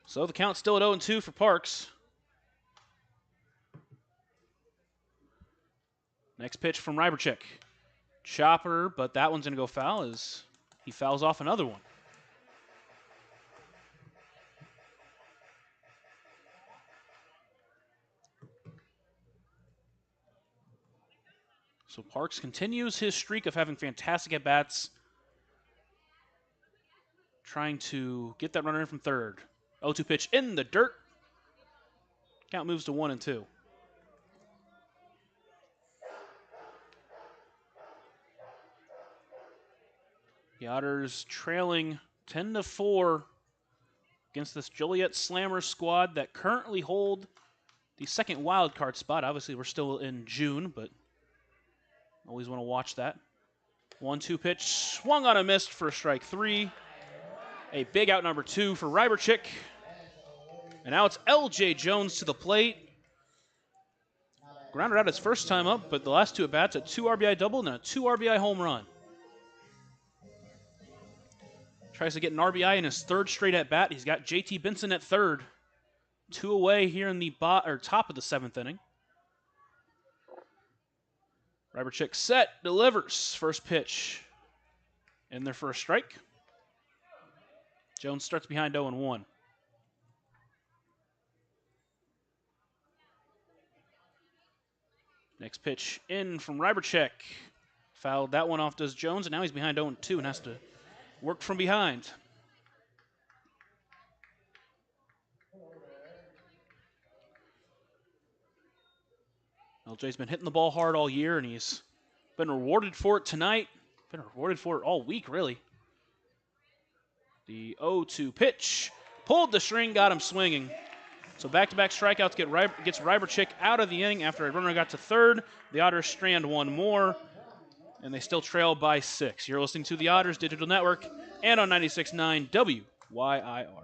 So the count's still at 0-2 for Parks. Next pitch from Ryberczyk. Chopper, but that one's going to go foul as he fouls off another one. So Parks continues his streak of having fantastic at-bats. Trying to get that runner in from third. 0-2 pitch in the dirt. Count moves to 1-2. The Otters trailing 10-4 against this Joliet Slammers squad that currently hold the second wild card spot. Obviously, we're still in June, but always want to watch that. 1-2 pitch, swung on a miss for strike 3. A big out number 2 for Ryberczyk. And now it's L.J. Jones to the plate. Grounded out his first time up, but the last 2 at-bats, a 2 RBI double and a 2 RBI home run. Tries to get an RBI in his 3rd straight at-bat. He's got JT Benson at third. 2 away here in the top of the 7th inning. Ryberchik set, delivers. First pitch in their first strike. Jones starts behind 0-1. Next pitch in from Ryberchik. Fouled that one off, does Jones, and now he's behind 0-2 and has to work from behind. LJ's been hitting the ball hard all year, and he's been rewarded for it tonight. Been rewarded for it all week, really. The 0-2 pitch. Pulled the string, got him swinging. So back-to-back strikeouts gets Ryberchik out of the inning after a runner got to third. The Otters strand one more, and they still trail by 6. You're listening to the Otters Digital Network and on 96.9 WYIR.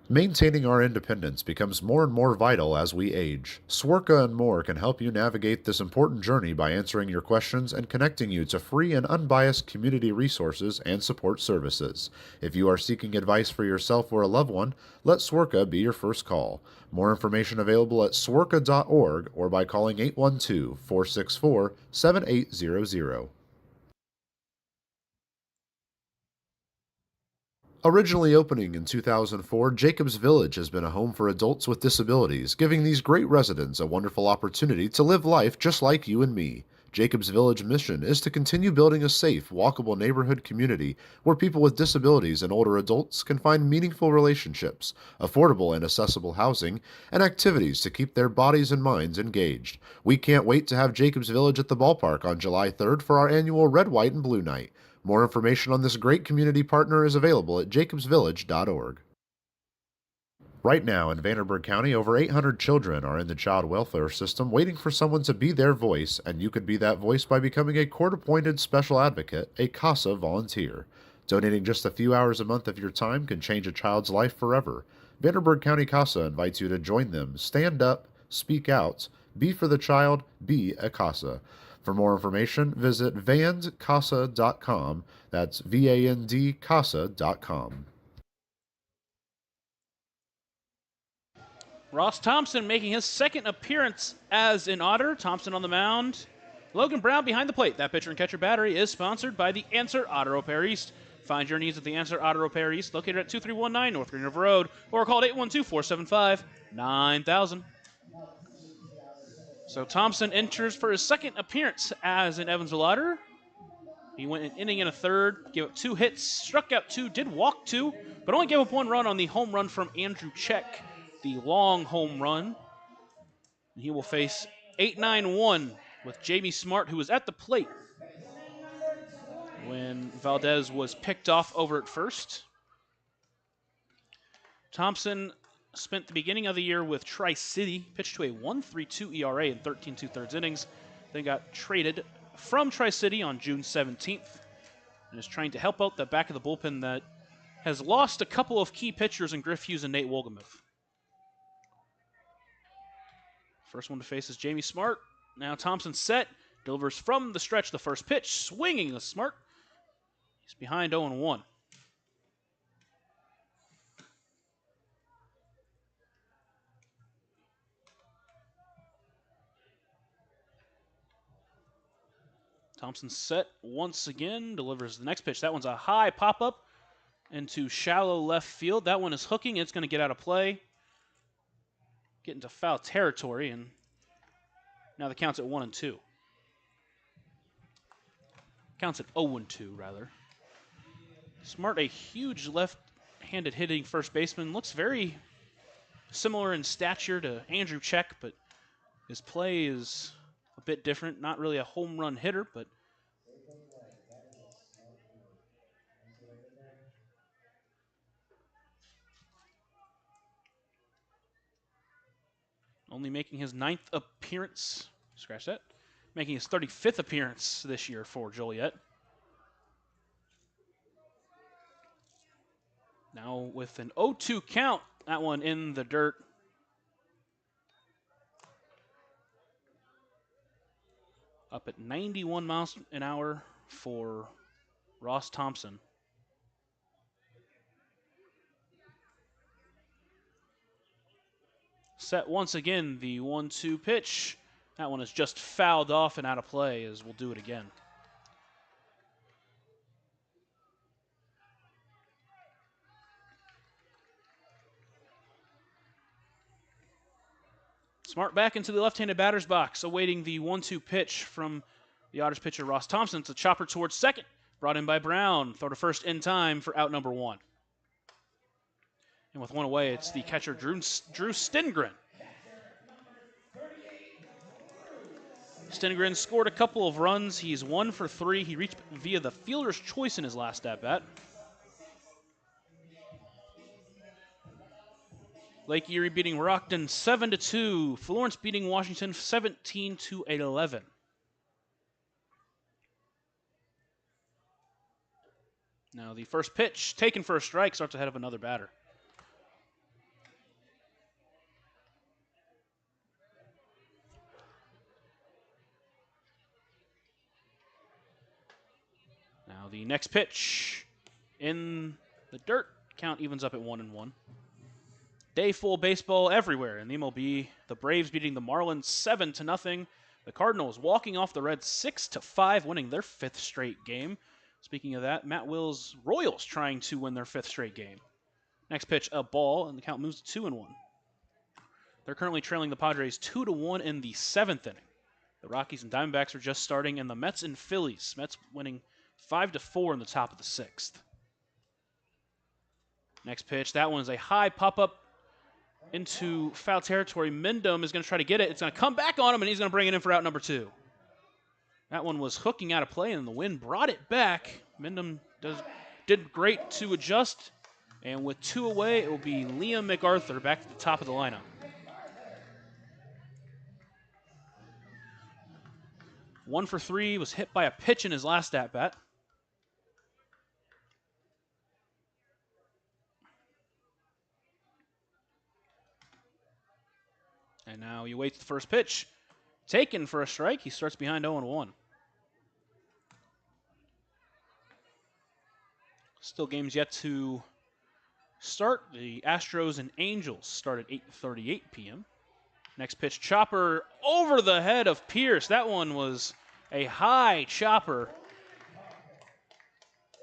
Maintaining our independence becomes more and more vital as we age. Swerka and More can help you navigate this important journey by answering your questions and connecting you to free and unbiased community resources and support services. If you are seeking advice for yourself or a loved one, let Swerka be your first call. More information available at swerka.org or by calling 812-464-7800. Originally opening in 2004, Jacobs Village has been a home for adults with disabilities, giving these great residents a wonderful opportunity to live life just like you and me. Jacobs Village mission is to continue building a safe, walkable neighborhood community where people with disabilities and older adults can find meaningful relationships, affordable and accessible housing, and activities to keep their bodies and minds engaged. We can't wait to have Jacobs Village at the ballpark on July 3rd for our annual Red, White, and Blue Night. More information on this great community partner is available at jacobsvillage.org. Right now in Vanderburgh County, over 800 children are in the child welfare system waiting for someone to be their voice, and you could be that voice by becoming a court-appointed special advocate, a CASA volunteer. Donating just a few hours a month of your time can change a child's life forever. Vanderburgh County CASA invites you to join them. Stand up, speak out, be for the child, be a CASA. For more information, visit vandcasa.com. That's VANDCasa.com. Ross Thompson making his second appearance as an Otter. Thompson on the mound. Logan Brown behind the plate. That pitcher and catcher battery is sponsored by the Answer Auto Repair East. Find your needs at the Answer Auto Repair East, located at 2319 North Green River Road, or call 812-475-9000. So Thompson enters for his second appearance as an Evansville Otter. He went an inning and a third, gave up 2 hits, struck out 2, did walk 2, but only gave up 1 run on the home run from Andrew Check, the long home run. He will face 8-9-1 with Jamie Smart, who was at the plate when Valdez was picked off over at first. Thompson spent the beginning of the year with Tri-City, pitched to a 1.32 ERA in 13 2/3 innings, then got traded from Tri-City on June 17th and is trying to help out the back of the bullpen that has lost a couple of key pitchers in Griff Hughes and Nate Wolgemuth. First one to face is Jamie Smart. Now Thompson set, delivers from the stretch the first pitch, swinging the Smart. He's behind 0-1. Thompson set once again, delivers the next pitch. That one's a high pop-up into shallow left field. That one is hooking. It's going to get out of play. Get into foul territory, and now the count's at 1-2. Counts at 0-2, rather. Smart, a huge left-handed hitting first baseman. Looks very similar in stature to Andrew Check, but his play is a bit different. Not really a home run hitter, but only making his 9th appearance. Scratch that. Making his 35th appearance this year for Joliet. Now with an 0-2 count, that one in the dirt. Up at 91 miles an hour for Ross Thompson. Set once again, the 1-2 pitch. That one is just fouled off and out of play, as we'll do it again. Smart back into the left-handed batter's box, awaiting the 1-2 pitch from the Otters pitcher Ross Thompson. It's a chopper towards second, brought in by Brown. Throw to first in time for out number 1. And with one away, it's the catcher Drew Stengren. Stengren scored a couple of runs. He's 1 for 3. He reached via the fielder's choice in his last at-bat. Lake Erie beating Rockton 7-2. Florence beating Washington 17-11. Now the first pitch, taken for a strike, starts ahead of another batter. Now the next pitch in the dirt. Count evens up at 1-1. Day full baseball everywhere in the MLB. The Braves beating the Marlins 7-0. The Cardinals walking off the Reds 6-5, winning their 5th straight game. Speaking of that, Matt Will's Royals trying to win their 5th straight game. Next pitch, a ball, and the count moves to 2-1. They're currently trailing the Padres 2-1 in the 7th inning. The Rockies and Diamondbacks are just starting, and the Mets and Phillies. Mets winning 5-4 in the top of the 6th. Next pitch, that one is a high pop-up into foul territory. Mendham is going to try to get it. It's going to come back on him, and he's going to bring it in for out number 2. That one was hooking out of play, and the wind brought it back. Mendham did great to adjust, and with 2 away, it will be Liam MacArthur back to the top of the lineup. One for 3, was hit by a pitch in his last at-bat. And now he waits the first pitch. Taken for a strike. He starts behind 0-1. Still games yet to start. The Astros and Angels start at 8:38 p.m. Next pitch, chopper over the head of Pierce. That one was a high chopper.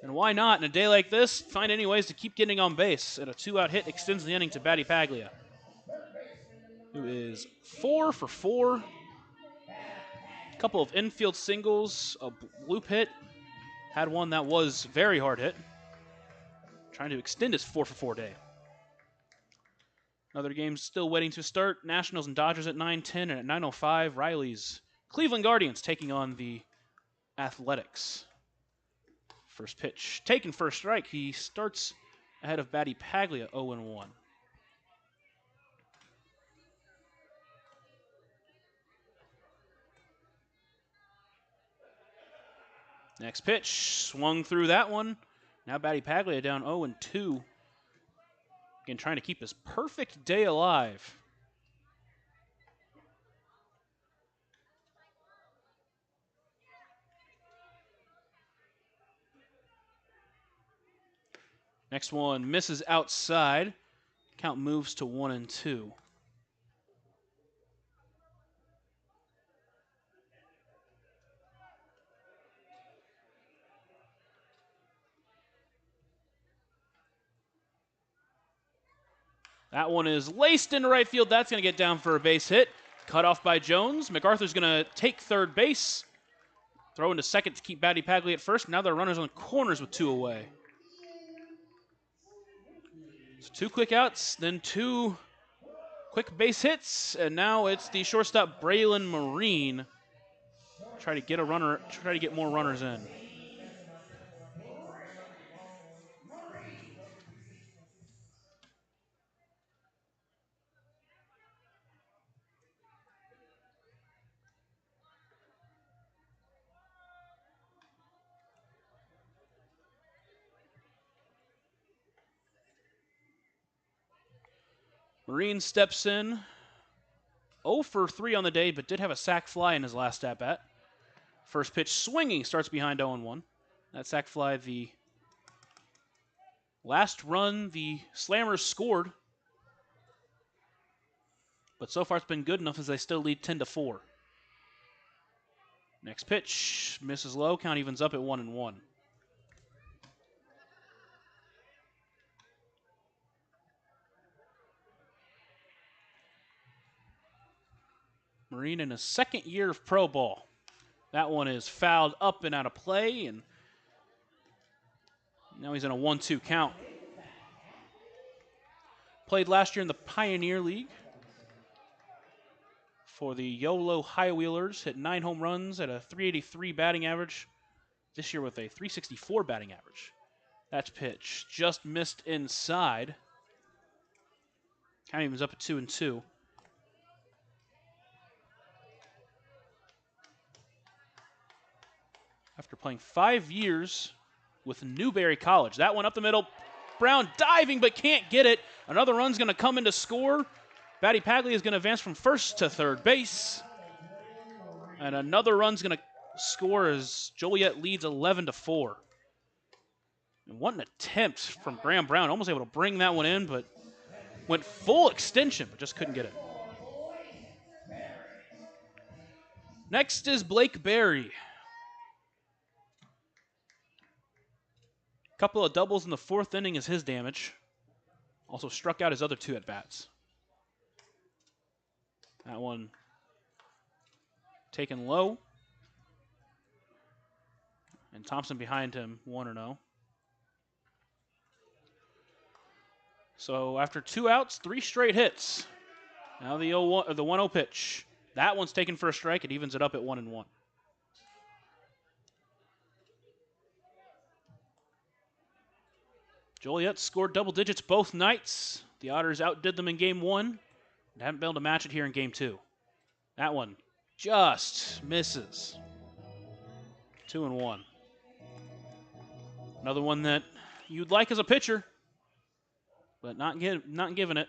And why not, in a day like this, find any ways to keep getting on base. And a 2-out hit extends the inning to Batty Paglia, who is 4 for 4. A couple of infield singles, a bloop hit. Had one that was very hard hit. Trying to extend his 4 for 4 day. Another game still waiting to start. Nationals and Dodgers at 9:10, and at 9:05, Riley's Cleveland Guardians taking on the Athletics. First pitch taken for a strike. He starts ahead of Batty Paglia 0-1. Next pitch, swung through that one. Now Batty Paglia down 0-2. Again, trying to keep his perfect day alive. Next one misses outside. Count moves to 1-2. That one is laced into right field. That's going to get down for a base hit. Cut off by Jones. MacArthur's going to take third base. Throw into second to keep Batty Paglia at first. Now they're runners on corners with 2 away. So 2 quick outs, then 2 quick base hits, and now it's the shortstop Braylon Marine. Try to get more runners in. Marine steps in, 0 for 3 on the day, but did have a sac fly in his last at-bat. First pitch swinging, starts behind 0-1. That sac fly, the last run the Slammers scored. But so far it's been good enough as they still lead 10-4. Next pitch, misses low. Count evens up at 1-1. Marine in his second year of pro ball. That one is fouled up and out of play, and now he's in a 1-2 count. Played last year in the Pioneer League for the YOLO High Wheelers. Hit 9 home runs at a .383 batting average. This year with a .364 batting average. That's pitch. Just missed inside. Count evens up at 2-2. After playing 5 years with Newberry College. That one up the middle. Brown diving but can't get it. Another run's going to come in to score. Batty Paglia is going to advance from first to third base. And another run's going to score as Joliet leads 11-4. And what an attempt from Graham Brown. Almost able to bring that one in, but went full extension, but just couldn't get it. Next is Blake Berry. Couple of doubles in the 4th inning is his damage. Also struck out his other 2 at-bats. That one taken low. And Thompson behind him, 1-0. So after 2 outs, 3 straight hits. Now the 1-0 pitch. That one's taken for a strike. It evens it up at 1-1. Joliet scored double digits both nights. The Otters outdid them in game 1. And haven't been able to match it here in game 2. That one just misses. 2-1. Another one that you'd like as a pitcher, but not giving it.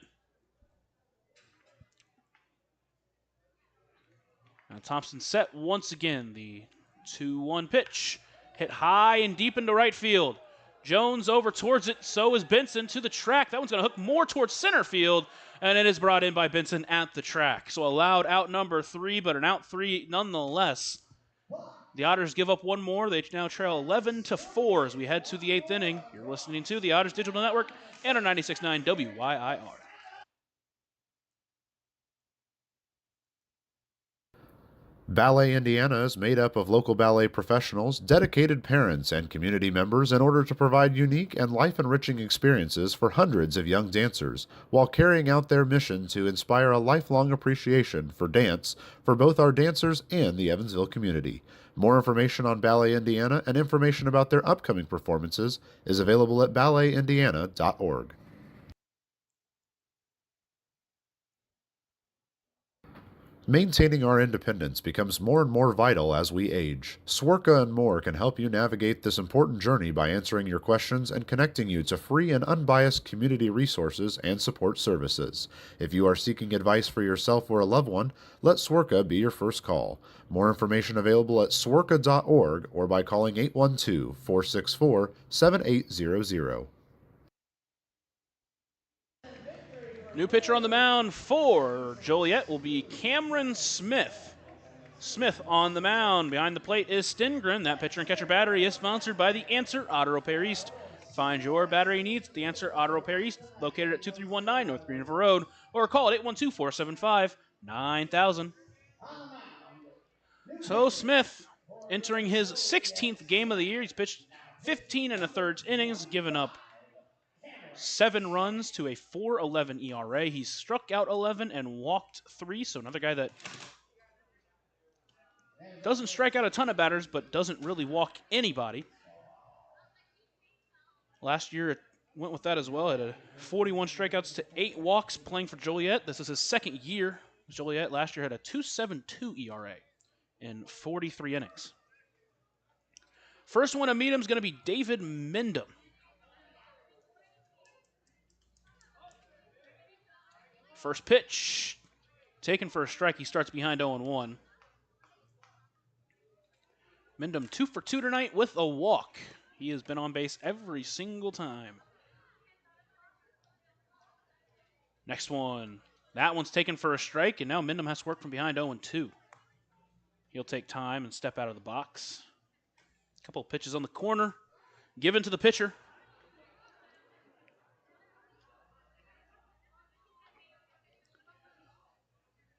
Now Thompson set once again. The 2-1 pitch. Hit high and deep into right field. Jones over towards it, so is Benson to the track. That one's going to hook more towards center field, and it is brought in by Benson at the track. So allowed out number 3, but an out 3 nonetheless. The Otters give up one more. They now trail 11-4 as we head to the 8th inning. You're listening to the Otters Digital Network and our 96.9 WYIR. Ballet Indiana is made up of local ballet professionals, dedicated parents, and community members in order to provide unique and life-enriching experiences for hundreds of young dancers, while carrying out their mission to inspire a lifelong appreciation for dance for both our dancers and the Evansville community. More information on Ballet Indiana and information about their upcoming performances is available at balletindiana.org. Maintaining our independence becomes more and more vital as we age. Swerka and More can help you navigate this important journey by answering your questions and connecting you to free and unbiased community resources and support services. If you are seeking advice for yourself or a loved one, let Swerka be your first call. More information available at swerka.org or by calling 812-464-7800. New pitcher on the mound for Joliet will be Cameron Smith. Smith on the mound. Behind the plate is Stengren. That pitcher and catcher battery is sponsored by the Answer Auto Repair East. Find your battery needs at the Answer Auto Repair East, located at 2319 North Green River Road, or call at 812-475-9000. So Smith entering his 16th game of the year. He's pitched 15 1/3 innings, given up 7 runs to a 4.11 ERA. He's struck out 11 and walked 3, so another guy that doesn't strike out a ton of batters, but doesn't really walk anybody. Last year it went with that as well. At 41 strikeouts to 8 walks playing for Joliet. This is his second year. Joliet last year had a 2.72 ERA in 43 innings. First one to meet him is going to be David Mendham. First pitch, taken for a strike. He starts behind 0-1. Mendham 2 for 2 tonight with a walk. He has been on base every single time. Next one, That one's taken for a strike, and now Mindham has to work from behind 0-2. He'll take time and step out of the box. A couple of pitches on the corner, given to the pitcher.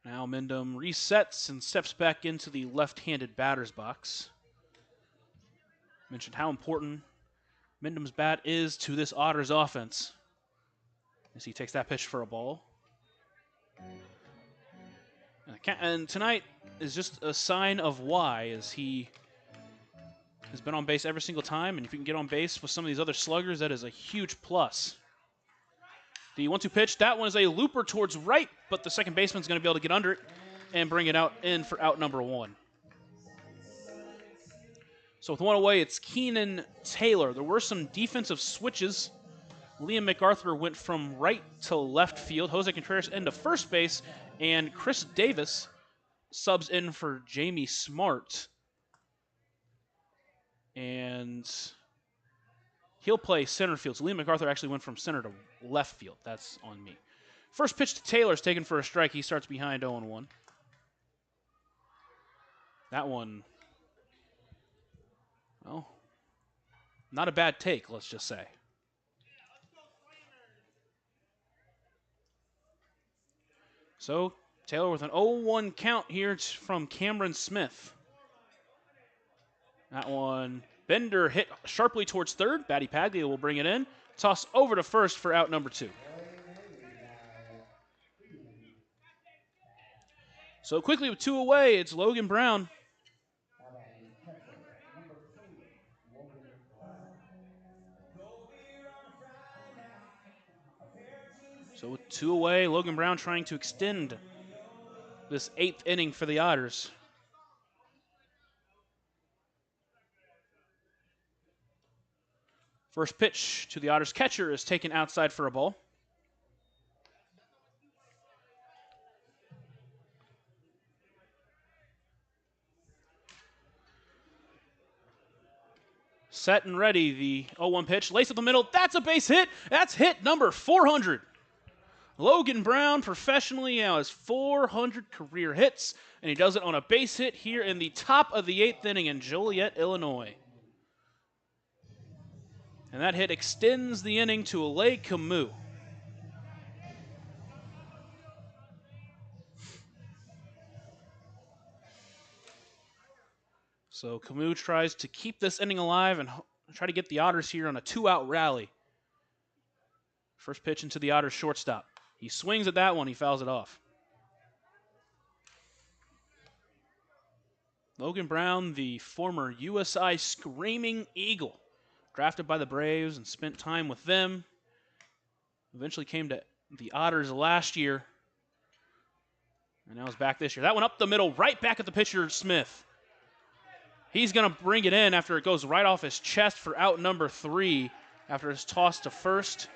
Now Mindham resets and steps back into the left-handed batter's box. Mentioned how important Mindham's bat is to this Otters offense. As he takes that pitch for a ball. And tonight is just a sign of why, as he has been on base every single time, and if you can get on base with some of these other sluggers, that is a huge plus. The 1-2 pitch, that one is a looper towards right, but the second baseman's going to be able to get under it and bring it in for out number 1. So with one away, it's Keenan Taylor. There were some defensive switches. Liam MacArthur went from right to left field. Jose Contreras into first base, and Chris Davis subs in for Jamie Smart. And he'll play center field. So Liam MacArthur actually went from center to left field. That's on me. First pitch to Taylor is taken for a strike. He starts behind 0-1. That one, well, not a bad take, let's just say. So Taylor with an 0-1 count here from Cameron Smith. That one, Bender hit sharply towards third. Batty Paglia will bring it in. Toss over to first for out number 2. So quickly with 2 away, it's Logan Brown. So with 2 away, Logan Brown trying to extend this 8th inning for the Otters. First pitch to the Otters catcher is taken outside for a ball. Set and ready, the 0-1 pitch. Lace up the middle, that's a base hit. That's hit number 400. Logan Brown professionally now has 400 career hits, and he does it on a base hit here in the top of the 8th inning in Joliet, Illinois. And that hit extends the inning to Alay Camus. So Camus tries to keep this inning alive and try to get the Otters here on a 2-out rally. First pitch into the Otters shortstop. He swings at that one, he fouls it off. Logan Brown, the former USI Screaming Eagle, drafted by the Braves and spent time with them. Eventually came to the Otters last year. And now is back this year. That one up the middle, right back at the pitcher, Smith. He's going to bring it in after it goes right off his chest for out number 3 after his toss to first.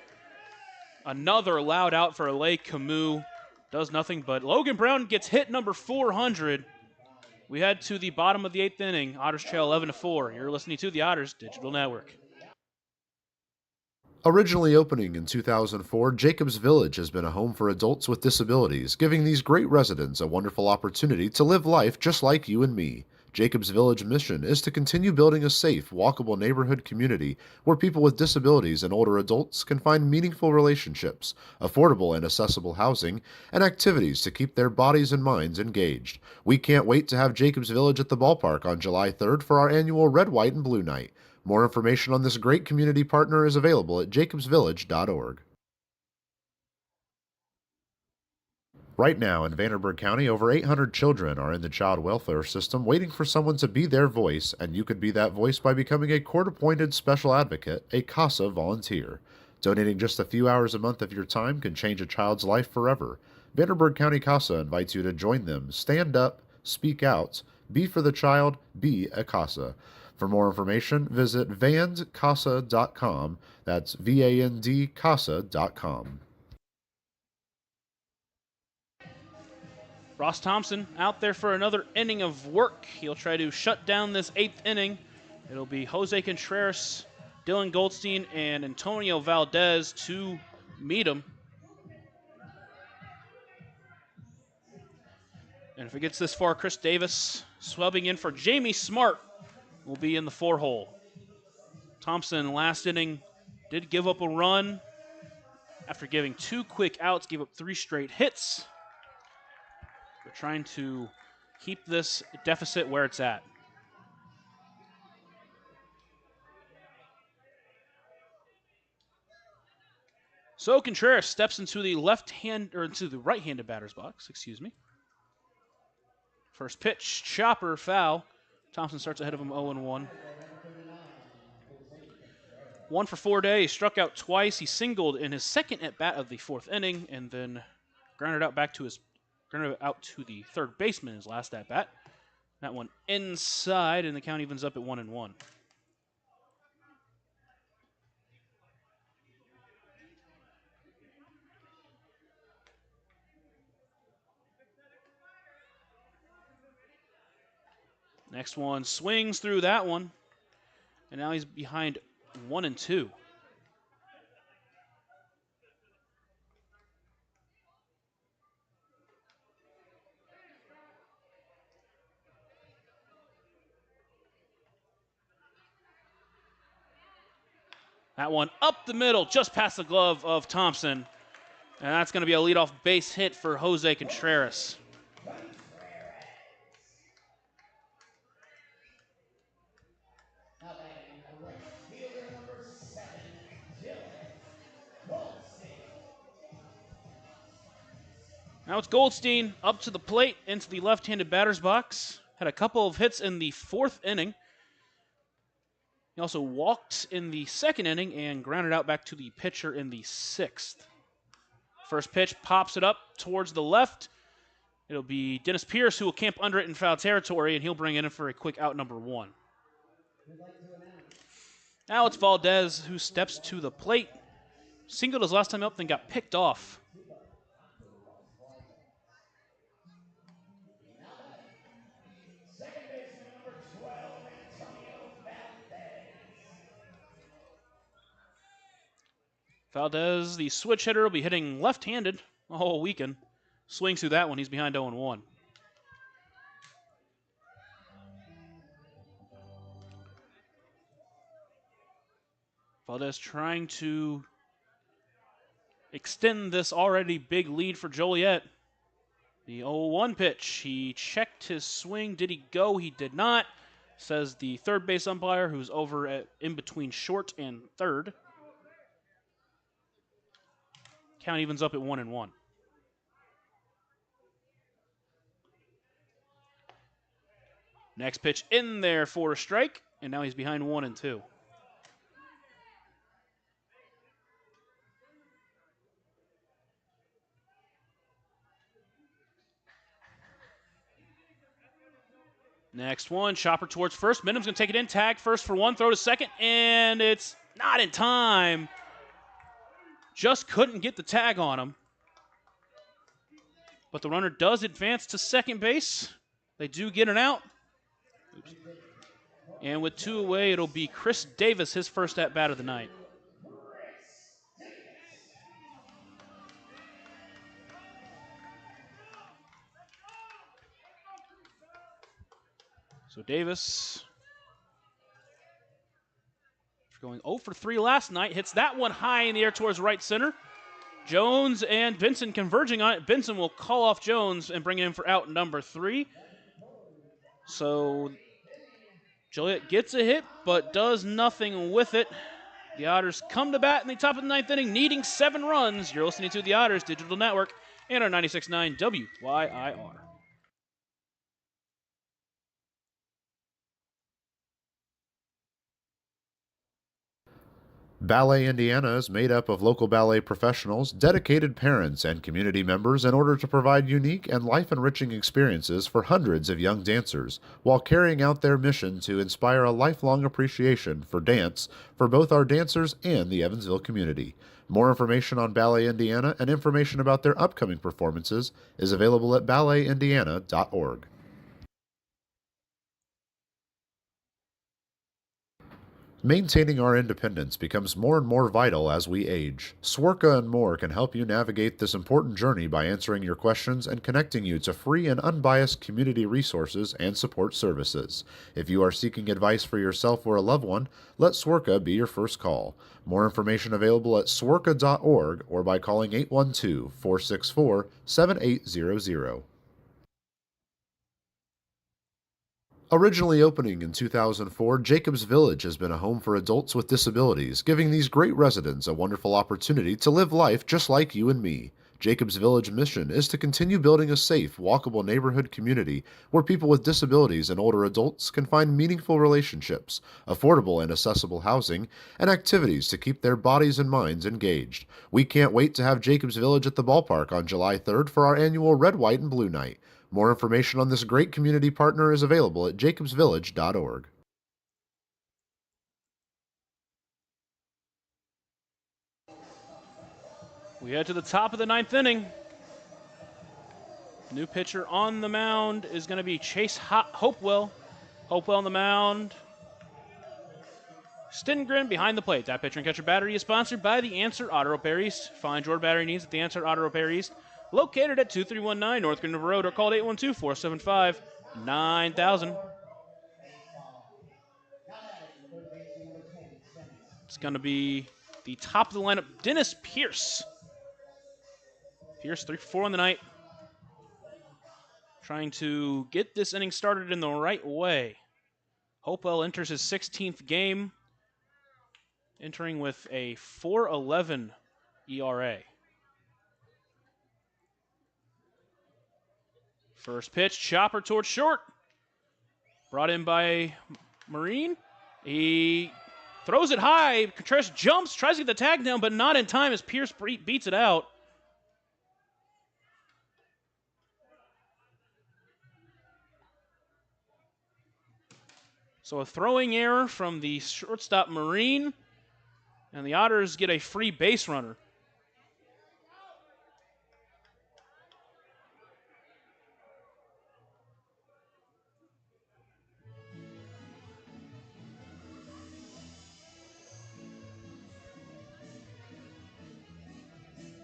Another loud out for Alay Camus. Does nothing, but Logan Brown gets hit number 400. We head to the bottom of the 8th inning. Otters trail 11-4. You're listening to the Otters Digital Network. Originally opening in 2004, Jacobs Village has been a home for adults with disabilities, giving these great residents a wonderful opportunity to live life just like you and me. Jacobs Village mission is to continue building a safe, walkable neighborhood community where people with disabilities and older adults can find meaningful relationships, affordable and accessible housing, and activities to keep their bodies and minds engaged. We can't wait to have Jacobs Village at the ballpark on July 3rd for our annual Red, White, and Blue Night. More information on this great community partner is available at jacobsvillage.org. Right now in Vanderburgh County, over 800 children are in the child welfare system waiting for someone to be their voice, and you could be that voice by becoming a court-appointed special advocate, a CASA volunteer. Donating just a few hours a month of your time can change a child's life forever. Vanderburgh County CASA invites you to join them. Stand up, speak out, be for the child, be a CASA. For more information, visit vandcasa.com. That's VANDCASA.com. Ross Thompson out there for another inning of work. He'll try to shut down this 8th inning. It'll be Jose Contreras, Dylan Goldstein, and Antonio Valdez to meet him. And if it gets this far, Chris Davis swabbing in for Jamie Smart will be in the 4-hole. Thompson, last inning, did give up a run after giving 2 quick outs, gave up 3 straight hits. They're trying to keep this deficit where it's at. So Contreras steps into the into the right-handed batter's box, excuse me. First pitch, chopper, foul. Thompson starts ahead of him 0-1. 1 for 4 days. He struck out twice. He singled in his second at-bat of the 4th inning and then grounded out to the third baseman in his last at-bat. That one inside, and the count evens up at 1-1. Next one swings through that one, and now he's behind 1-2. That one up the middle, just past the glove of Thompson. And that's going to be a leadoff base hit for Jose Contreras. Now it's Goldstein up to the plate into the left-handed batter's box. Had a couple of hits in the 4th inning. He also walked in the 2nd inning and grounded out back to the pitcher in the 6th. First pitch pops it up towards the left. It'll be Dennis Pierce who will camp under it in foul territory, and he'll bring it in for a quick out number 1. Now it's Valdez who steps to the plate. Singled his last time up, then got picked off. Valdez, the switch hitter, will be hitting left-handed all weekend. Swings through that one. He's behind 0-1. Valdez trying to extend this already big lead for Joliet. The 0-1 pitch. He checked his swing. Did he go? He did not, says the third base umpire, who's over in between short and third. Count evens up at 1-1. Next pitch in there for a strike, and now he's behind 1-2. Next one, chopper towards first. Minim's going to take it in, tag first for 1, throw to second, and it's not in time. Just couldn't get the tag on him. But the runner does advance to second base. They do get an out. Oops. And with 2 away, it'll be Chris Davis, his first at-bat of the night. So Davis, going 0 for 3 last night, hits that one high in the air towards right center. Jones and Benson converging on it. Benson will call off Jones and bring it in for out number 3. So Joliet gets a hit, but does nothing with it. The Otters come to bat in the top of the 9th inning, needing 7 runs. You're listening to the Otters Digital Network and our 96.9 WYIR. Ballet Indiana is made up of local ballet professionals, dedicated parents, and community members in order to provide unique and life-enriching experiences for hundreds of young dancers, while carrying out their mission to inspire a lifelong appreciation for dance for both our dancers and the Evansville community. More information on Ballet Indiana and information about their upcoming performances is available at balletindiana.org. Maintaining our independence becomes more and more vital as we age. Swerka and More can help you navigate this important journey by answering your questions and connecting you to free and unbiased community resources and support services. If you are seeking advice for yourself or a loved one, let Swerka be your first call. More information available at swerka.org or by calling 812-464-7800. Originally opening in 2004, Jacobs Village has been a home for adults with disabilities, giving these great residents a wonderful opportunity to live life just like you and me. Jacobs Village mission is to continue building a safe, walkable neighborhood community where people with disabilities and older adults can find meaningful relationships, affordable and accessible housing, and activities to keep their bodies and minds engaged. We can't wait to have Jacobs Village at the ballpark on July 3rd for our annual Red, White, and Blue Night. More information on this great community partner is available at jacobsvillage.org. We head to the top of the ninth inning. New pitcher on the mound is going to be Chase Hopewell. Hopewell on the mound. Stengren behind the plate. That pitcher and catcher battery is sponsored by the Answer Auto Repair East. Find your battery needs at the Answer Auto Repair East, located at 2319 North Green River Road, or call 812-475-9000. It's going to be the top of the lineup, Dennis Pierce. Pierce 3 for 4 on the night. Trying to get this inning started in the right way. Hopewell enters his 16th game, entering with a 4.11 ERA. First pitch, chopper towards short. Brought in by Marine. He throws it high. Contreras jumps, tries to get the tag down, but not in time as Pierce beats it out. So a throwing error from the shortstop Marine, and the Otters get a free base runner.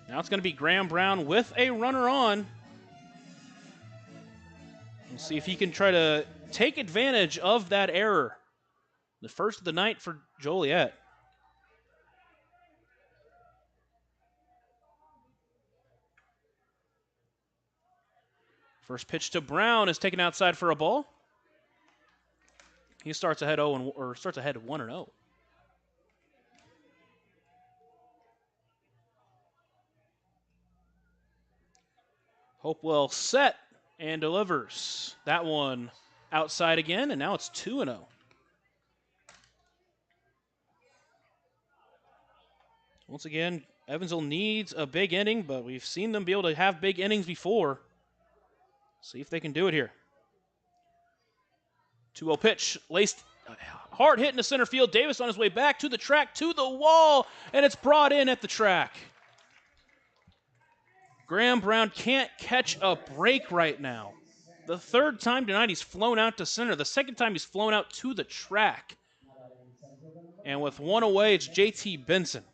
Now it's going to be Graham Brown with a runner on. We'll see if he can try to take advantage of that error. The first of the night for Joliet. First pitch to Brown is taken outside for a ball. He starts ahead 1-0. Hopewell set and delivers. That one outside again, and now it's 2-0. Once again, Evansville needs a big inning, but we've seen them be able to have big innings before. See if they can do it here. 2-0 pitch, laced, hard hit into center field. Davis on his way back to the track, to the wall, and it's brought in at the track. Graham Brown can't catch a break right now. The third time tonight he's flown out to center. The second time he's flown out to the track. And with one away, it's JT Benson.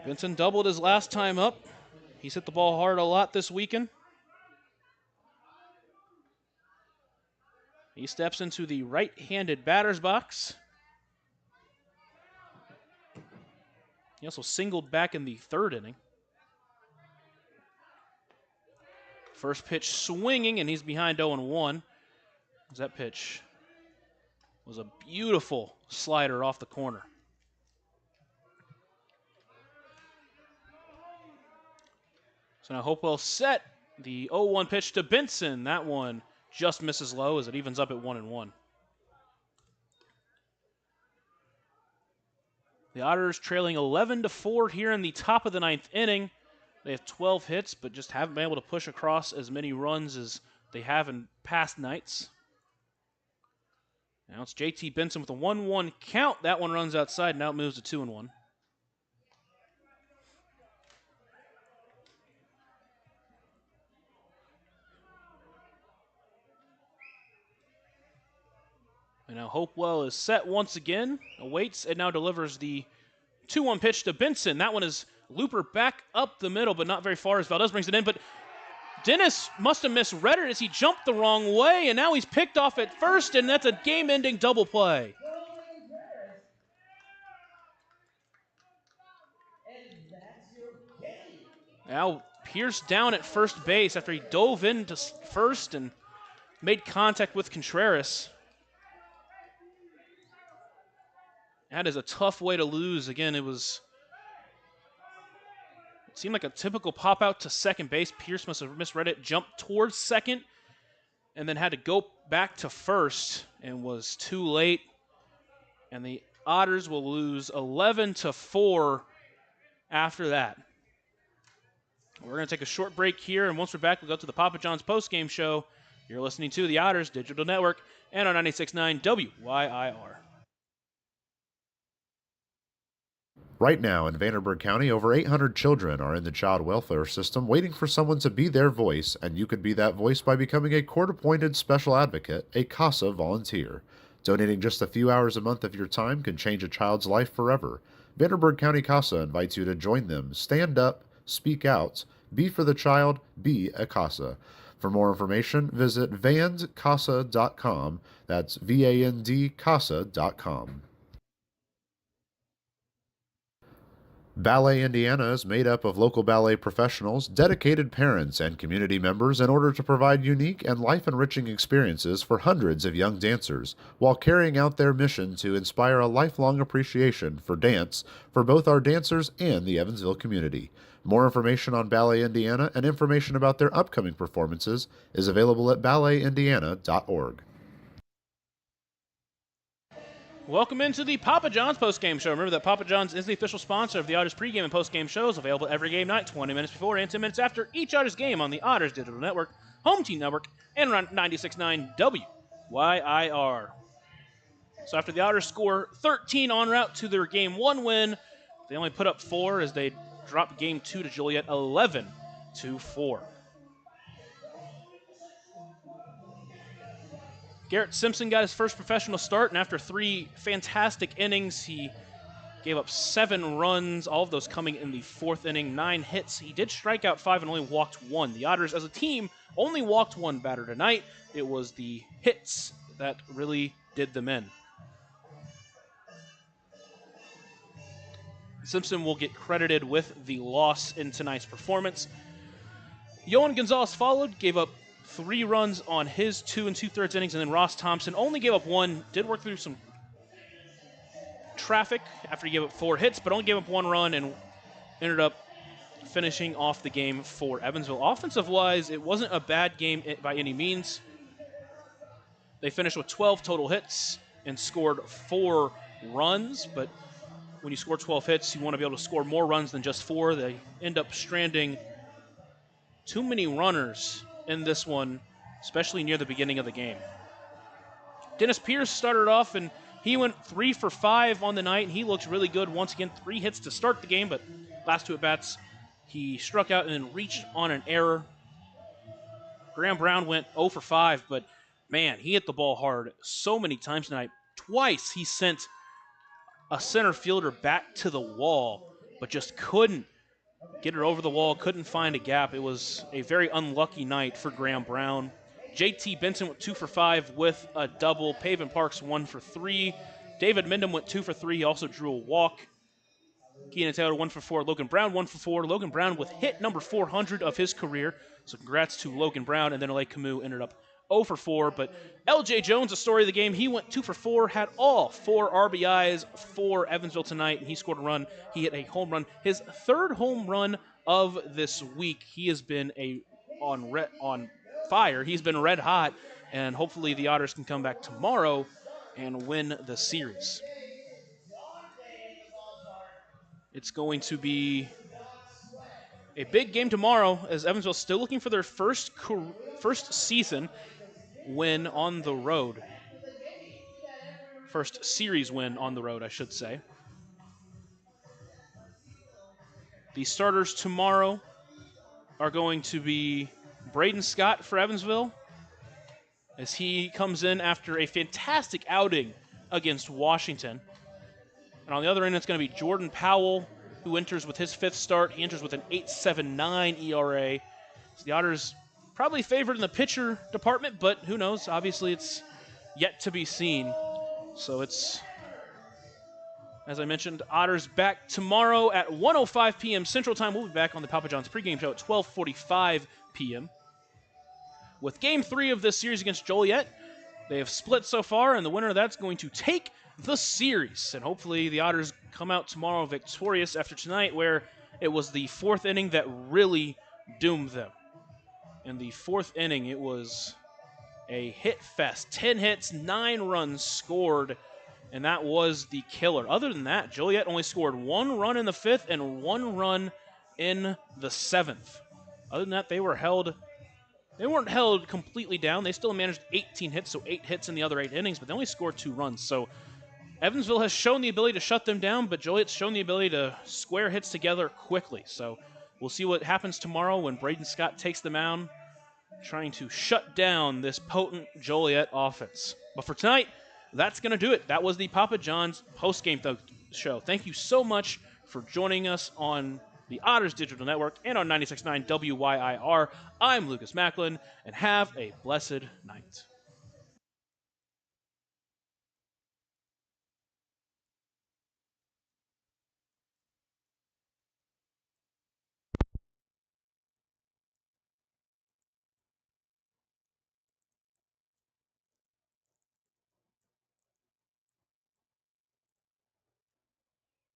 Benson doubled his last time up. He's hit the ball hard a lot this weekend. He steps into the right-handed batter's box. He also singled back in the third inning. First pitch swinging, and he's behind 0-1. That pitch was a beautiful slider off the corner. So now Hopewell set the 0-1 pitch to Benson. That one just misses low as it evens up at 1-1. The Otters trailing 11-4 here in the top of the ninth inning. They have 12 hits, but just haven't been able to push across as many runs as they have in past nights. Now it's JT Benson with a 1-1 count. That one runs outside. Now it moves to 2-1. now Hopewell is set once again, awaits, and now delivers the 2-1 pitch to Benson. That one is looper back up the middle, but not very far as Valdez brings it in. But Dennis must have misread it as he jumped the wrong way, and now he's picked off at first, and that's a game-ending double play. Now Pierce down at first base after he dove into first and made contact with Contreras. That is a tough way to lose. Again, it seemed like a typical pop out to second base. Pierce must have misread it, jumped towards second, and then had to go back to first and was too late. And the Otters will lose 11-4 after that. We're going to take a short break here, and once we're back, we'll go to the Papa John's postgame show. You're listening to the Otters Digital Network and on 96.9 WYIR. Right now in Vanderburgh County, over 800 children are in the child welfare system waiting for someone to be their voice, and you could be that voice by becoming a court-appointed special advocate, a CASA volunteer. Donating just a few hours a month of your time can change a child's life forever. Vanderburgh County CASA invites you to join them. Stand up, speak out, be for the child, be a CASA. For more information, visit vandcasa.com. That's VAND CASA.com. Ballet Indiana is made up of local ballet professionals, dedicated parents, and community members in order to provide unique and life-enriching experiences for hundreds of young dancers, while carrying out their mission to inspire a lifelong appreciation for dance for both our dancers and the Evansville community. More information on Ballet Indiana and information about their upcoming performances is available at balletindiana.org. Welcome into the Papa John's postgame show. Remember that Papa John's is the official sponsor of the Otters pregame and postgame shows, available every game night, 20 minutes before and 10 minutes after each Otters game on the Otters Digital Network, Home Team Network, and around 96.9 WYIR. So after the Otters score 13 en route to their Game 1 win, they only put up 4 as they dropped Game 2 to Joliet 11-4. Garrett Simpson got his first professional start, and after 3 fantastic innings, he gave up 7 runs, all of those coming in the 4th inning, 9 hits. He did strike out 5 and only walked 1. The Otters, as a team, only walked 1 batter tonight. It was the hits that really did them in. Simpson will get credited with the loss in tonight's performance. Yohan Gonzalez followed, gave up 3 runs on his 2 2/3 innings, and then Ross Thompson only gave up 1, did work through some traffic after he gave up 4 hits, but only gave up 1 run and ended up finishing off the game for Evansville. Offensive-wise, it wasn't a bad game by any means. They finished with 12 total hits and scored 4 runs, but when you score 12 hits, you want to be able to score more runs than just 4. They end up stranding too many runners in this one, especially near the beginning of the game. Dennis Pierce started off, and he went 3 for 5 on the night, and he looked really good. Once again, 3 hits to start the game, but last 2 at-bats, he struck out and then reached on an error. Graham Brown went 0 for 5, but man, he hit the ball hard so many times tonight. Twice he sent a center fielder back to the wall, but just couldn't get it over the wall, couldn't find a gap. It was a very unlucky night for Graham Brown. JT Benson went 2 for 5 with a double. Pavin Parks 1 for 3. David Mendham went 2 for 3. He also drew a walk. Keenan Taylor 1 for 4. Logan Brown 1 for 4. Logan Brown with hit number 400 of his career. So congrats to Logan Brown. And then Alay Camus ended up 0 for 4. But LJ Jones, a story of the game, he went 2 for 4, had all 4 RBIs for Evansville tonight, and he scored a run. He hit a home run, his 3rd home run of this week. He has been on fire. He's been red hot, and hopefully the Otters can come back tomorrow and win the series. It's going to be a big game tomorrow, as Evansville's still looking for their first season win on the road. First series win on the road, I should say. The starters tomorrow are going to be Braden Scott for Evansville, as he comes in after a fantastic outing against Washington. And on the other end, it's going to be Jordan Powell, who enters with his 5th start. He enters with an 8.79 ERA. So the Otters probably favored in the pitcher department, but who knows? Obviously, it's yet to be seen. So it's, as I mentioned, Otters back tomorrow at 1:05 p.m. Central Time. We'll be back on the Papa John's pregame show at 12:45 p.m. with Game 3 of this series against Joliet. They have split so far, and the winner of that's going to take the series. And hopefully the Otters come out tomorrow victorious after tonight, where it was the 4th inning that really doomed them. In the 4th inning, it was a hit fest. 10 hits, 9 runs scored, and that was the killer. Other than that, Joliet only scored 1 run in the 5th and 1 run in the 7th. Other than that, they weren't held completely down. They still managed 18 hits, so 8 hits in the other 8 innings, but they only scored 2 runs. So Evansville has shown the ability to shut them down, but Joliet's shown the ability to square hits together quickly. So we'll see what happens tomorrow when Braden Scott takes the mound, trying to shut down this potent Joliet offense. But for tonight, that's going to do it. That was the Papa John's post-game show. Thank you so much for joining us on the Otters Digital Network and on 96.9 WYIR. I'm Lucas Macklin, and have a blessed night.